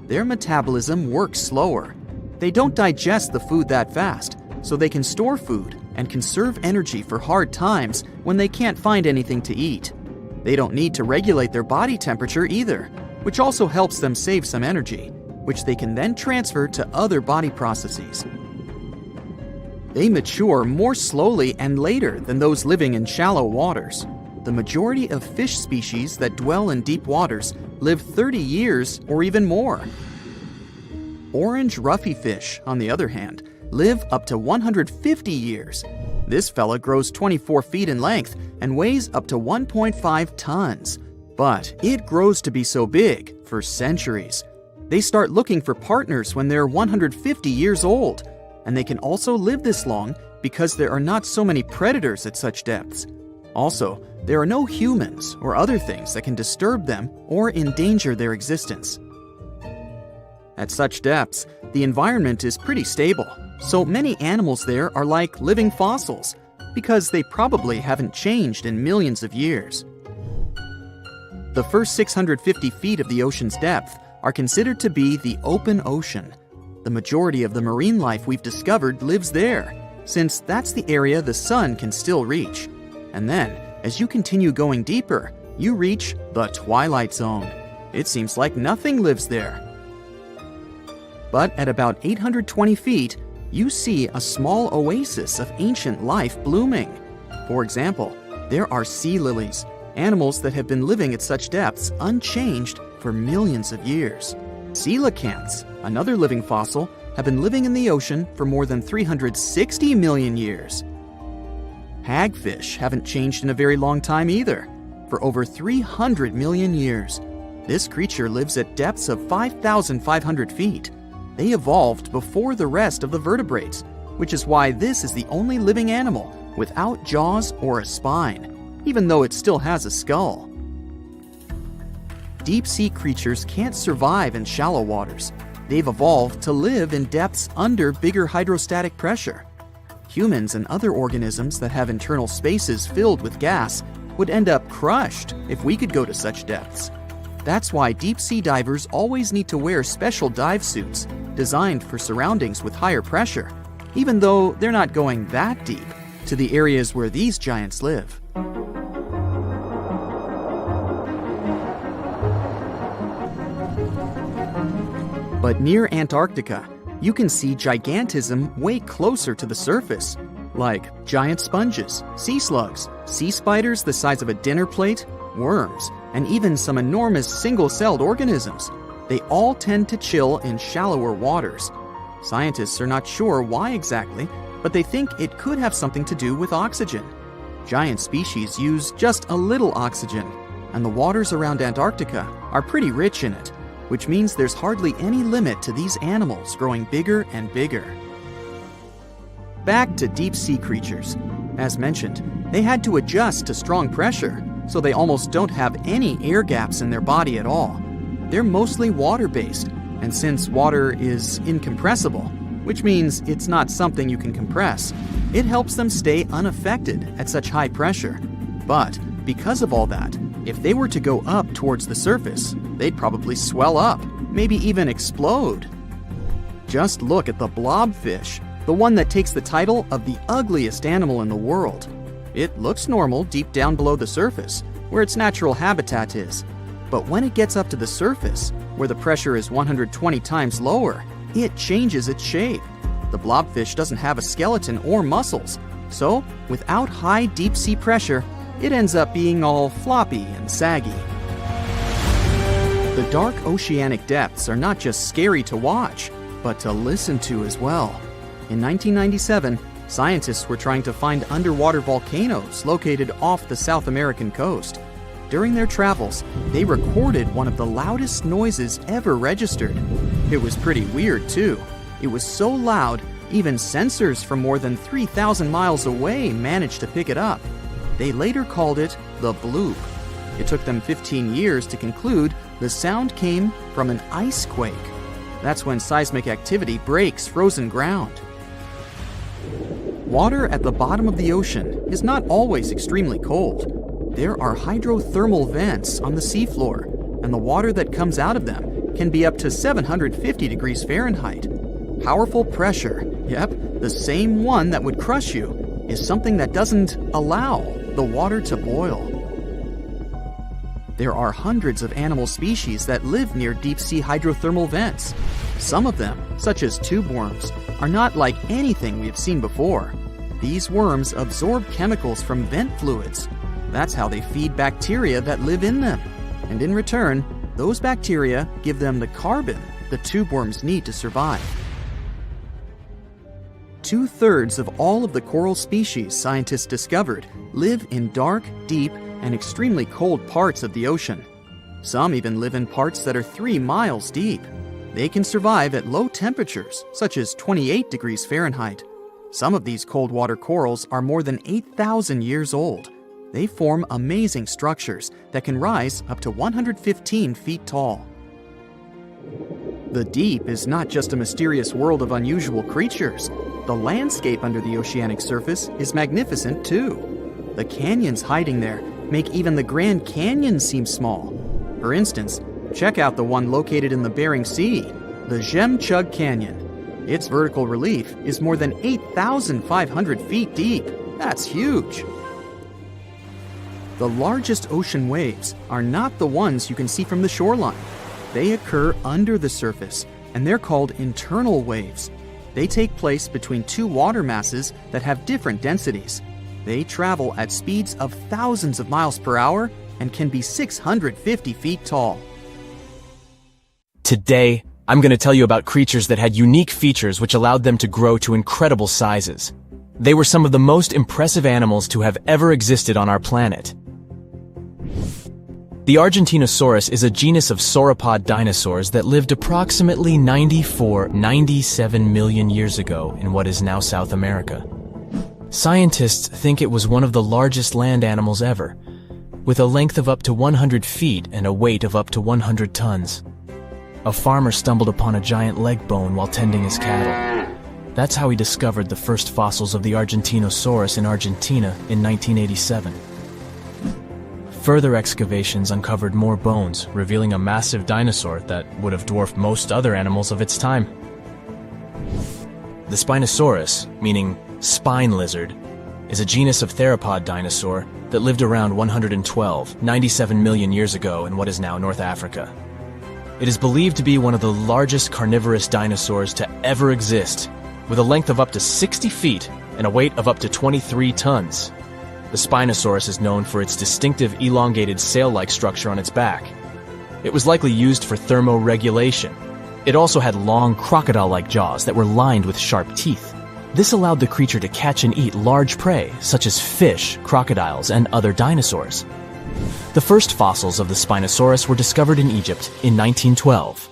Their metabolism works slower. They don't digest the food that fast, so they can store food and conserve energy for hard times when they can't find anything to eat. They don't need to regulate their body temperature either, which also helps them save some energy, which they can then transfer to other body processes. They mature more slowly and later than those living in shallow waters. The majority of fish species that dwell in deep waters live 30 years or even more. Orange ruffy fish, on the other hand, live up to 150 years. This fella grows 24 feet in length and weighs up to 1.5 tons. But it grows to be so big for centuries. They start looking for partners when they're 150 years old. And they can also live this long because there are not so many predators at such depths. Also, there are no humans or other things that can disturb them or endanger their existence. At such depths, the environment is pretty stable, so many animals there are like living fossils because they probably haven't changed in millions of years. The first 650 feet of the ocean's depth are considered to be the open ocean. The majority of the marine life we've discovered lives there, since that's the area the sun can still reach. And then, as you continue going deeper, you reach the twilight zone. It seems like nothing lives there. But at about 820 feet, you see a small oasis of ancient life blooming. For example, there are sea lilies, animals that have been living at such depths unchanged for millions of years. Coelacanths, another living fossil, have been living in the ocean for more than 360 million years. Hagfish haven't changed in a very long time either, for over 300 million years. This creature lives at depths of 5,500 feet. They evolved before the rest of the vertebrates, which is why this is the only living animal without jaws or a spine, even though it still has a skull. Deep-sea creatures can't survive in shallow waters. They've evolved to live in depths under bigger hydrostatic pressure. Humans and other organisms that have internal spaces filled with gas would end up crushed if we could go to such depths. That's why deep-sea divers always need to wear special dive suits designed for surroundings with higher pressure, even though they're not going that deep to the areas where these giants live. But near Antarctica, you can see gigantism way closer to the surface, like giant sponges, sea slugs, sea spiders the size of a dinner plate, worms, and even some enormous single-celled organisms. They all tend to chill in shallower waters. Scientists are not sure why exactly, but they think it could have something to do with oxygen. Giant species use just a little oxygen, and the waters around Antarctica are pretty rich in it, which means there's hardly any limit to these animals growing bigger and bigger. Back to deep-sea creatures. As mentioned, they had to adjust to strong pressure, so they almost don't have any air gaps in their body at all. They're mostly water-based, and since water is incompressible, which means it's not something you can compress. It helps them stay unaffected at such high pressure. But because of all that, if they were to go up towards the surface, they'd probably swell up, maybe even explode. Just look at the blobfish, the one that takes the title of the ugliest animal in the world. It looks normal deep down below the surface, where its natural habitat is. But when it gets up to the surface, where the pressure is 120 times lower, it changes its shape. The blobfish doesn't have a skeleton or muscles, so without high deep sea pressure, it ends up being all floppy and saggy. The dark oceanic depths are not just scary to watch, but to listen to as well. In 1997, scientists were trying to find underwater volcanoes located off the South American coast. During their travels, they recorded one of the loudest noises ever registered. It was pretty weird, too. It was so loud, even sensors from more than 3,000 miles away managed to pick it up. They later called it the bloop. It took them 15 years to conclude the sound came from an ice quake. That's when seismic activity breaks frozen ground. Water at the bottom of the ocean is not always extremely cold. There are hydrothermal vents on the seafloor, and the water that comes out of them can be up to 750 degrees Fahrenheit. Powerful pressure, yep, the same one that would crush you, is something that doesn't allow the water to boil. There are hundreds of animal species that live near deep-sea hydrothermal vents. Some of them, such as tube worms, are not like anything we have seen before. These worms absorb chemicals from vent fluids. That's how they feed bacteria that live in them. And in return, those bacteria give them the carbon the tube worms need to survive. 2/3 of all of the coral species scientists discovered live in dark, deep, and extremely cold parts of the ocean. Some even live in parts that are 3 miles deep. They can survive at low temperatures, such as 28 degrees Fahrenheit. Some of these cold water corals are more than 8,000 years old. They form amazing structures that can rise up to 115 feet tall. The deep is not just a mysterious world of unusual creatures. The landscape under the oceanic surface is magnificent too. The canyons hiding there make even the Grand Canyon seem small. For instance, check out the one located in the Bering Sea, the Jemchug Canyon. Its vertical relief is more than 8,500 feet deep. That's huge. The largest ocean waves are not the ones you can see from the shoreline. They occur under the surface, and they're called internal waves. They take place between two water masses that have different densities. They travel at speeds of thousands of miles per hour and can be 650 feet tall.
Today, I'm going to tell you about creatures that had unique features which allowed them to grow to incredible sizes. They were some of the most impressive animals to have ever existed on our planet. The Argentinosaurus is a genus of sauropod dinosaurs that lived approximately 97 million years ago in what is now South America. Scientists think it was one of the largest land animals ever, with a length of up to 100 feet and a weight of up to 100 tons. A farmer stumbled upon a giant leg bone while tending his cattle. That's how he discovered the first fossils of the Argentinosaurus in Argentina in 1987. Further excavations uncovered more bones, revealing a massive dinosaur that would have dwarfed most other animals of its time. The Spinosaurus, meaning spine lizard, is a genus of theropod dinosaur that lived around 97 million years ago in what is now North Africa. It is believed to be one of the largest carnivorous dinosaurs to ever exist, with a length of up to 60 feet and a weight of up to 23 tons. The Spinosaurus is known for its distinctive elongated sail-like structure on its back. It was likely used for thermoregulation. It also had long crocodile-like jaws that were lined with sharp teeth. This allowed the creature to catch and eat large prey, such as fish, crocodiles, and other dinosaurs. The first fossils of the Spinosaurus were discovered in Egypt in 1912.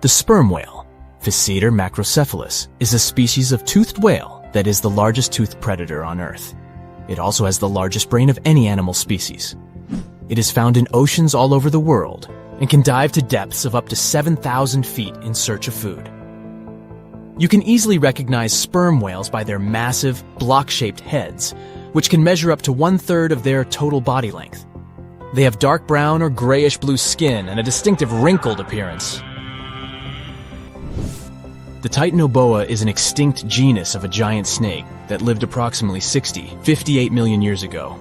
The sperm whale, Physeter macrocephalus, is a species of toothed whale that is the largest toothed predator on Earth. It also has the largest brain of any animal species. It is found in oceans all over the world, and can dive to depths of up to 7,000 feet in search of food. You can easily recognize sperm whales by their massive, block-shaped heads, which can measure up to 1/3 of their total body length. They have dark brown or grayish-blue skin and a distinctive wrinkled appearance. The Titanoboa is an extinct genus of a giant snake that lived approximately 58 million years ago.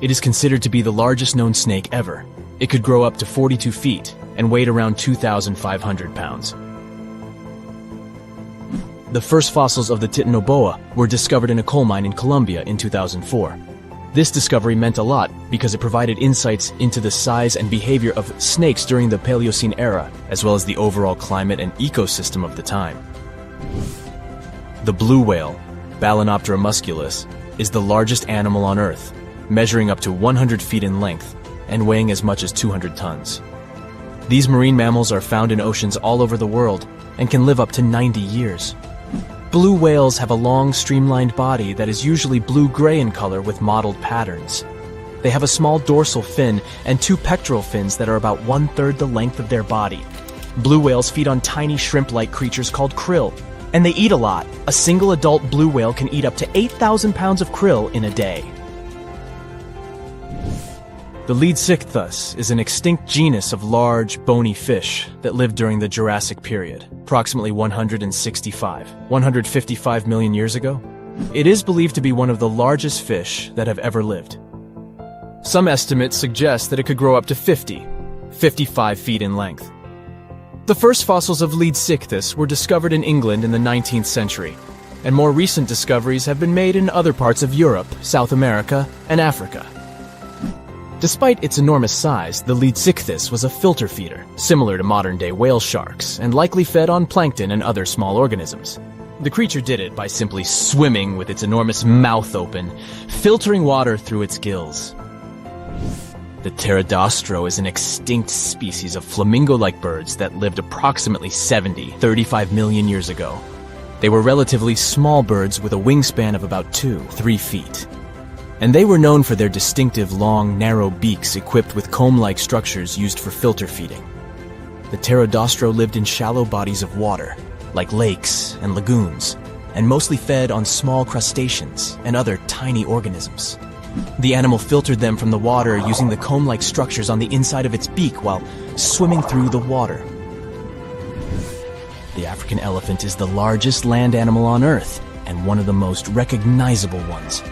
It is considered to be the largest known snake ever. It could grow up to 42 feet and weighed around 2,500 pounds. The first fossils of the Titanoboa were discovered in a coal mine in Colombia in 2004. This discovery meant a lot because it provided insights into the size and behavior of snakes during the Paleocene era, as well as the overall climate and ecosystem of the time. The blue whale, Balænoptera musculus, is the largest animal on Earth, measuring up to 100 feet in length and weighing as much as 200 tons. These marine mammals are found in oceans all over the world and can live up to 90 years. Blue whales have a long, streamlined body that is usually blue-gray in color with mottled patterns. They have a small dorsal fin and 2 pectoral fins that are about 1/3 the length of their body. Blue whales feed on tiny shrimp-like creatures called krill, and they eat a lot. A single adult blue whale can eat up to 8,000 pounds of krill in a day. The Leadsichthus is an extinct genus of large, bony fish that lived during the Jurassic period, approximately 155 million years ago. It is believed to be one of the largest fish that have ever lived. Some estimates suggest that it could grow up to 55 feet in length. The first fossils of Leadsichthus were discovered in England in the 19th century, and more recent discoveries have been made in other parts of Europe, South America, and Africa. Despite its enormous size, the Leadsichthus was a filter feeder, similar to modern-day whale sharks, and likely fed on plankton and other small organisms. The creature did it by simply swimming with its enormous mouth open, filtering water through its gills. The pterodostro is an extinct species of flamingo-like birds that lived approximately 35 million years ago. They were relatively small birds with a wingspan of about 2-3 feet. And they were known for their distinctive long, narrow beaks equipped with comb-like structures used for filter feeding. The pterodostro lived in shallow bodies of water, like lakes and lagoons, and mostly fed on small crustaceans and other tiny organisms. The animal filtered them from the water using the comb-like structures on the inside of its beak while swimming through the water. The African elephant is the largest land animal on Earth, and one of the most recognizable ones.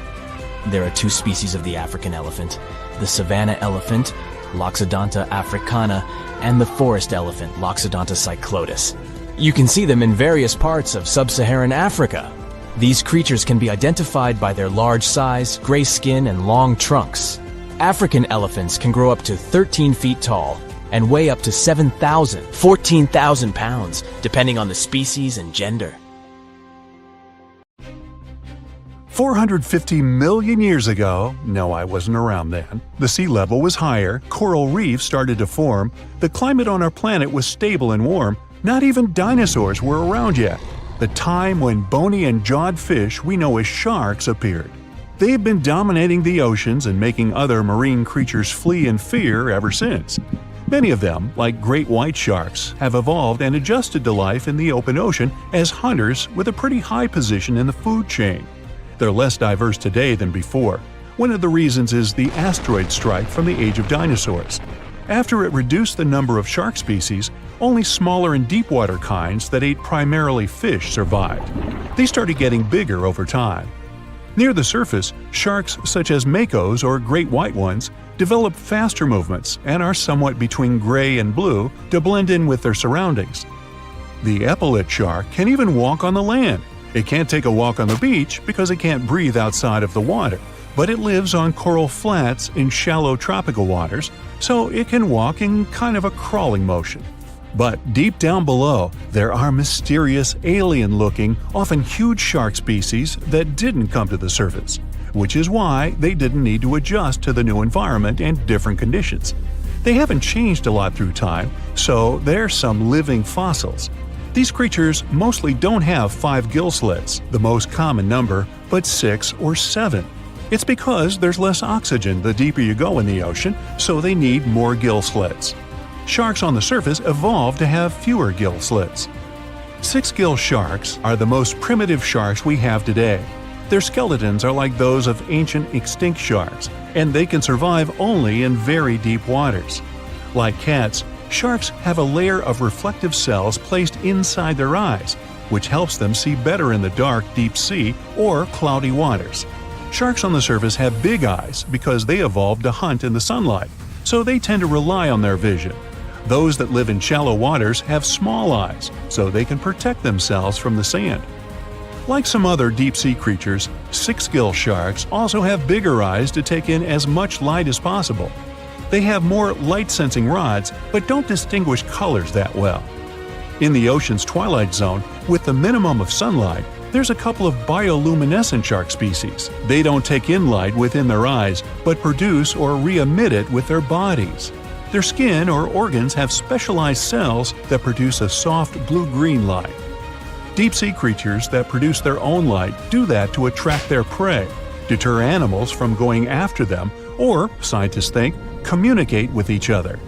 There are 2 species of the African elephant, the savanna elephant, Loxodonta africana, and the forest elephant, Loxodonta cyclotis. You can see them in various parts of sub-Saharan Africa. These creatures can be identified by their large size, gray skin, and long trunks. African elephants can grow up to 13 feet tall and weigh up to 14,000 pounds, depending on the species and gender.
450 million years ago, no, I wasn't around then, the sea level was higher, coral reefs started to form, the climate on our planet was stable and warm, not even dinosaurs were around yet. The time when bony and jawed fish we know as sharks appeared. They have been dominating the oceans and making other marine creatures flee in fear ever since. Many of them, like great white sharks, have evolved and adjusted to life in the open ocean as hunters with a pretty high position in the food chain. They're less diverse today than before. One of the reasons is the asteroid strike from the age of dinosaurs. After it reduced the number of shark species, only smaller and deep-water kinds that ate primarily fish survived. They started getting bigger over time. Near the surface, sharks such as makos or great white ones develop faster movements and are somewhat between gray and blue to blend in with their surroundings. The epaulet shark can even walk on the land. It can't take a walk on the beach because it can't breathe outside of the water, but it lives on coral flats in shallow tropical waters, so it can walk in kind of a crawling motion. But deep down below, there are mysterious alien-looking, often huge shark species that didn't come to the surface, which is why they didn't need to adjust to the new environment and different conditions. They haven't changed a lot through time, so they're some living fossils. These creatures mostly don't have 5 gill slits, the most common number, but 6 or 7. It's because there's less oxygen the deeper you go in the ocean, so they need more gill slits. Sharks on the surface evolved to have fewer gill slits. Six-gill sharks are the most primitive sharks we have today. Their skeletons are like those of ancient extinct sharks, and they can survive only in very deep waters. Like cats, sharks have a layer of reflective cells placed inside their eyes, which helps them see better in the dark, deep sea or cloudy waters. Sharks on the surface have big eyes because they evolved to hunt in the sunlight, so they tend to rely on their vision. Those that live in shallow waters have small eyes, so they can protect themselves from the sand. Like some other deep-sea creatures, six-gill sharks also have bigger eyes to take in as much light as possible. They have more light-sensing rods, but don't distinguish colors that well. In the ocean's twilight zone, with the minimum of sunlight, there's a couple of bioluminescent shark species. They don't take in light within their eyes, but produce or re-emit it with their bodies. Their skin or organs have specialized cells that produce a soft blue-green light. Deep-sea creatures that produce their own light do that to attract their prey, deter animals from going after them, or, scientists think, communicate with each other.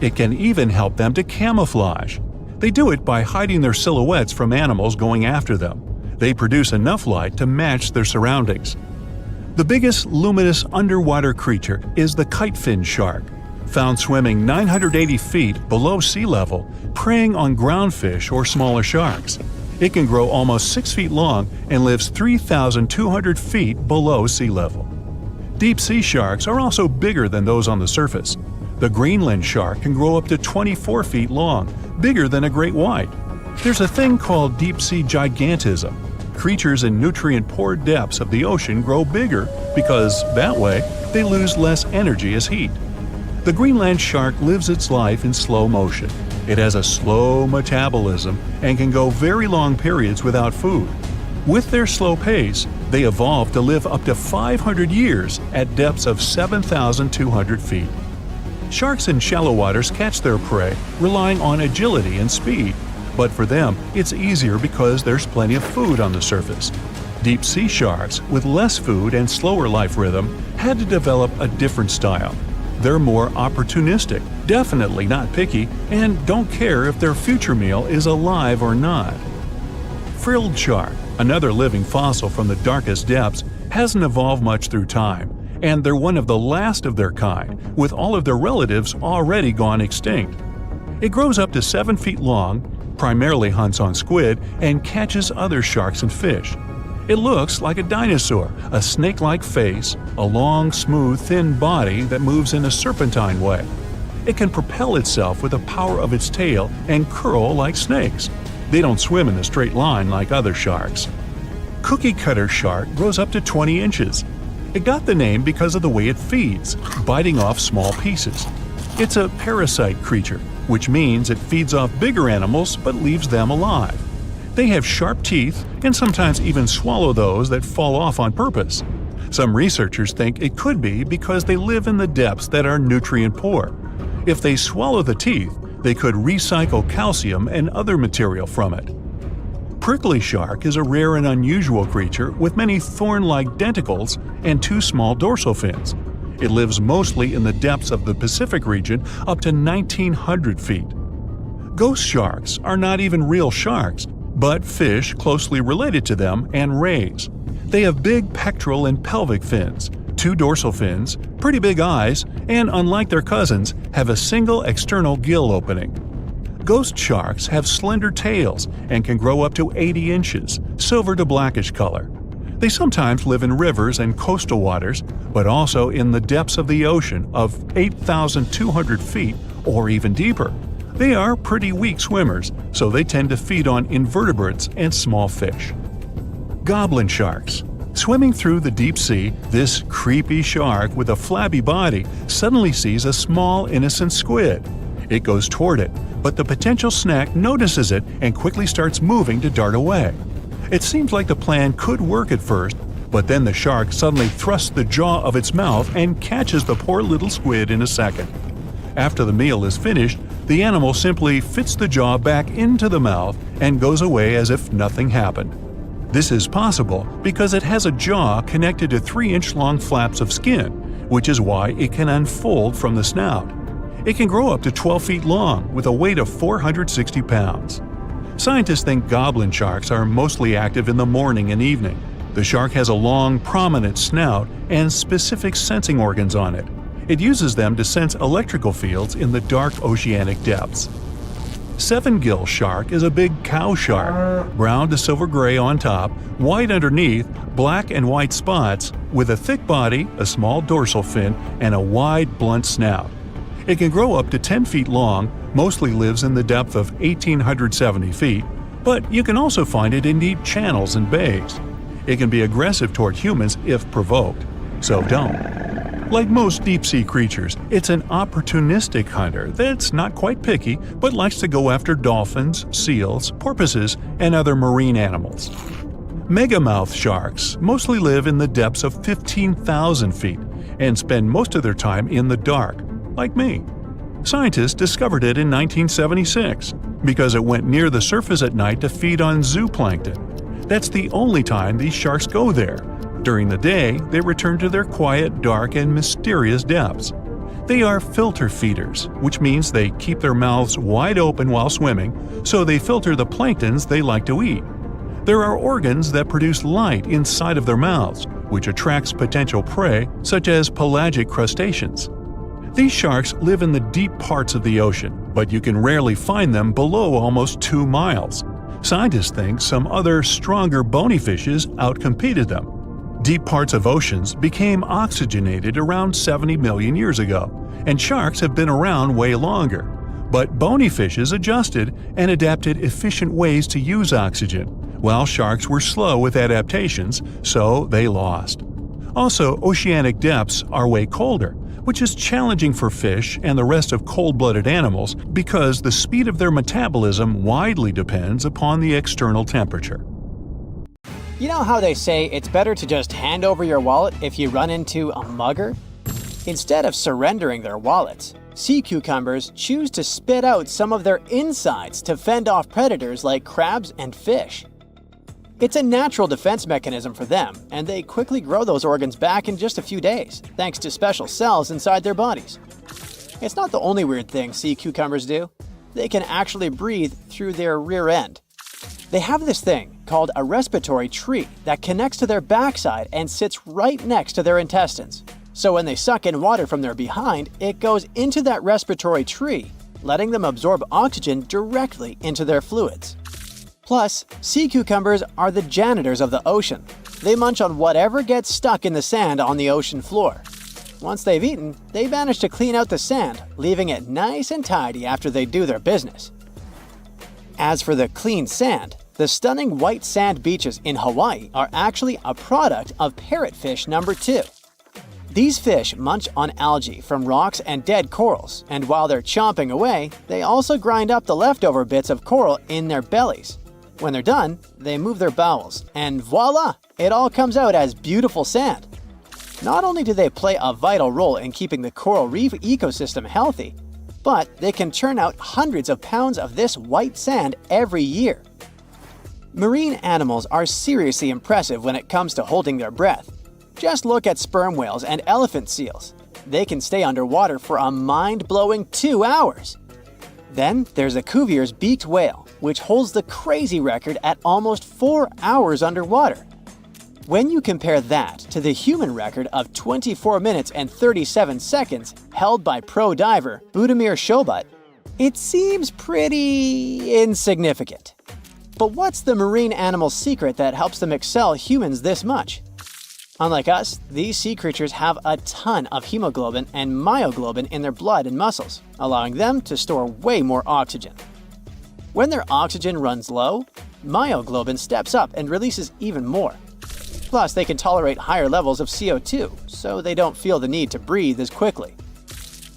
It can even help them to camouflage. They do it by hiding their silhouettes from animals going after them. They produce enough light to match their surroundings. The biggest luminous underwater creature is the kitefin shark, found swimming 980 feet below sea level, preying on groundfish or smaller sharks. It can grow almost 6 feet long and lives 3,200 feet below sea level. Deep-sea sharks are also bigger than those on the surface. The Greenland shark can grow up to 24 feet long, bigger than a great white. There's a thing called deep-sea gigantism. Creatures in nutrient-poor depths of the ocean grow bigger because, that way, they lose less energy as heat. The Greenland shark lives its life in slow motion. It has a slow metabolism and can go very long periods without food. With their slow pace, they evolved to live up to 500 years at depths of 7,200 feet. Sharks in shallow waters catch their prey relying on agility and speed, but for them it's easier because there's plenty of food on the surface. Deep-sea sharks, with less food and slower life rhythm, had to develop a different style. They're more opportunistic, definitely not picky, and don't care if their future meal is alive or not. Frilled shark, another living fossil from the darkest depths, hasn't evolved much through time, and they're one of the last of their kind, with all of their relatives already gone extinct. It grows up to 7 feet long, primarily hunts on squid, and catches other sharks and fish. It looks like a dinosaur, a snake-like face, a long, smooth, thin body that moves in a serpentine way. It can propel itself with the power of its tail and curl like snakes. They don't swim in a straight line like other sharks. Cookie cutter shark grows up to 20 inches. It got the name because of the way it feeds, biting off small pieces. It's a parasite creature, which means it feeds off bigger animals but leaves them alive. They have sharp teeth and sometimes even swallow those that fall off on purpose. Some researchers think it could be because they live in the depths that are nutrient poor. If they swallow the teeth, they could recycle calcium and other material from it. Prickly shark is a rare and unusual creature with many thorn-like denticles and 2 small dorsal fins. It lives mostly in the depths of the Pacific region up to 1,900 feet. Ghost sharks are not even real sharks, but fish closely related to them and rays. They have big pectoral and pelvic fins, 2 dorsal fins, pretty big eyes, and unlike their cousins, have a single external gill opening. Ghost sharks have slender tails and can grow up to 80 inches, silver to blackish color. They sometimes live in rivers and coastal waters, but also in the depths of the ocean of 8,200 feet or even deeper. They are pretty weak swimmers, so they tend to feed on invertebrates and small fish. Goblin sharks. Swimming through the deep sea, this creepy shark with a flabby body suddenly sees a small, innocent squid. It goes toward it, but the potential snack notices it and quickly starts moving to dart away. It seems like the plan could work at first, but then the shark suddenly thrusts the jaw of its mouth and catches the poor little squid in a second. After the meal is finished, the animal simply fits the jaw back into the mouth and goes away as if nothing happened. This is possible because it has a jaw connected to 3-inch long flaps of skin, which is why it can unfold from the snout. It can grow up to 12 feet long with a weight of 460 pounds. Scientists think goblin sharks are mostly active in the morning and evening. The shark has a long, prominent snout and specific sensing organs on it. It uses them to sense electrical fields in the dark oceanic depths. Seven-gill shark is a big cow shark, brown to silver-gray on top, white underneath, black and white spots, with a thick body, a small dorsal fin, and a wide, blunt snout. It can grow up to 10 feet long, mostly lives in the depth of 1,870 feet, but you can also find it in deep channels and bays. It can be aggressive toward humans if provoked, so don't. Like most deep-sea creatures, it's an opportunistic hunter that's not quite picky but likes to go after dolphins, seals, porpoises, and other marine animals. Megamouth sharks mostly live in the depths of 15,000 feet and spend most of their time in the dark, like me. Scientists discovered it in 1976 because it went near the surface at night to feed on zooplankton. That's the only time these sharks go there. During the day, they return to their quiet, dark, and mysterious depths. They are filter feeders, which means they keep their mouths wide open while swimming, so they filter the planktons they like to eat. There are organs that produce light inside of their mouths, which attracts potential prey, such as pelagic crustaceans. These sharks live in the deep parts of the ocean, but you can rarely find them below almost 2 miles. Scientists think some other, stronger bony fishes outcompeted them. Deep parts of oceans became oxygenated around 70 million years ago, and sharks have been around way longer. But bony fishes adjusted and adapted efficient ways to use oxygen, while sharks were slow with adaptations, so they lost. Also, oceanic depths are way colder, which is challenging for fish and the rest of cold-blooded animals because the speed of their metabolism widely depends upon the external temperature.
You know how they say it's better to just hand over your wallet if you run into a mugger? Instead of surrendering their wallets, sea cucumbers choose to spit out some of their insides to fend off predators like crabs and fish. It's a natural defense mechanism for them, and they quickly grow those organs back in just a few days, thanks to special cells inside their bodies. It's not the only weird thing sea cucumbers do. They can actually breathe through their rear end. They have this thing called a respiratory tree that connects to their backside and sits right next to their intestines. So when they suck in water from their behind, it goes into that respiratory tree, letting them absorb oxygen directly into their fluids. Plus, sea cucumbers are the janitors of the ocean. They munch on whatever gets stuck in the sand on the ocean floor. Once they've eaten, they manage to clean out the sand, leaving it nice and tidy after they do their business. As for the clean sand, the stunning white sand beaches in Hawaii are actually a product of parrotfish number 2. These fish munch on algae from rocks and dead corals, and while they're chomping away, they also grind up the leftover bits of coral in their bellies. When they're done, they move their bowels, and voila! It all comes out as beautiful sand. Not only do they play a vital role in keeping the coral reef ecosystem healthy, but they can churn out hundreds of pounds of this white sand every year. Marine animals are seriously impressive when it comes to holding their breath. Just look at sperm whales and elephant seals. They can stay underwater for a mind-blowing 2 hours. Then there's a Cuvier's beaked whale, which holds the crazy record at almost 4 hours underwater. When you compare that to the human record of 24 minutes and 37 seconds held by pro diver Budimir Shobat, it seems pretty insignificant. But what's the marine animal's secret that helps them excel humans this much? Unlike us, these sea creatures have a ton of hemoglobin and myoglobin in their blood and muscles, allowing them to store way more oxygen. When their oxygen runs low, myoglobin steps up and releases even more. Plus, they can tolerate higher levels of CO2, so they don't feel the need to breathe as quickly.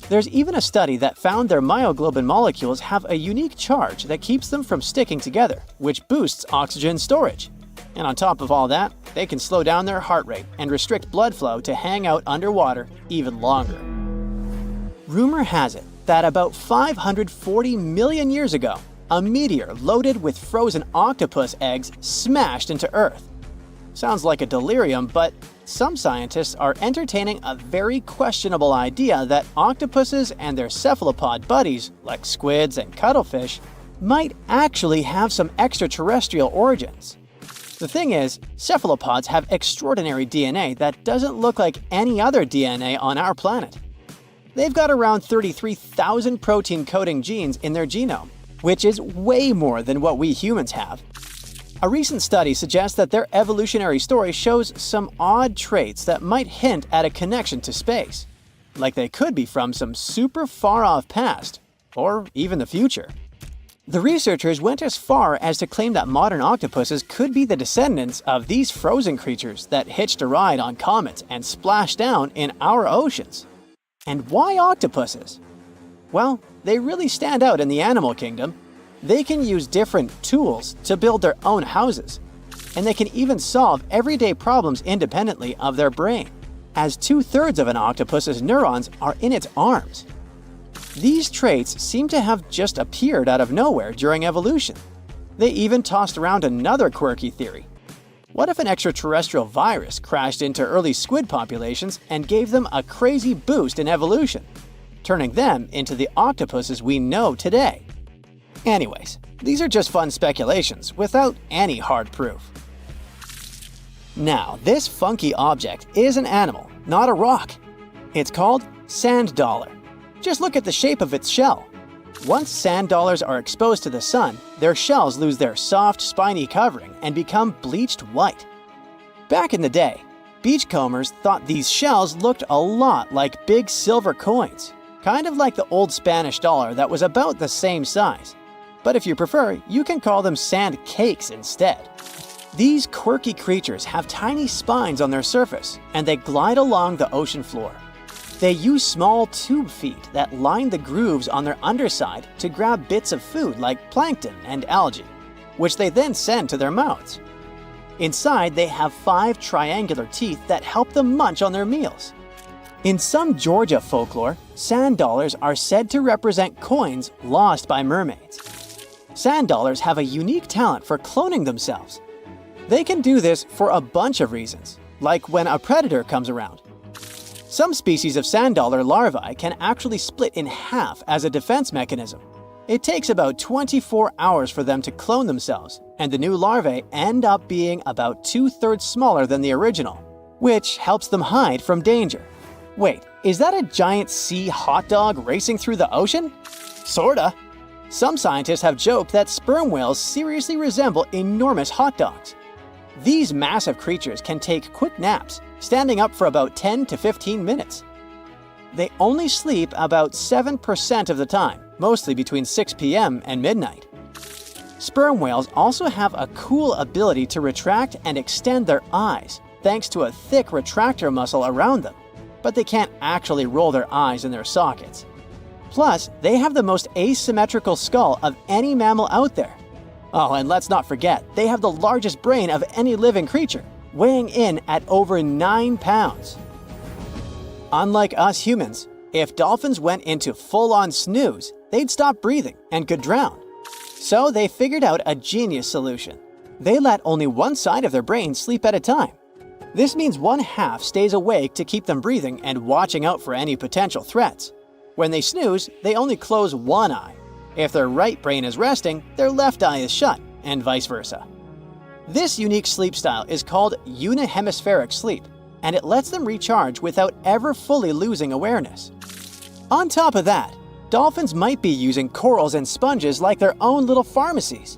There's even a study that found their myoglobin molecules have a unique charge that keeps them from sticking together, which boosts oxygen storage. And on top of all that, they can slow down their heart rate and restrict blood flow to hang out underwater even longer. Rumor has it that about 540 million years ago, a meteor loaded with frozen octopus eggs smashed into Earth. Sounds like a delirium, but some scientists are entertaining a very questionable idea that octopuses and their cephalopod buddies, like squids and cuttlefish, might actually have some extraterrestrial origins. The thing is, cephalopods have extraordinary DNA that doesn't look like any other DNA on our planet. They've got around 33,000 protein-coding genes in their genome, which is way more than what we humans have. A recent study suggests that their evolutionary story shows some odd traits that might hint at a connection to space, like they could be from some super far-off past, or even the future. The researchers went as far as to claim that modern octopuses could be the descendants of these frozen creatures that hitched a ride on comets and splashed down in our oceans. And why octopuses? Well, they really stand out in the animal kingdom. They can use different tools to build their own houses, and they can even solve everyday problems independently of their brain, as 2/3 of an octopus's neurons are in its arms. These traits seem to have just appeared out of nowhere during evolution. They even tossed around another quirky theory. What if an extraterrestrial virus crashed into early squid populations and gave them a crazy boost in evolution, turning them into the octopuses we know today? Anyways, these are just fun speculations without any hard proof. Now, this funky object is an animal, not a rock. It's called sand dollar. Just look at the shape of its shell. Once sand dollars are exposed to the sun, their shells lose their soft, spiny covering and become bleached white. Back in the day, beachcombers thought these shells looked a lot like big silver coins, kind of like the old Spanish dollar that was about the same size. But if you prefer, you can call them sand cakes instead. These quirky creatures have tiny spines on their surface, and they glide along the ocean floor. They use small tube feet that line the grooves on their underside to grab bits of food like plankton and algae, which they then send to their mouths. Inside, they have 5 triangular teeth that help them munch on their meals. In some Georgia folklore, sand dollars are said to represent coins lost by mermaids. Sand dollars have a unique talent for cloning themselves. They can do this for a bunch of reasons, like when a predator comes around. Some species of sand dollar larvae can actually split in half as a defense mechanism. It takes about 24 hours for them to clone themselves, and the new larvae end up being about 2/3 smaller than the original, which helps them hide from danger. Wait, is that a giant sea hot dog racing through the ocean? Sorta. Some scientists have joked that sperm whales seriously resemble enormous hot dogs. These massive creatures can take quick naps, standing up for about 10 to 15 minutes. They only sleep about 7% of the time, mostly between 6 p.m. and midnight. Sperm whales also have a cool ability to retract and extend their eyes, thanks to a thick retractor muscle around them, but they can't actually roll their eyes in their sockets. Plus, they have the most asymmetrical skull of any mammal out there. Oh, and let's not forget, they have the largest brain of any living creature, weighing in at over 9 pounds. Unlike us humans, if dolphins went into full-on snooze, they'd stop breathing and could drown. So they figured out a genius solution. They let only one side of their brain sleep at a time. This means one half stays awake to keep them breathing and watching out for any potential threats. When they snooze, they only close one eye. If their right brain is resting, their left eye is shut, and vice versa. This unique sleep style is called unihemispheric sleep, and it lets them recharge without ever fully losing awareness. On top of that, dolphins might be using corals and sponges like their own little pharmacies.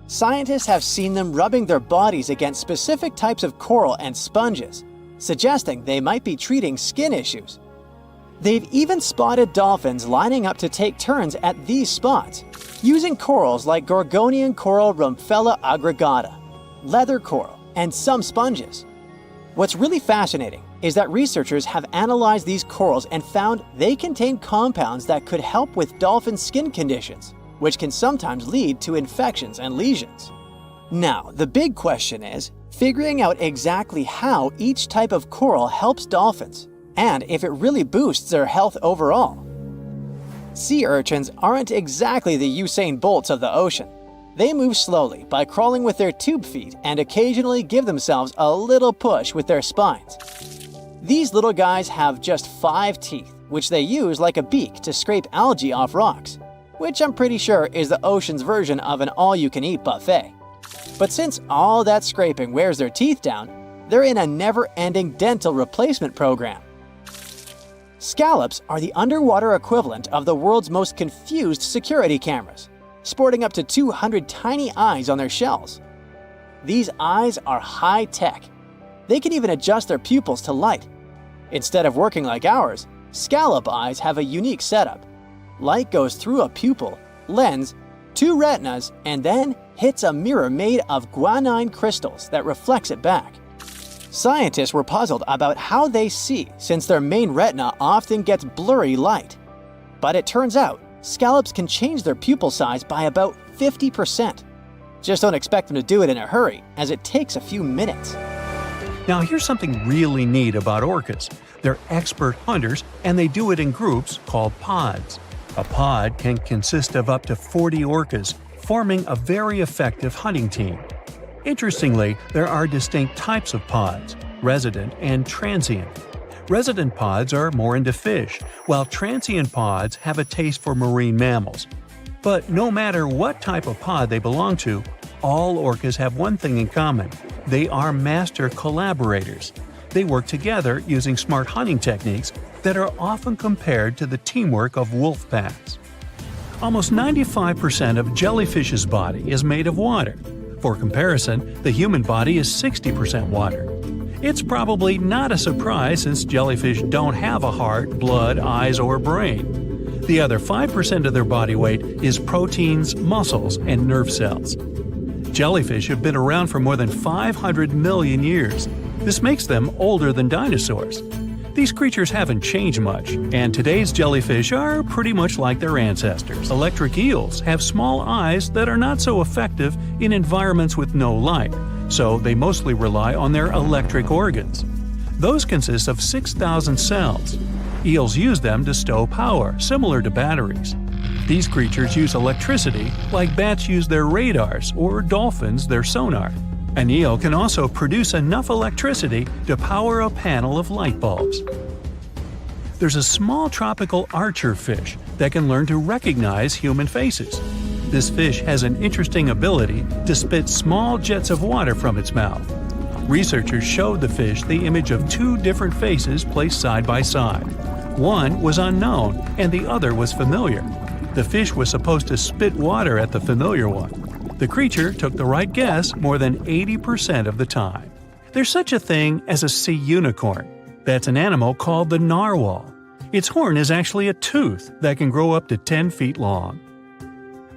Scientists have seen them rubbing their bodies against specific types of coral and sponges, suggesting they might be treating skin issues. They've even spotted dolphins lining up to take turns at these spots, using corals like Gorgonian coral Rumphella aggregata, leather coral, and some sponges. What's really fascinating is that researchers have analyzed these corals and found they contain compounds that could help with dolphin skin conditions, which can sometimes lead to infections and lesions. Now, the big question is figuring out exactly how each type of coral helps dolphins, and if it really boosts their health overall. Sea urchins aren't exactly the Usain Bolts of the ocean. They move slowly by crawling with their tube feet and occasionally give themselves a little push with their spines. These little guys have just 5 teeth, which they use like a beak to scrape algae off rocks, which I'm pretty sure is the ocean's version of an all-you-can-eat buffet. But since all that scraping wears their teeth down, they're in a never-ending dental replacement program. Scallops are the underwater equivalent of the world's most confused security cameras, sporting up to 200 tiny eyes on their shells. These eyes are high-tech. They can even adjust their pupils to light. Instead of working like ours, scallop eyes have a unique setup. Light goes through a pupil, lens, 2 retinas, and then hits a mirror made of guanine crystals that reflects it back. Scientists were puzzled about how they see since their main retina often gets blurry light. But it turns out, scallops can change their pupil size by about 50%. Just don't expect them to do it in a hurry, as it takes a few minutes.
Now here's something really neat about orcas. They're expert hunters, and they do it in groups called pods. A pod can consist of up to 40 orcas, forming a very effective hunting team. Interestingly, there are distinct types of pods: resident and transient. Resident pods are more into fish, while transient pods have a taste for marine mammals. But no matter what type of pod they belong to, all orcas have one thing in common: they are master collaborators. They work together using smart hunting techniques that are often compared to the teamwork of wolf packs. Almost 95% of jellyfish's body is made of water. For comparison, the human body is 60% water. It's probably not a surprise since jellyfish don't have a heart, blood, eyes, or brain. The other 5% of their body weight is proteins, muscles, and nerve cells. Jellyfish have been around for more than 500 million years. This makes them older than dinosaurs. These creatures haven't changed much, and today's jellyfish are pretty much like their ancestors. Electric eels have small eyes that are not so effective in environments with no light, so they mostly rely on their electric organs. Those consist of 6,000 cells. Eels use them to stow power, similar to batteries. These creatures use electricity like bats use their radars or dolphins their sonar. An eel can also produce enough electricity to power a panel of light bulbs. There's a small tropical archer fish that can learn to recognize human faces. This fish has an interesting ability to spit small jets of water from its mouth. Researchers showed the fish the image of 2 different faces placed side by side. One was unknown and the other was familiar. The fish was supposed to spit water at the familiar one. The creature took the right guess more than 80% of the time. There's such a thing as a sea unicorn. That's an animal called the narwhal. Its horn is actually a tooth that can grow up to 10 feet long.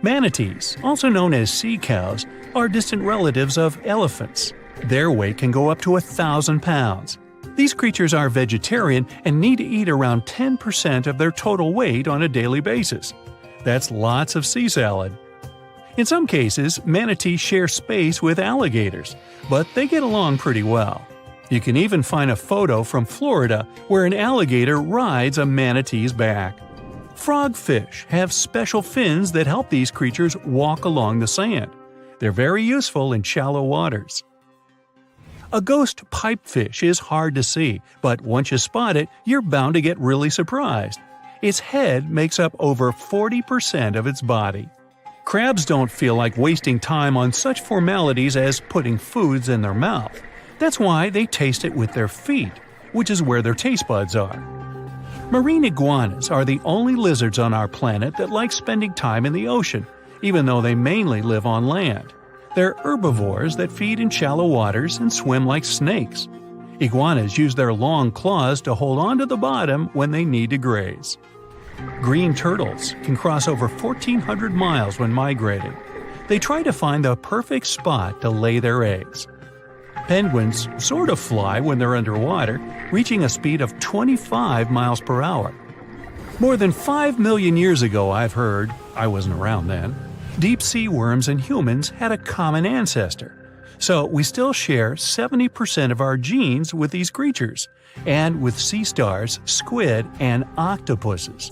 Manatees, also known as sea cows, are distant relatives of elephants. Their weight can go up to 1,000 pounds. These creatures are vegetarian and need to eat around 10% of their total weight on a daily basis. That's lots of sea salad. In some cases, manatees share space with alligators, but they get along pretty well. You can even find a photo from Florida where an alligator rides a manatee's back. Frogfish have special fins that help these creatures walk along the sand. They're very useful in shallow waters. A ghost pipefish is hard to see, but once you spot it, you're bound to get really surprised. Its head makes up over 40% of its body. Crabs don't feel like wasting time on such formalities as putting foods in their mouth. That's why they taste it with their feet, which is where their taste buds are. Marine iguanas are the only lizards on our planet that like spending time in the ocean, even though they mainly live on land. They're herbivores that feed in shallow waters and swim like snakes. Iguanas use their long claws to hold onto the bottom when they need to graze. Green turtles can cross over 1,400 miles when migrating. They try to find the perfect spot to lay their eggs. Penguins sort of fly when they're underwater, reaching a speed of 25 miles per hour. More than 5 million years ago, I've heard, I wasn't around then, deep sea worms and humans had a common ancestor. So we still share 70% of our genes with these creatures, and with sea stars, squid, and octopuses.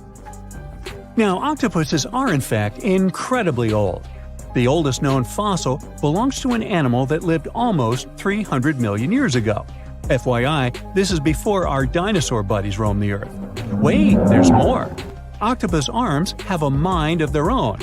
Now, octopuses are in fact incredibly old. The oldest known fossil belongs to an animal that lived almost 300 million years ago. FYI, this is before our dinosaur buddies roamed the Earth. Wait, there's more! Octopus arms have a mind of their own.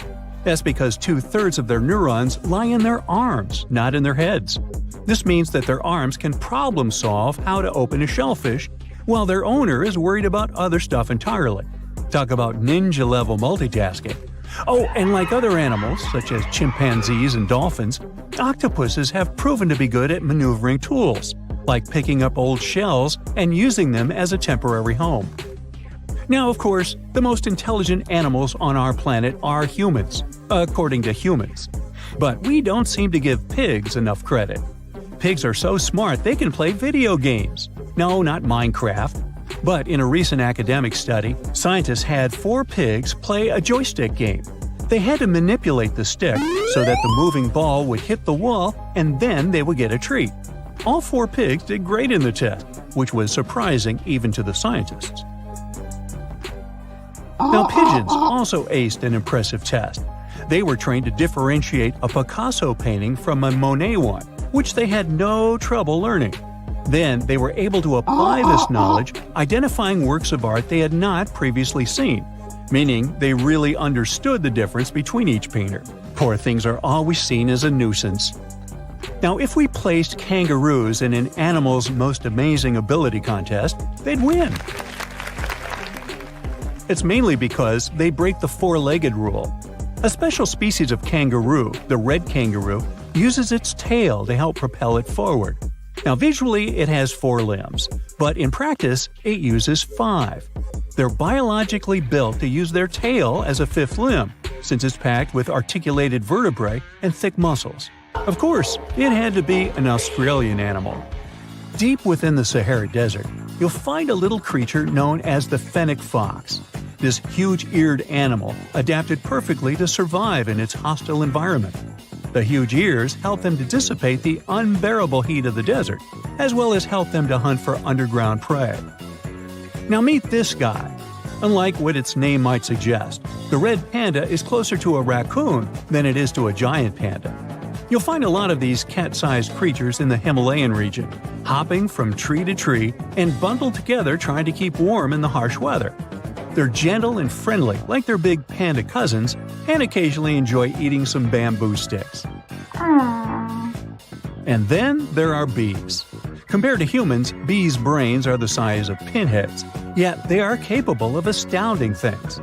That's because 2/3 of their neurons lie in their arms, not in their heads. This means that their arms can problem solve how to open a shellfish, while their owner is worried about other stuff entirely. Talk about ninja-level multitasking. Oh, and like other animals, such as chimpanzees and dolphins, octopuses have proven to be good at maneuvering tools, like picking up old shells and using them as a temporary home. Now, of course, the most intelligent animals on our planet are humans, according to humans. But we don't seem to give pigs enough credit. Pigs are so smart they can play video games. No, not Minecraft. But in a recent academic study, scientists had 4 pigs play a joystick game. They had to manipulate the stick so that the moving ball would hit the wall and then they would get a treat. All 4 pigs did great in the test, which was surprising even to the scientists. Now, pigeons also aced an impressive test. They were trained to differentiate a Picasso painting from a Monet one, which they had no trouble learning. Then they were able to apply this knowledge, identifying works of art they had not previously seen, meaning they really understood the difference between each painter. Poor things are always seen as a nuisance. Now, if we placed kangaroos in an Animal's Most Amazing Ability contest, they'd win. It's mainly because they break the four-legged rule. A special species of kangaroo, the red kangaroo, uses its tail to help propel it forward. Now, visually, it has 4 limbs, but in practice, it uses 5. They're biologically built to use their tail as a 5th limb, since it's packed with articulated vertebrae and thick muscles. Of course, it had to be an Australian animal. Deep within the Sahara Desert, you'll find a little creature known as the fennec fox. This huge-eared animal adapted perfectly to survive in its hostile environment. The huge ears help them to dissipate the unbearable heat of the desert, as well as help them to hunt for underground prey. Now meet this guy. Unlike what its name might suggest, the red panda is closer to a raccoon than it is to a giant panda. You'll find a lot of these cat-sized creatures in the Himalayan region, hopping from tree to tree and bundled together trying to keep warm in the harsh weather. They're gentle and friendly like their big panda cousins and occasionally enjoy eating some bamboo sticks. And then there are bees. Compared to humans, bees' brains are the size of pinheads, yet they are capable of astounding things.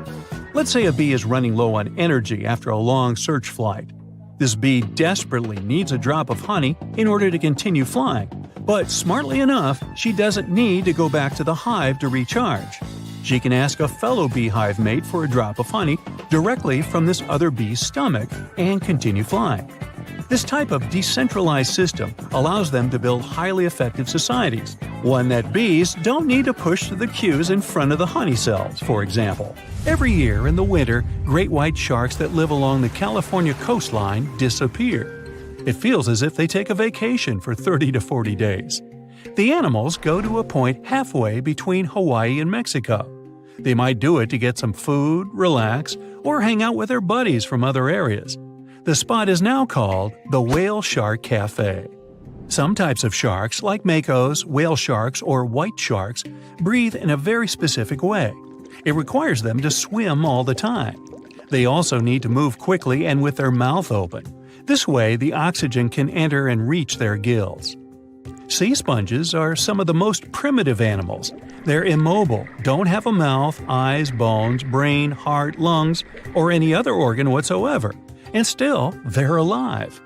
Let's say a bee is running low on energy after a long search flight. This bee desperately needs a drop of honey in order to continue flying, but smartly enough, she doesn't need to go back to the hive to recharge. She can ask a fellow beehive mate for a drop of honey directly from this other bee's stomach and continue flying. This type of decentralized system allows them to build highly effective societies, one that bees don't need to push to the queues in front of the honey cells, for example. Every year in the winter, great white sharks that live along the California coastline disappear. It feels as if they take a vacation for 30 to 40 days. The animals go to a point halfway between Hawaii and Mexico. They might do it to get some food, relax, or hang out with their buddies from other areas. The spot is now called the Whale Shark Cafe. Some types of sharks, like makos, whale sharks, or white sharks, breathe in a very specific way. It requires them to swim all the time. They also need to move quickly and with their mouth open. This way, the oxygen can enter and reach their gills. Sea sponges are some of the most primitive animals. They're immobile, don't have a mouth, eyes, bones, brain, heart, lungs, or any other organ whatsoever. And still, they're alive.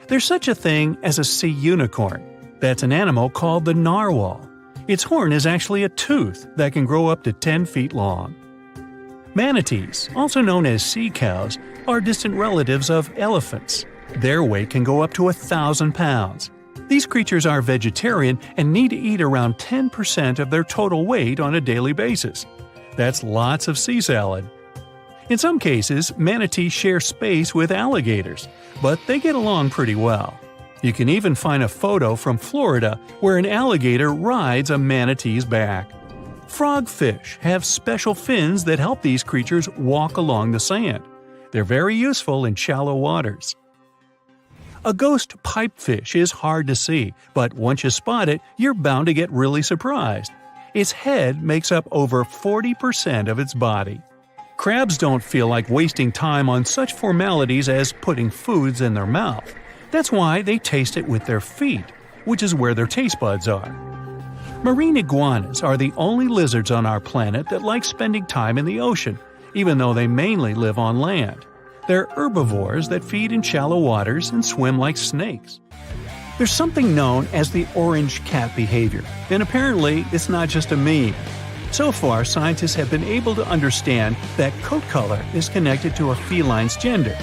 There's such a thing as a sea unicorn. That's an animal called the narwhal. Its horn is actually a tooth that can grow up to 10 feet long. Manatees, also known as sea cows, are distant relatives of elephants. Their weight can go up to 1,000 pounds. These creatures are vegetarian and need to eat around 10% of their total weight on a daily basis. That's lots of sea salad. In some cases, manatees share space with alligators, but they get along pretty well. You can even find a photo from Florida where an alligator rides a manatee's back. Frogfish have special fins that help these creatures walk along the sand. They're very useful in shallow waters. A ghost pipefish is hard to see, but once you spot it, you're bound to get really surprised. Its head makes up over 40% of its body. Crabs don't feel like wasting time on such formalities as putting foods in their mouth. That's why they taste it with their feet, which is where their taste buds are. Marine iguanas are the only lizards on our planet that like spending time in the ocean, even though they mainly live on land. They're herbivores that feed in shallow waters and swim like snakes. There's something known as the orange cat behavior, and apparently it's not just a meme. So far, scientists have been able to understand that coat color is connected to a feline's gender.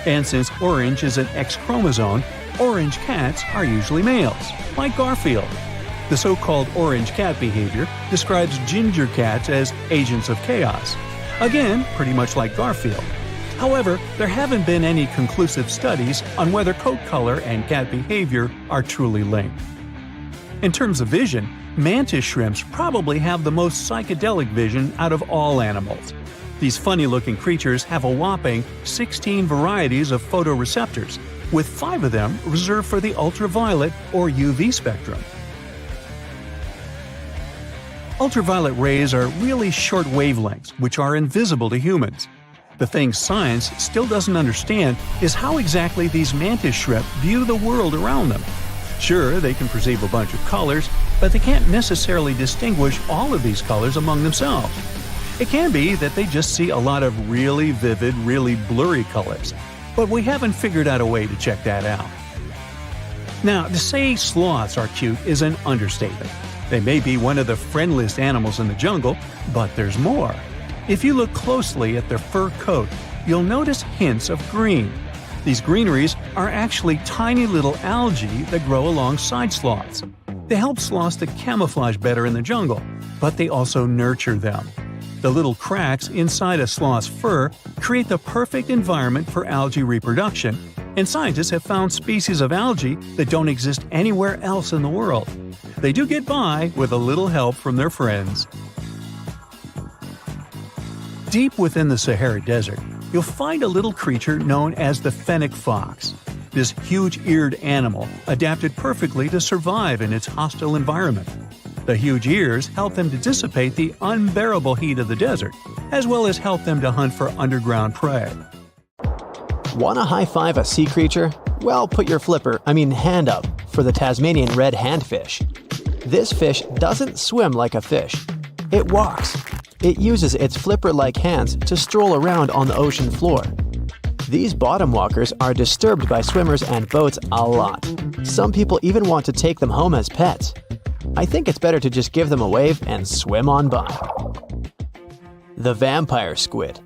And since orange is an X chromosome, orange cats are usually males, like Garfield. The so-called orange cat behavior describes ginger cats as agents of chaos. Again, pretty much like Garfield. However, there haven't been any conclusive studies on whether coat color and cat behavior are truly linked. In terms of vision, mantis shrimps probably have the most psychedelic vision out of all animals. These funny-looking creatures have a whopping 16 varieties of photoreceptors, with 5 of them reserved for the ultraviolet or UV spectrum. Ultraviolet rays are really short wavelengths, which are invisible to humans. The thing science still doesn't understand is how exactly these mantis shrimp view the world around them. Sure, they can perceive a bunch of colors, but they can't necessarily distinguish all of these colors among themselves. It can be that they just see a lot of really vivid, really blurry colors, but we haven't figured out a way to check that out. Now, to say sloths are cute is an understatement. They may be one of the friendliest animals in the jungle, but there's more. If you look closely at their fur coat, you'll notice hints of green. These greeneries are actually tiny little algae that grow alongside sloths. They help sloths to camouflage better in the jungle, but they also nurture them. The little cracks inside a sloth's fur create the perfect environment for algae reproduction, and scientists have found species of algae that don't exist anywhere else in the world. They do get by with a little help from their friends. Deep within the Sahara Desert, you'll find a little creature known as the fennec fox. This huge-eared animal adapted perfectly to survive in its hostile environment. The huge ears help them to dissipate the unbearable heat of the desert, as well as help them to hunt for underground prey.
Wanna high-five a sea creature? Well, put your hand up for the Tasmanian red handfish. This fish doesn't swim like a fish. It walks. It uses its flipper-like hands to stroll around on the ocean floor. These bottom walkers are disturbed by swimmers and boats a lot. Some people even want to take them home as pets. I think it's better to just give them a wave and swim on by. The vampire squid.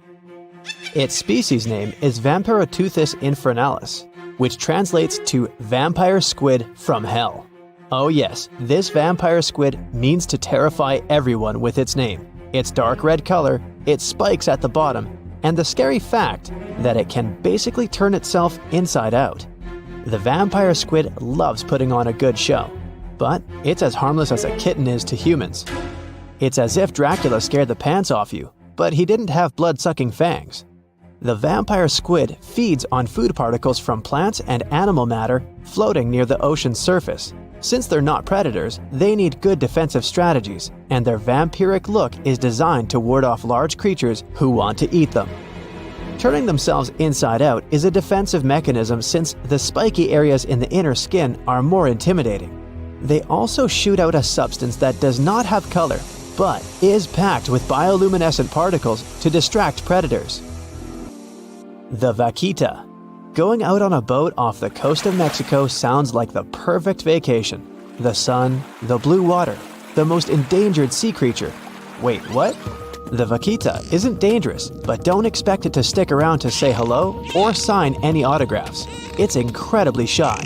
Its species name is Vampiroteuthis infernalis, which translates to vampire squid from hell. Oh yes, this vampire squid means to terrify everyone with its name. Its dark red color, its spikes at the bottom, and the scary fact that it can basically turn itself inside out. The vampire squid loves putting on a good show, but it's as harmless as a kitten is to humans. It's as if Dracula scared the pants off you, but he didn't have blood-sucking fangs. The vampire squid feeds on food particles from plants and animal matter floating near the ocean's surface. Since they're not predators, they need good defensive strategies, and their vampiric look is designed to ward off large creatures who want to eat them. Turning themselves inside out is a defensive mechanism since the spiky areas in the inner skin are more intimidating. They also shoot out a substance that does not have color, but is packed with bioluminescent particles to distract predators. The vaquita. Going out on a boat off the coast of Mexico sounds like the perfect vacation. The sun, the blue water, the most endangered sea creature. Wait, what? The vaquita isn't dangerous, but don't expect it to stick around to say hello or sign any autographs. It's incredibly shy.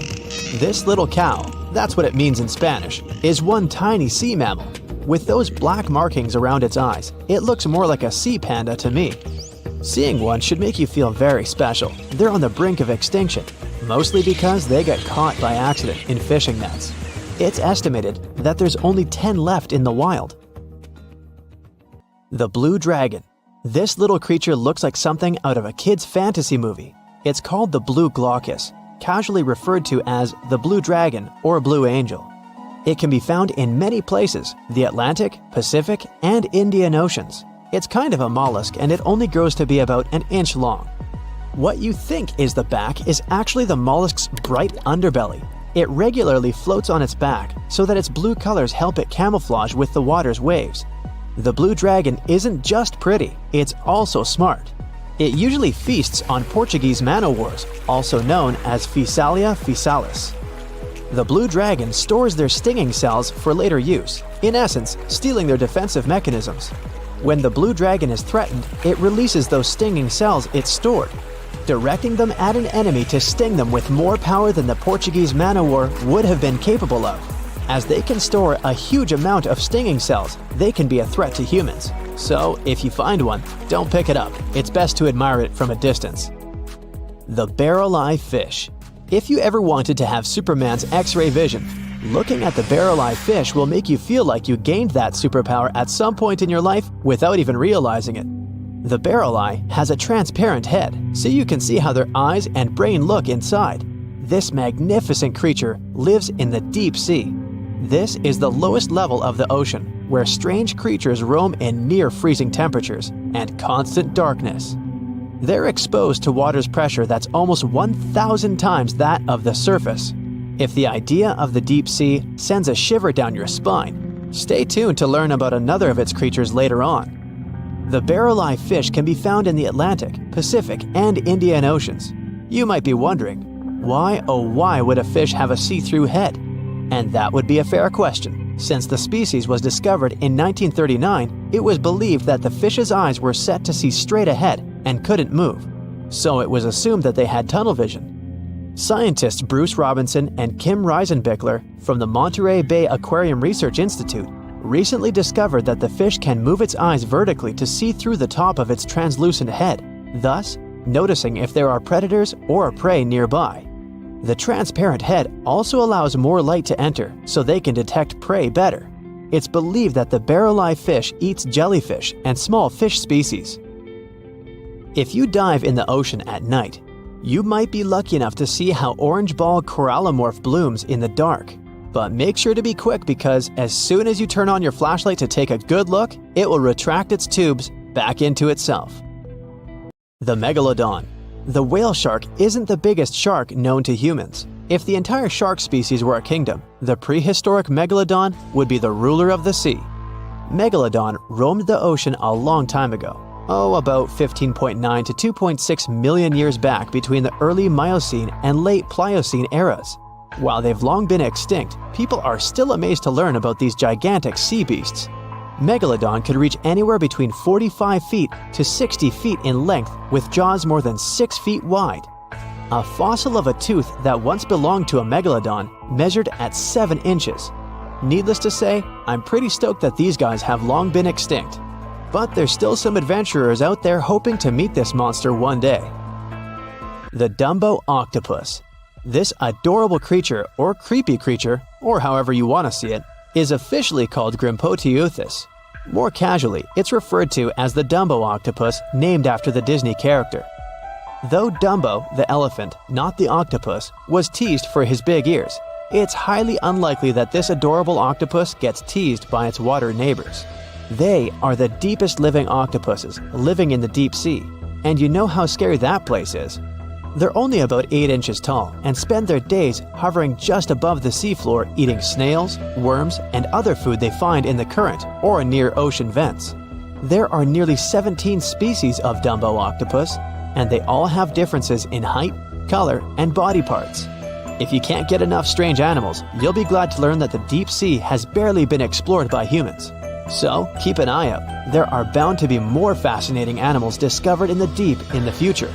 This little cow, that's what it means in Spanish, is one tiny sea mammal. With those black markings around its eyes, it looks more like a sea panda to me. Seeing one should make you feel very special. They're on the brink of extinction, mostly because they got caught by accident in fishing nets. It's estimated that there's only 10 left in the wild. The blue dragon. This little creature looks like something out of a kid's fantasy movie. It's called the blue glaucus, casually referred to as the blue dragon or blue angel. It can be found in many places, the Atlantic, Pacific, and Indian Oceans. It's kind of a mollusk and it only grows to be about an inch long. What you think is the back is actually the mollusk's bright underbelly. It regularly floats on its back so that its blue colors help it camouflage with the water's waves. The blue dragon isn't just pretty, it's also smart. It usually feasts on Portuguese man-o'-wars, also known as Physalia physalis. The blue dragon stores their stinging cells for later use, in essence, stealing their defensive mechanisms. When the blue dragon is threatened, it releases those stinging cells it stored, directing them at an enemy to sting them with more power than the Portuguese man-o'-war would have been capable of. As they can store a huge amount of stinging cells, they can be a threat to humans. So, if you find one, don't pick it up. It's best to admire it from a distance. The barrel-eye fish. If you ever wanted to have Superman's X-ray vision, looking at the barrel-eye fish will make you feel like you gained that superpower at some point in your life without even realizing it. The barrel eye has a transparent head, so you can see how their eyes and brain look inside. This magnificent creature lives in the deep sea. This is the lowest level of the ocean, where strange creatures roam in near-freezing temperatures and constant darkness. They're exposed to water's pressure that's almost 1,000 times that of the surface. If the idea of the deep sea sends a shiver down your spine, stay tuned to learn about another of its creatures later on. The barrel-eye fish can be found in the Atlantic, Pacific, and Indian Oceans. You might be wondering, why oh why would a fish have a see-through head? And that would be a fair question. Since the species was discovered in 1939, it was believed that the fish's eyes were set to see straight ahead and couldn't move. So it was assumed that they had tunnel vision. Scientists Bruce Robinson and Kim Reisenbichler from the Monterey Bay Aquarium Research Institute recently discovered that the fish can move its eyes vertically to see through the top of its translucent head, thus noticing if there are predators or prey nearby. The transparent head also allows more light to enter so they can detect prey better. It's believed that the barrel-eye fish eats jellyfish and small fish species. If you dive in the ocean at night, you might be lucky enough to see how orange ball corallomorph blooms in the dark. But make sure to be quick because as soon as you turn on your flashlight to take a good look, it will retract its tubes back into itself. The Megalodon. The whale shark isn't the biggest shark known to humans. If the entire shark species were a kingdom, the prehistoric Megalodon would be the ruler of the sea. Megalodon roamed the ocean a long time ago. About 15.9 to 2.6 million years back between the early Miocene and late Pliocene eras. While they've long been extinct, people are still amazed to learn about these gigantic sea beasts. Megalodon could reach anywhere between 45 feet to 60 feet in length with jaws more than 6 feet wide. A fossil of a tooth that once belonged to a Megalodon measured at 7 inches. Needless to say, I'm pretty stoked that these guys have long been extinct. But there's still some adventurers out there hoping to meet this monster one day. The Dumbo Octopus. This adorable creature, or creepy creature, or however you want to see it, is officially called Grimpotieuthis. More casually, it's referred to as the Dumbo octopus, named after the Disney character. Though Dumbo, the elephant, not the octopus, was teased for his big ears, it's highly unlikely that this adorable octopus gets teased by its water neighbors. They are the deepest living octopuses, living in the deep sea, and you know how scary that place is. They're only about 8 inches tall and spend their days hovering just above the seafloor eating snails, worms, and other food they find in the current or near ocean vents. There are nearly 17 species of Dumbo octopus, and they all have differences in height, color, and body parts. If you can't get enough strange animals, you'll be glad to learn that the deep sea has barely been explored by humans. So keep an eye out. There are bound to be more fascinating animals discovered in the deep in the future.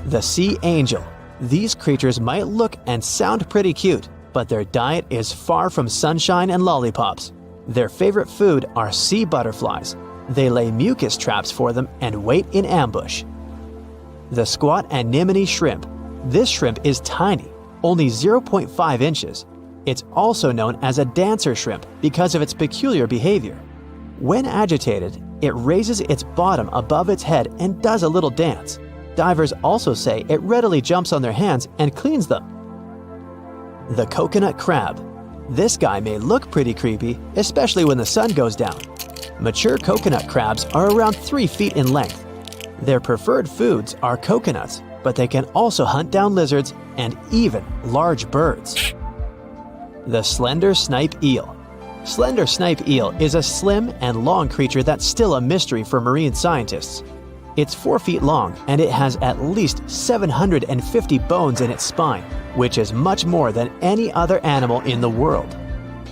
The sea angel. These creatures might look and sound pretty cute, but their diet is far from sunshine and lollipops. Their favorite food are sea butterflies. They lay mucus traps for them and wait in ambush. The squat anemone shrimp. This shrimp is tiny, only 0.5 inches. It's also known as a dancer shrimp because of its peculiar behavior. When agitated, It raises its bottom above its head and does a little dance. Divers also say it readily jumps on their hands and cleans them. The coconut crab. This guy may look pretty creepy, especially when the sun goes down. Mature coconut crabs are around 3 feet in length. Their preferred foods are coconuts, but they can also hunt down lizards and even large birds. The slender snipe eel. Slender snipe eel is a slim and long creature that's still a mystery for marine scientists. It's 4 feet long and it has at least 750 bones in its spine, which is much more than any other animal in the world.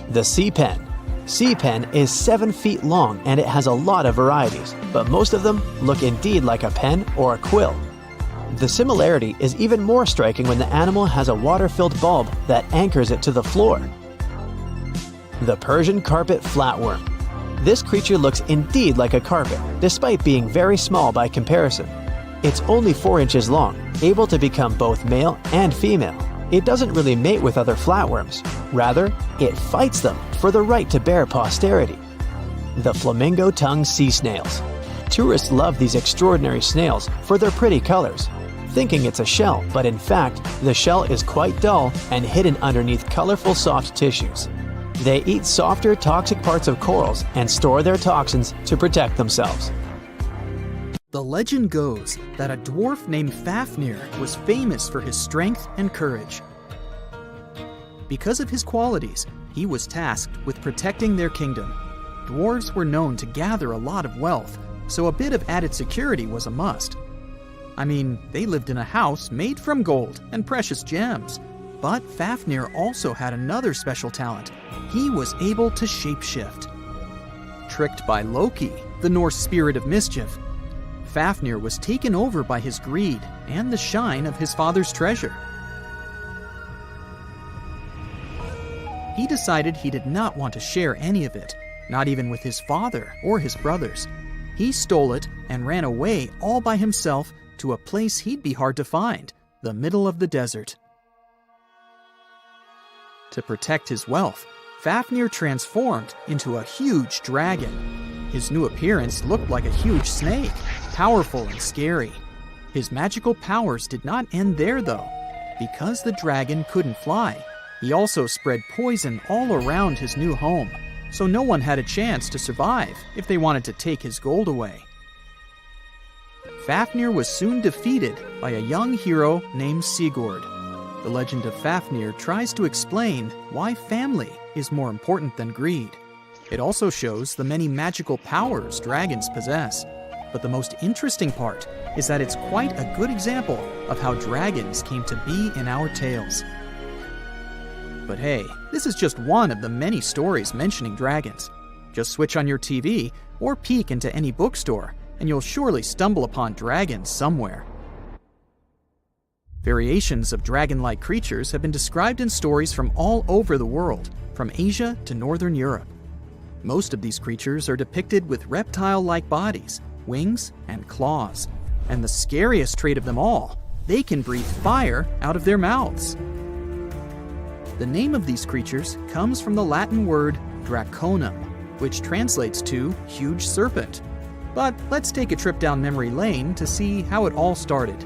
The sea pen. Sea pen is 7 feet long and it has a lot of varieties, but most of them look indeed like a pen or a quill. The similarity is even more striking when the animal has a water-filled bulb that anchors it to the floor. The Persian carpet flatworm. This creature looks indeed like a carpet, despite being very small by comparison. It's only 4 inches long, able to become both male and female. It doesn't really mate with other flatworms. Rather, it fights them for the right to bear posterity. The flamingo-tongued sea snails. Tourists love these extraordinary snails for their pretty colors, thinking it's a shell, but in fact, the shell is quite dull and hidden underneath colorful soft tissues. They eat softer, toxic parts of corals and store their toxins to protect themselves.
The legend goes that a dwarf named Fafnir was famous for his strength and courage. Because of his qualities, he was tasked with protecting their kingdom. Dwarves were known to gather a lot of wealth, so a bit of added security was a must. I mean, they lived in a house made from gold and precious gems. But Fafnir also had another special talent. He was able to shapeshift. Tricked by Loki, the Norse spirit of mischief, Fafnir was taken over by his greed and the shine of his father's treasure. He decided he did not want to share any of it, not even with his father or his brothers. He stole it and ran away all by himself to a place he'd be hard to find, the middle of the desert. To protect his wealth, Fafnir transformed into a huge dragon. His new appearance looked like a huge snake, powerful and scary. His magical powers did not end there though. Because the dragon couldn't fly, he also spread poison all around his new home, so no one had a chance to survive if they wanted to take his gold away. Fafnir was soon defeated by a young hero named Sigurd. The legend of Fafnir tries to explain why family is more important than greed. It also shows the many magical powers dragons possess. But the most interesting part is that it's quite a good example of how dragons came to be in our tales. But hey, this is just one of the many stories mentioning dragons. Just switch on your TV or peek into any bookstore, and you'll surely stumble upon dragons somewhere. Variations of dragon-like creatures have been described in stories from all over the world, from Asia to Northern Europe. Most of these creatures are depicted with reptile-like bodies, wings, and claws. And the scariest trait of them all, they can breathe fire out of their mouths. The name of these creatures comes from the Latin word draconum, which translates to huge serpent. But let's take a trip down memory lane to see how it all started.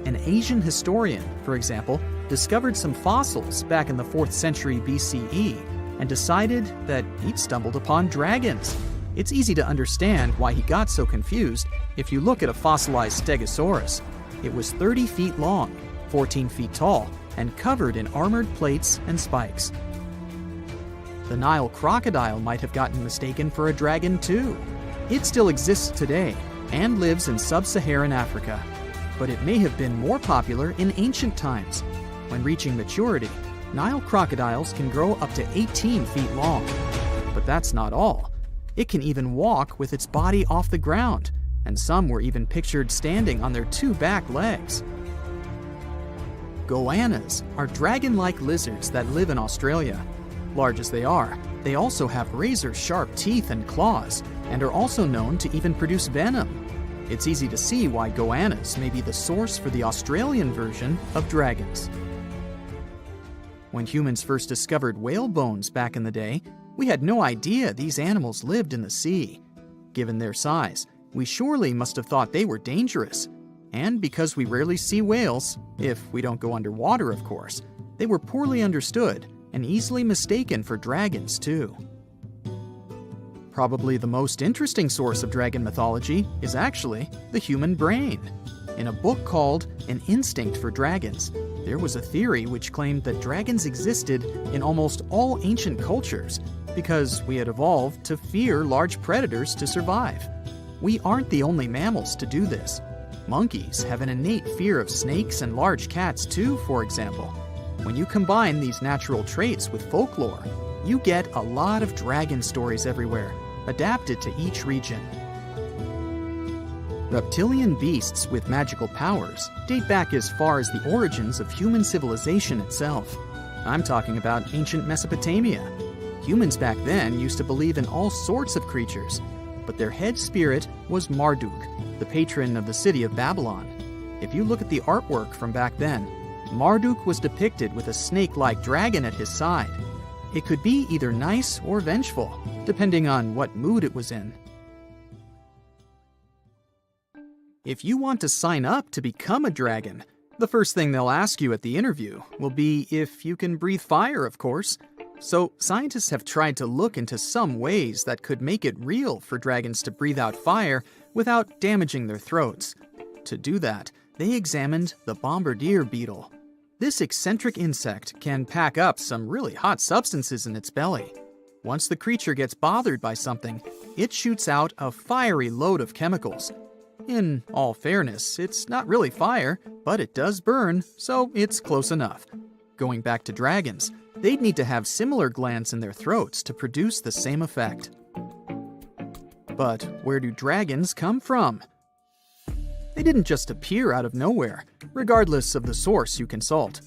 An Asian historian, for example, discovered some fossils back in the 4th century BCE and decided that he'd stumbled upon dragons. It's easy to understand why he got so confused if you look at a fossilized stegosaurus. It was 30 feet long, 14 feet tall, and covered in armored plates and spikes. The Nile crocodile might have gotten mistaken for a dragon too. It still exists today and lives in sub-Saharan Africa. But it may have been more popular in ancient times. When reaching maturity, Nile crocodiles can grow up to 18 feet long. But that's not all. It can even walk with its body off the ground, and some were even pictured standing on their 2 back legs. Goannas are dragon-like lizards that live in Australia. Large as they are, they also have razor-sharp teeth and claws, and are also known to even produce venom. It's easy to see why goannas may be the source for the Australian version of dragons. When humans first discovered whale bones back in the day, we had no idea these animals lived in the sea. given their size, we surely must have thought they were dangerous. And because we rarely see whales, if we don't go underwater of course, they were poorly understood and easily mistaken for dragons too. Probably the most interesting source of dragon mythology is actually the human brain. In a book called An Instinct for Dragons, there was a theory which claimed that dragons existed in almost all ancient cultures because we had evolved to fear large predators to survive. We aren't the only mammals to do this. Monkeys have an innate fear of snakes and large cats too, for example. When you combine these natural traits with folklore, you get a lot of dragon stories everywhere, adapted to each region. Reptilian beasts with magical powers date back as far as the origins of human civilization itself. I'm talking about ancient Mesopotamia. Humans back then used to believe in all sorts of creatures, but their head spirit was Marduk, the patron of the city of Babylon. If you look at the artwork from back then, Marduk was depicted with a snake-like dragon at his side. It could be either nice or vengeful, depending on what mood it was in. If you want to sign up to become a dragon, the first thing they'll ask you at the interview will be if you can breathe fire, of course. So scientists have tried to look into some ways that could make it real for dragons to breathe out fire without damaging their throats. To do that, they examined the bombardier beetle. This eccentric insect can pack up some really hot substances in its belly. Once the creature gets bothered by something, it shoots out a fiery load of chemicals. In all fairness, it's not really fire, but it does burn, so it's close enough. Going back to dragons, they'd need to have similar glands in their throats to produce the same effect. But where do dragons come from? They didn't just appear out of nowhere, regardless of the source you consult.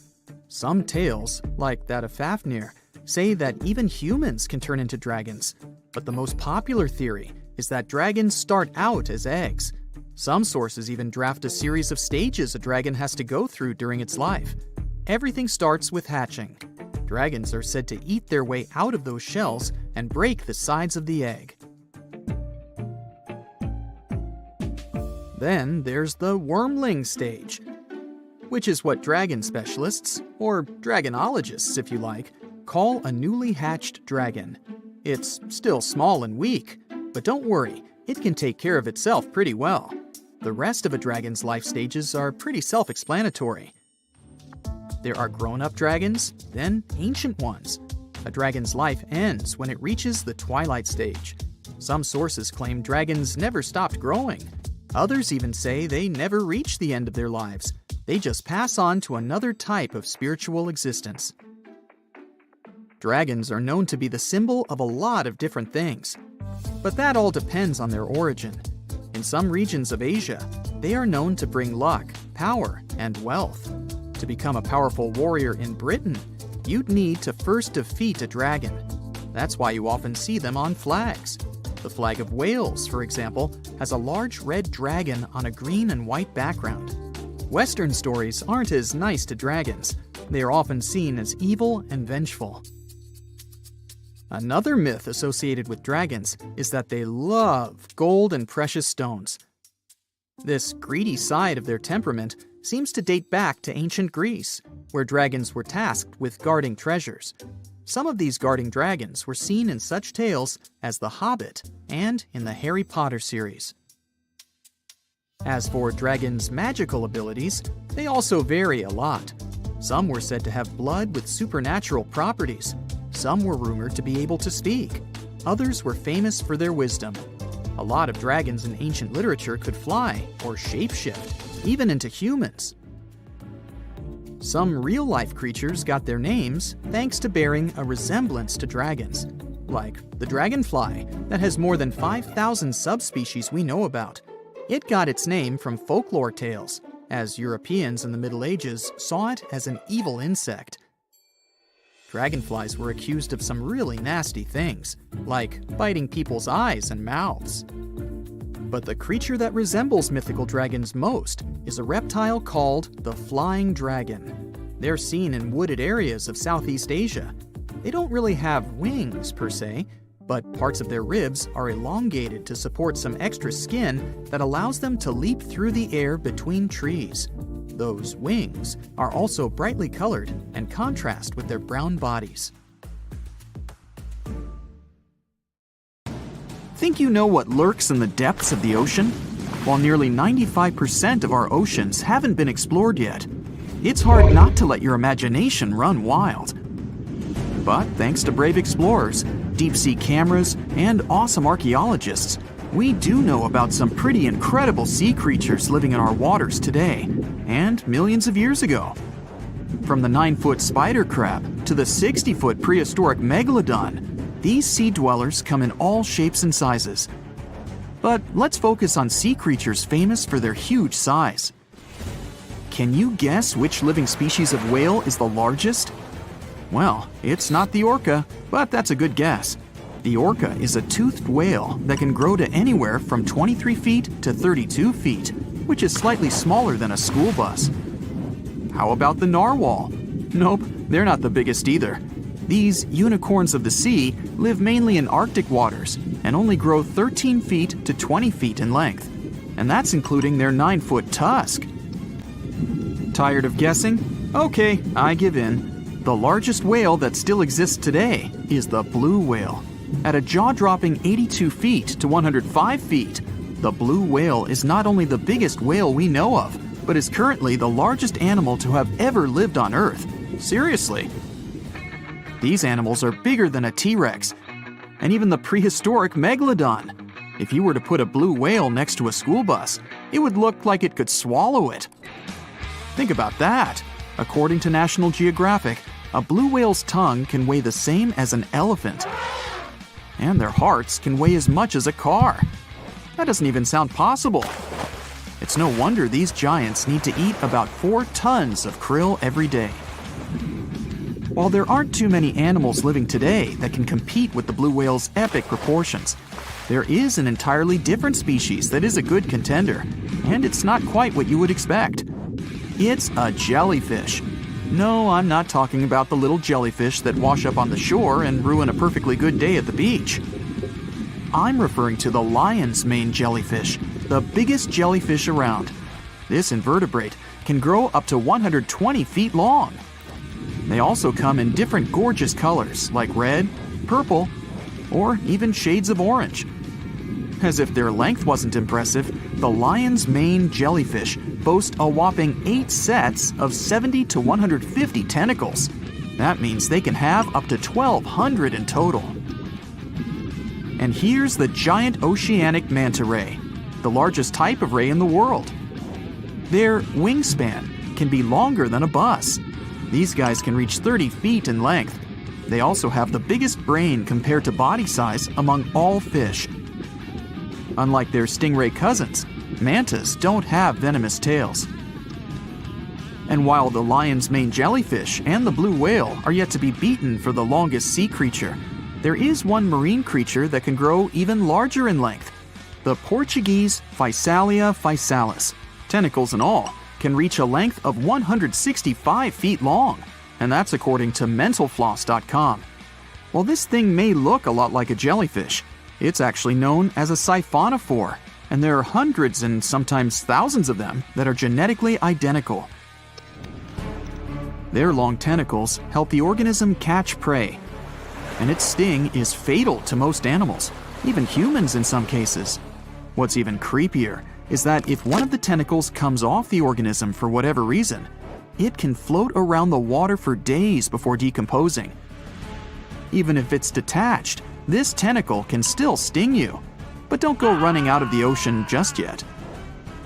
Some tales, like that of Fafnir, say that even humans can turn into dragons, but the most popular theory is that dragons start out as eggs. Some sources even draft a series of stages a dragon has to go through during its life. Everything starts with hatching. Dragons are said to eat their way out of those shells and break the sides of the egg. Then there's the wormling stage, which is what dragon specialists, or dragonologists if you like, call a newly hatched dragon. It's still small and weak, but don't worry, it can take care of itself pretty well. The rest of a dragon's life stages are pretty self-explanatory. There are grown-up dragons, then ancient ones. A dragon's life ends when it reaches the twilight stage. Some sources claim dragons never stopped growing. Others even say they never reach the end of their lives. They just pass on to another type of spiritual existence. Dragons are known to be the symbol of a lot of different things, but that all depends on their origin. In some regions of Asia, they are known to bring luck, power, and wealth. To become a powerful warrior in Britain, you'd need to first defeat a dragon. That's why you often see them on flags. The flag of Wales, for example, has a large red dragon on a green and white background. Western stories aren't as nice to dragons. They are often seen as evil and vengeful. Another myth associated with dragons is that they love gold and precious stones. This greedy side of their temperament seems to date back to ancient Greece, where dragons were tasked with guarding treasures. Some of these guarding dragons were seen in such tales as The Hobbit and in the Harry Potter series. As for dragons' magical abilities, they also vary a lot. Some were said to have blood with supernatural properties. Some were rumored to be able to speak. Others were famous for their wisdom. A lot of dragons in ancient literature could fly or shapeshift, even into humans. Some real-life creatures got their names thanks to bearing a resemblance to dragons, like the dragonfly that has more than 5,000 subspecies we know about. It got its name from folklore tales, as Europeans in the Middle Ages saw it as an evil insect. Dragonflies were accused of some really nasty things, like biting people's eyes and mouths. But the creature that resembles mythical dragons most is a reptile called the flying dragon. They're seen in wooded areas of Southeast Asia. They don't really have wings, per se. but parts of their ribs are elongated to support some extra skin that allows them to leap through the air between trees. Those wings are also brightly colored and contrast with their brown bodies. Think you know what lurks in the depths of the ocean? While nearly 95% of our oceans haven't been explored yet, it's hard not to let your imagination run wild. But thanks to brave explorers, deep-sea cameras, and awesome archaeologists, we do know about some pretty incredible sea creatures living in our waters today, and millions of years ago. From the 9-foot spider crab to the 60-foot prehistoric Megalodon, these sea dwellers come in all shapes and sizes. But let's focus on sea creatures famous for their huge size. Can you guess which living species of whale is the largest? Well, it's not the orca, but that's a good guess. The orca is a toothed whale that can grow to anywhere from 23 feet to 32 feet, which is slightly smaller than a school bus. How about the narwhal? Nope, they're not the biggest either. These unicorns of the sea live mainly in Arctic waters and only grow 13 feet to 20 feet in length, and that's including their 9-foot tusk. Tired of guessing? Okay, I give in. The largest whale that still exists today is the blue whale. At a jaw-dropping 82 feet to 105 feet, the blue whale is not only the biggest whale we know of, but is currently the largest animal to have ever lived on Earth. Seriously. These animals are bigger than a T-Rex, and even the prehistoric Megalodon. If you were to put a blue whale next to a school bus, it would look like it could swallow it. Think about that. According to National Geographic, a blue whale's tongue can weigh the same as an elephant. And their hearts can weigh as much as a car. That doesn't even sound possible. It's no wonder these giants need to eat about 4 tons of krill every day. While there aren't too many animals living today that can compete with the blue whale's epic proportions, there is an entirely different species that is a good contender, and it's not quite what you would expect. It's a jellyfish. No, I'm not talking about the little jellyfish that wash up on the shore and ruin a perfectly good day at the beach. I'm referring to the lion's mane jellyfish, the biggest jellyfish around. This invertebrate can grow up to 120 feet long. They also come in different gorgeous colors like red, purple, or even shades of orange. As if their length wasn't impressive, the lion's mane jellyfish boast a whopping 8 sets of 70 to 150 tentacles. That means they can have up to 1,200 in total. And here's the giant oceanic manta ray, the largest type of ray in the world. Their wingspan can be longer than a bus. These guys can reach 30 feet in length. They also have the biggest brain compared to body size among all fish. Unlike their stingray cousins, mantas don't have venomous tails. And while the lion's mane jellyfish and the blue whale are yet to be beaten for the longest sea creature, there is one marine creature that can grow even larger in length. The Portuguese Physalia physalis, tentacles and all, can reach a length of 165 feet long, and that's according to mentalfloss.com. While this thing may look a lot like a jellyfish, it's actually known as a siphonophore, and there are hundreds and sometimes thousands of them that are genetically identical. Their long tentacles help the organism catch prey, and its sting is fatal to most animals, even humans in some cases. What's even creepier is that if one of the tentacles comes off the organism for whatever reason, it can float around the water for days before decomposing. Even if it's detached, this tentacle can still sting you. But don't go running out of the ocean just yet.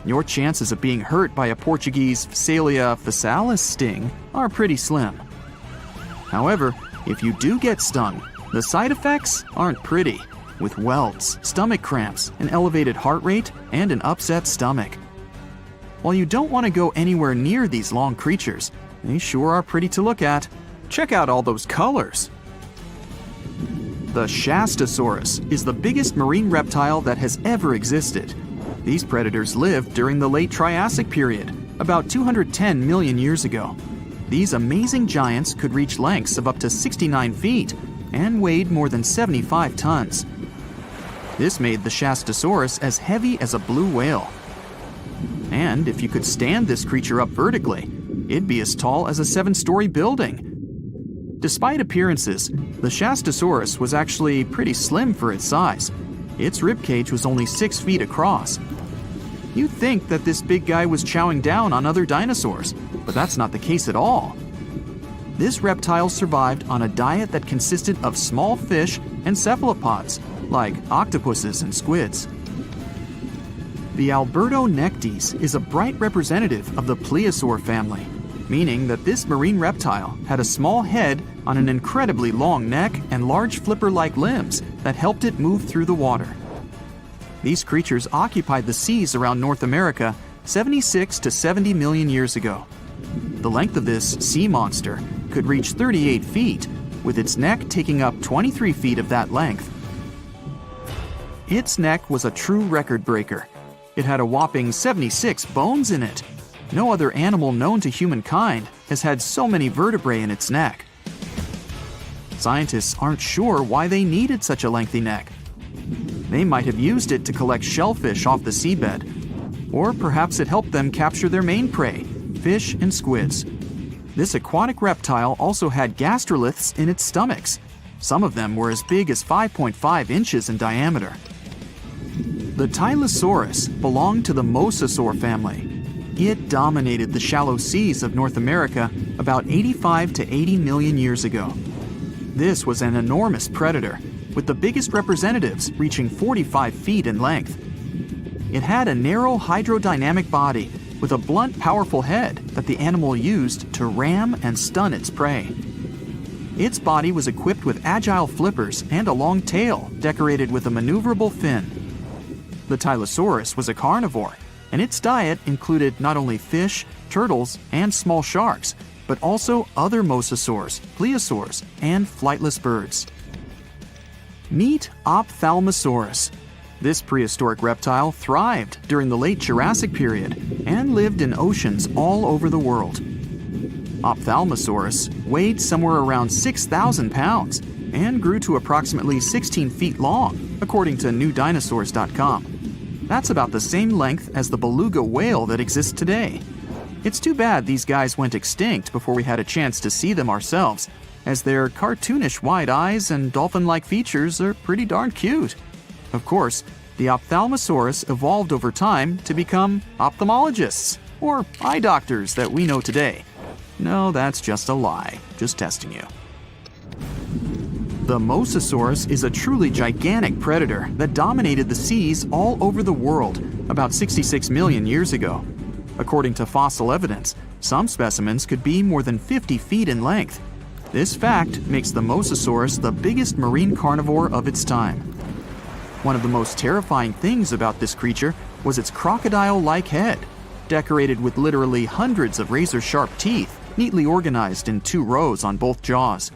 Your chances of being hurt by a Portuguese Physalia physalis sting are pretty slim. However, if you do get stung, the side effects aren't pretty, with welts, stomach cramps, an elevated heart rate, and an upset stomach. While you don't want to go anywhere near these long creatures, they sure are pretty to look at. Check out all those colors. The Shastasaurus is the biggest marine reptile that has ever existed. These predators lived during the late Triassic period, about 210 million years ago. These amazing giants could reach lengths of up to 69 feet, and weighed more than 75 tons. This made the Shastosaurus as heavy as a blue whale. And if you could stand this creature up vertically, it'd be as tall as a 7-story building. Despite appearances, the Shastosaurus was actually pretty slim for its size. Its ribcage was only 6 feet across. You'd think that this big guy was chowing down on other dinosaurs, but that's not the case at all. This reptile survived on a diet that consisted of small fish and cephalopods, like octopuses and squids. The Albertonectes is a bright representative of the plesiosaur family, meaning that this marine reptile had a small head on an incredibly long neck and large flipper-like limbs that helped it move through the water. These creatures occupied the seas around North America 76 to 70 million years ago. The length of this sea monster could reach 38 feet, with its neck taking up 23 feet of that length. Its neck was a true record breaker. It had a whopping 76 bones in it. No other animal known to humankind has had so many vertebrae in its neck. Scientists aren't sure why they needed such a lengthy neck. They might have used it to collect shellfish off the seabed, or perhaps it helped them capture their main prey, fish and squids. This aquatic reptile also had gastroliths in its stomachs. Some of them were as big as 5.5 inches in diameter. The Tylosaurus belonged to the Mosasaur family. It dominated the shallow seas of North America about 85 to 80 million years ago. This was an enormous predator, with the biggest representatives reaching 45 feet in length. It had a narrow hydrodynamic body with a blunt, powerful head that the animal used to ram and stun its prey. Its body was equipped with agile flippers and a long tail decorated with a maneuverable fin. The Tylosaurus was a carnivore, and its diet included not only fish, turtles, and small sharks, but also other mosasaurs, plesiosaurs, and flightless birds. Meet Ophthalmosaurus. This prehistoric reptile thrived during the late Jurassic period and lived in oceans all over the world. Ophthalmosaurus weighed somewhere around 6,000 pounds and grew to approximately 16 feet long, according to newdinosaurs.com. That's about the same length as the beluga whale that exists today. It's too bad these guys went extinct before we had a chance to see them ourselves, as their cartoonish wide eyes and dolphin-like features are pretty darn cute. Of course, the Ophthalmosaurus evolved over time to become ophthalmologists, or eye doctors that we know today. No, that's just a lie. Just testing you. The Mosasaurus is a truly gigantic predator that dominated the seas all over the world about 66 million years ago. According to fossil evidence, some specimens could be more than 50 feet in length. This fact makes the Mosasaurus the biggest marine carnivore of its time. One of the most terrifying things about this creature was its crocodile-like head, decorated with literally hundreds of razor-sharp teeth, neatly organized in 2 rows on both jaws.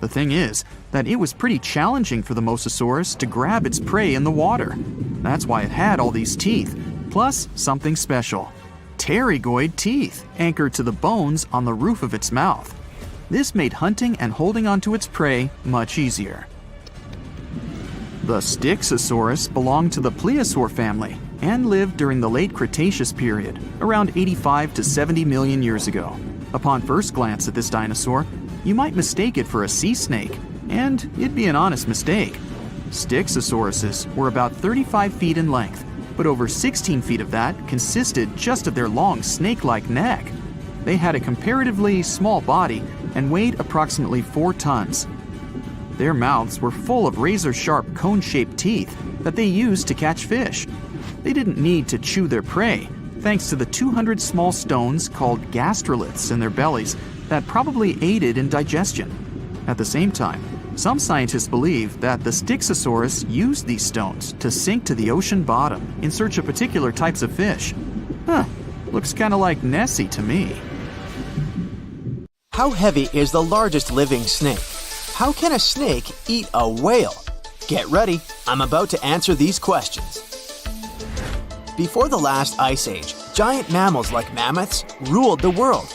The thing is that it was pretty challenging for the Mosasaurus to grab its prey in the water. That's why it had all these teeth, plus something special: pterygoid teeth anchored to the bones on the roof of its mouth. This made hunting and holding onto its prey much easier. The Styxosaurus belonged to the plesiosaur family and lived during the late Cretaceous period, around 85 to 70 million years ago. Upon first glance at this dinosaur, you might mistake it for a sea snake, and it'd be an honest mistake. Styxosauruses were about 35 feet in length, but over 16 feet of that consisted just of their long snake-like neck. They had a comparatively small body and weighed approximately 4 tons. Their mouths were full of razor-sharp cone-shaped teeth that they used to catch fish. They didn't need to chew their prey, thanks to the 200 small stones called gastroliths in their bellies that probably aided in digestion. At the same time, some scientists believe that the Styxosaurus used these stones to sink to the ocean bottom in search of particular types of fish. Looks kinda like Nessie to me.
How heavy is the largest living snake? How can a snake eat a whale? Get ready, I'm about to answer these questions. Before the last ice age, giant mammals like mammoths ruled the world.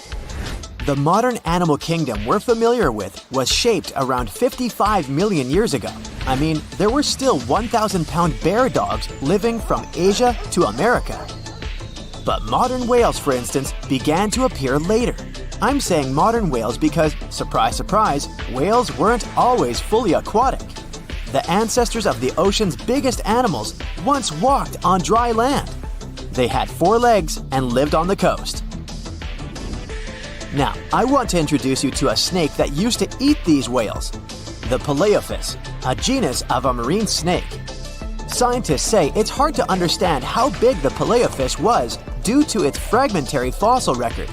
The modern animal kingdom we're familiar with was shaped around 55 million years ago. I mean, there were still 1,000-pound bear dogs living from Asia to America. But modern whales, for instance, began to appear later. I'm saying modern whales because, surprise, surprise, whales weren't always fully aquatic. The ancestors of the ocean's biggest animals once walked on dry land. They had 4 legs and lived on the coast. Now, I want to introduce you to a snake that used to eat these whales, the Paleophis, a genus of a marine snake. Scientists say it's hard to understand how big the Paleophis was due to its fragmentary fossil record.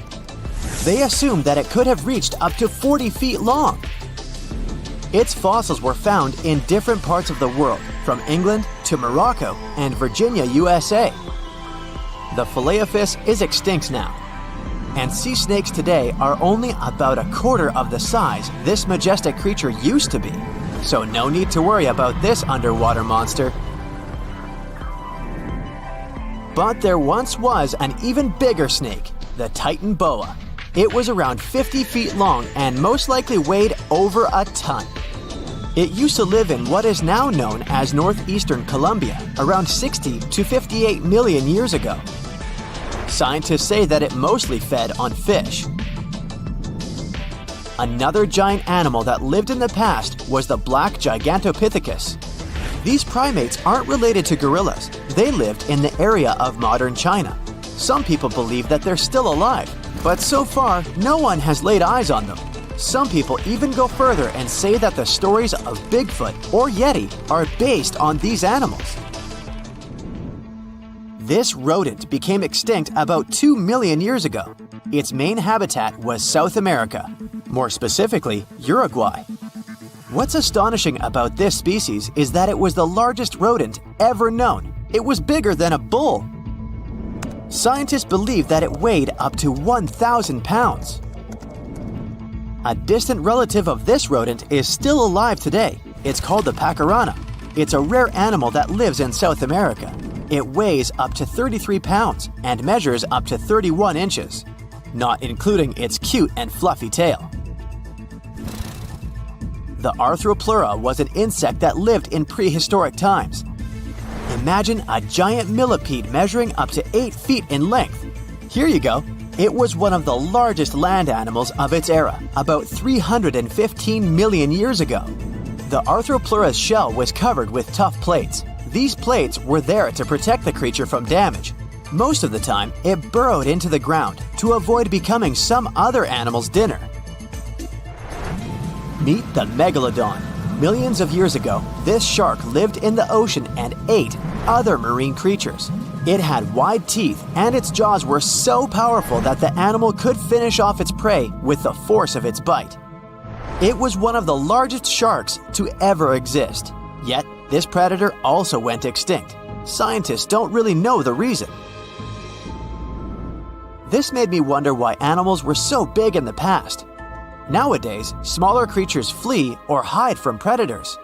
They assumed that it could have reached up to 40 feet long. Its fossils were found in different parts of the world, from England to Morocco and Virginia, USA. The Paleophis is extinct now, and sea snakes today are only about a quarter of the size this majestic creature used to be. So no need to worry about this underwater monster. But there once was an even bigger snake, the Titan boa. It was around 50 feet long and most likely weighed over a ton. It used to live in what is now known as northeastern Colombia, around 60 to 58 million years ago. Scientists say that it mostly fed on fish. Another giant animal that lived in the past was the black Gigantopithecus. These primates aren't related to gorillas. They lived in the area of modern China. Some people believe that they're still alive, but so far, no one has laid eyes on them. Some people even go further and say that the stories of Bigfoot or Yeti are based on these animals. This rodent became extinct about 2 million years ago. Its main habitat was South America, more specifically, Uruguay. What's astonishing about this species is that it was the largest rodent ever known. It was bigger than a bull. Scientists believe that it weighed up to 1,000 pounds. A distant relative of this rodent is still alive today. It's called the pacarana. It's a rare animal that lives in South America. It weighs up to 33 pounds and measures up to 31 inches, not including its cute and fluffy tail. The Arthropleura was an insect that lived in prehistoric times. Imagine a giant millipede measuring up to 8 feet in length. Here you go. It was one of the largest land animals of its era, about 315 million years ago. The Arthropleura's shell was covered with tough plates. These plates were there to protect the creature from damage. Most of the time, it burrowed into the ground to avoid becoming some other animal's dinner. Meet the Megalodon. Millions of years ago, this shark lived in the ocean and ate other marine creatures. It had wide teeth, and its jaws were so powerful that the animal could finish off its prey with the force of its bite. It was one of the largest sharks to ever exist. Yet, this predator also went extinct. Scientists don't really know the reason. This made me wonder why animals were so big in the past. Nowadays, smaller creatures flee or hide from predators.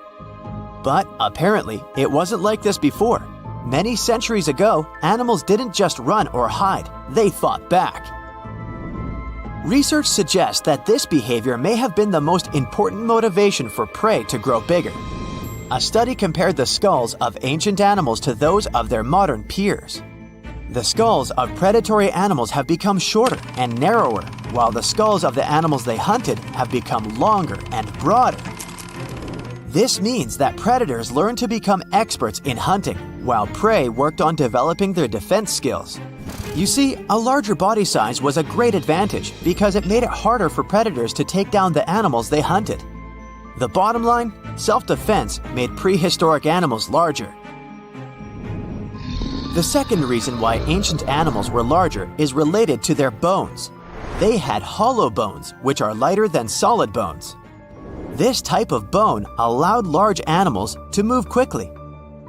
But apparently, it wasn't like this before. Many centuries ago, animals didn't just run or hide, they fought back. Research suggests that this behavior may have been the most important motivation for prey to grow bigger. A study compared the skulls of ancient animals to those of their modern peers. The skulls of predatory animals have become shorter and narrower, while the skulls of the animals they hunted have become longer and broader. This means that predators learned to become experts in hunting, while prey worked on developing their defense skills. You see, a larger body size was a great advantage because it made it harder for predators to take down the animals they hunted. The bottom line, self-defense made prehistoric animals larger. The second reason why ancient animals were larger is related to their bones. They had hollow bones, which are lighter than solid bones. This type of bone allowed large animals to move quickly.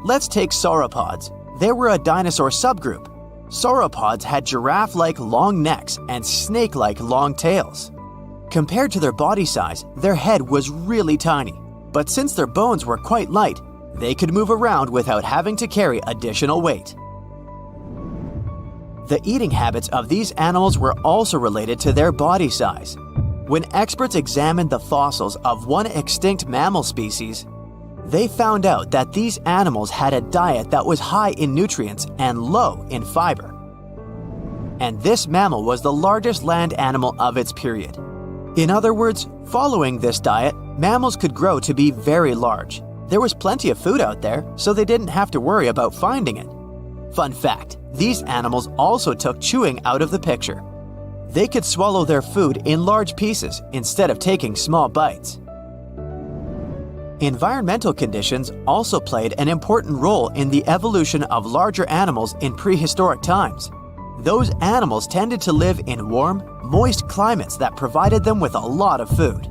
Let's take sauropods. They were a dinosaur subgroup. Sauropods had giraffe-like long necks and snake-like long tails. Compared to their body size, their head was really tiny. But since their bones were quite light, they could move around without having to carry additional weight. The eating habits of these animals were also related to their body size. When experts examined the fossils of one extinct mammal species, they found out that these animals had a diet that was high in nutrients and low in fiber. And this mammal was the largest land animal of its period. In other words, following this diet, mammals could grow to be very large. There was plenty of food out there, so they didn't have to worry about finding it. Fun fact, these animals also took chewing out of the picture. They could swallow their food in large pieces instead of taking small bites. Environmental conditions also played an important role in the evolution of larger animals in prehistoric times. Those animals tended to live in warm, moist climates that provided them with a lot of food.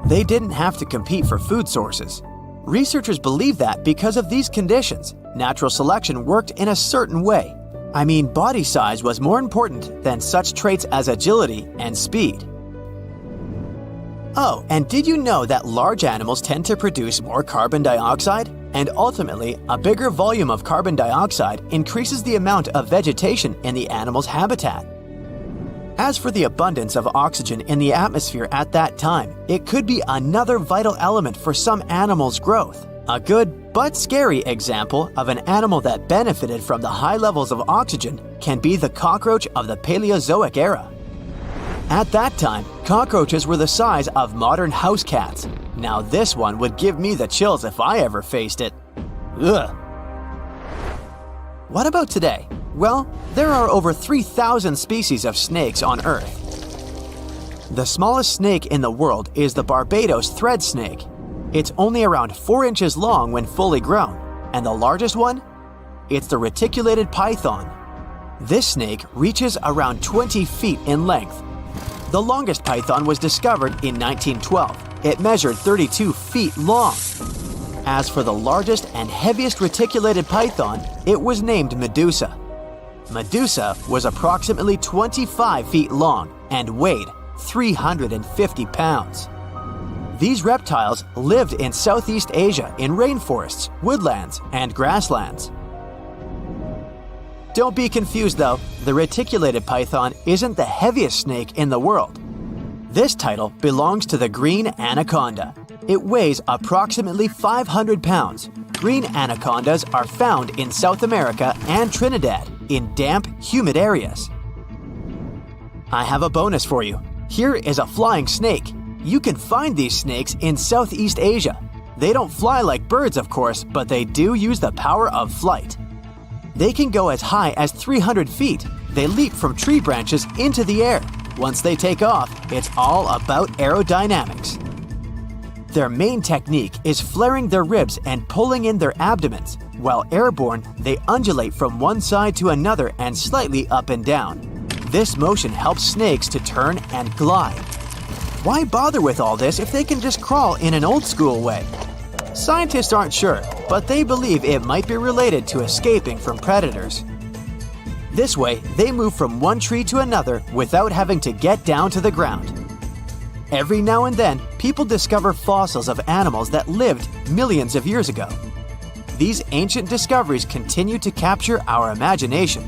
They didn't have to compete for food sources. Researchers believe that because of these conditions, natural selection worked in a certain way. I mean, body size was more important than such traits as agility and speed. Oh, and did you know that large animals tend to produce more carbon dioxide? And ultimately, a bigger volume of carbon dioxide increases the amount of vegetation in the animal's habitat. As for the abundance of oxygen in the atmosphere at that time, it could be another vital element for some animals' growth. A good but scary example of an animal that benefited from the high levels of oxygen can be the cockroach of the Paleozoic era. At that time, cockroaches were the size of modern house cats. Now this one would give me the chills if I ever faced it. Ugh. What about today? Well, there are over 3,000 species of snakes on Earth. The smallest snake in the world is the Barbados thread snake. It's only around 4 inches long when fully grown, and the largest one? It's the reticulated python. This snake reaches around 20 feet in length. The longest python was discovered in 1912. It measured 32 feet long. As for the largest and heaviest reticulated python, it was named Medusa. Medusa was approximately 25 feet long and weighed 350 pounds. These reptiles lived in Southeast Asia in rainforests, woodlands, and grasslands. Don't be confused though, the reticulated python isn't the heaviest snake in the world. This title belongs to the green anaconda. It weighs approximately 500 pounds. Green anacondas are found in South America and Trinidad in damp, humid areas. I have a bonus for you. Here is a flying snake. You can find these snakes in Southeast Asia. They don't fly like birds, of course, but they do use the power of flight. They can go as high as 300 feet. They leap from tree branches into the air. Once they take off, it's all about aerodynamics. Their main technique is flaring their ribs and pulling in their abdomens. While airborne, they undulate from one side to another and slightly up and down. This motion helps snakes to turn and glide. Why bother with all this if they can just crawl in an old-school way? Scientists aren't sure, but they believe it might be related to escaping from predators. This way, they move from one tree to another without having to get down to the ground. Every now and then, people discover fossils of animals that lived millions of years ago. These ancient discoveries continue to capture our imagination.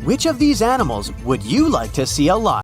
Which of these animals would you like to see alive?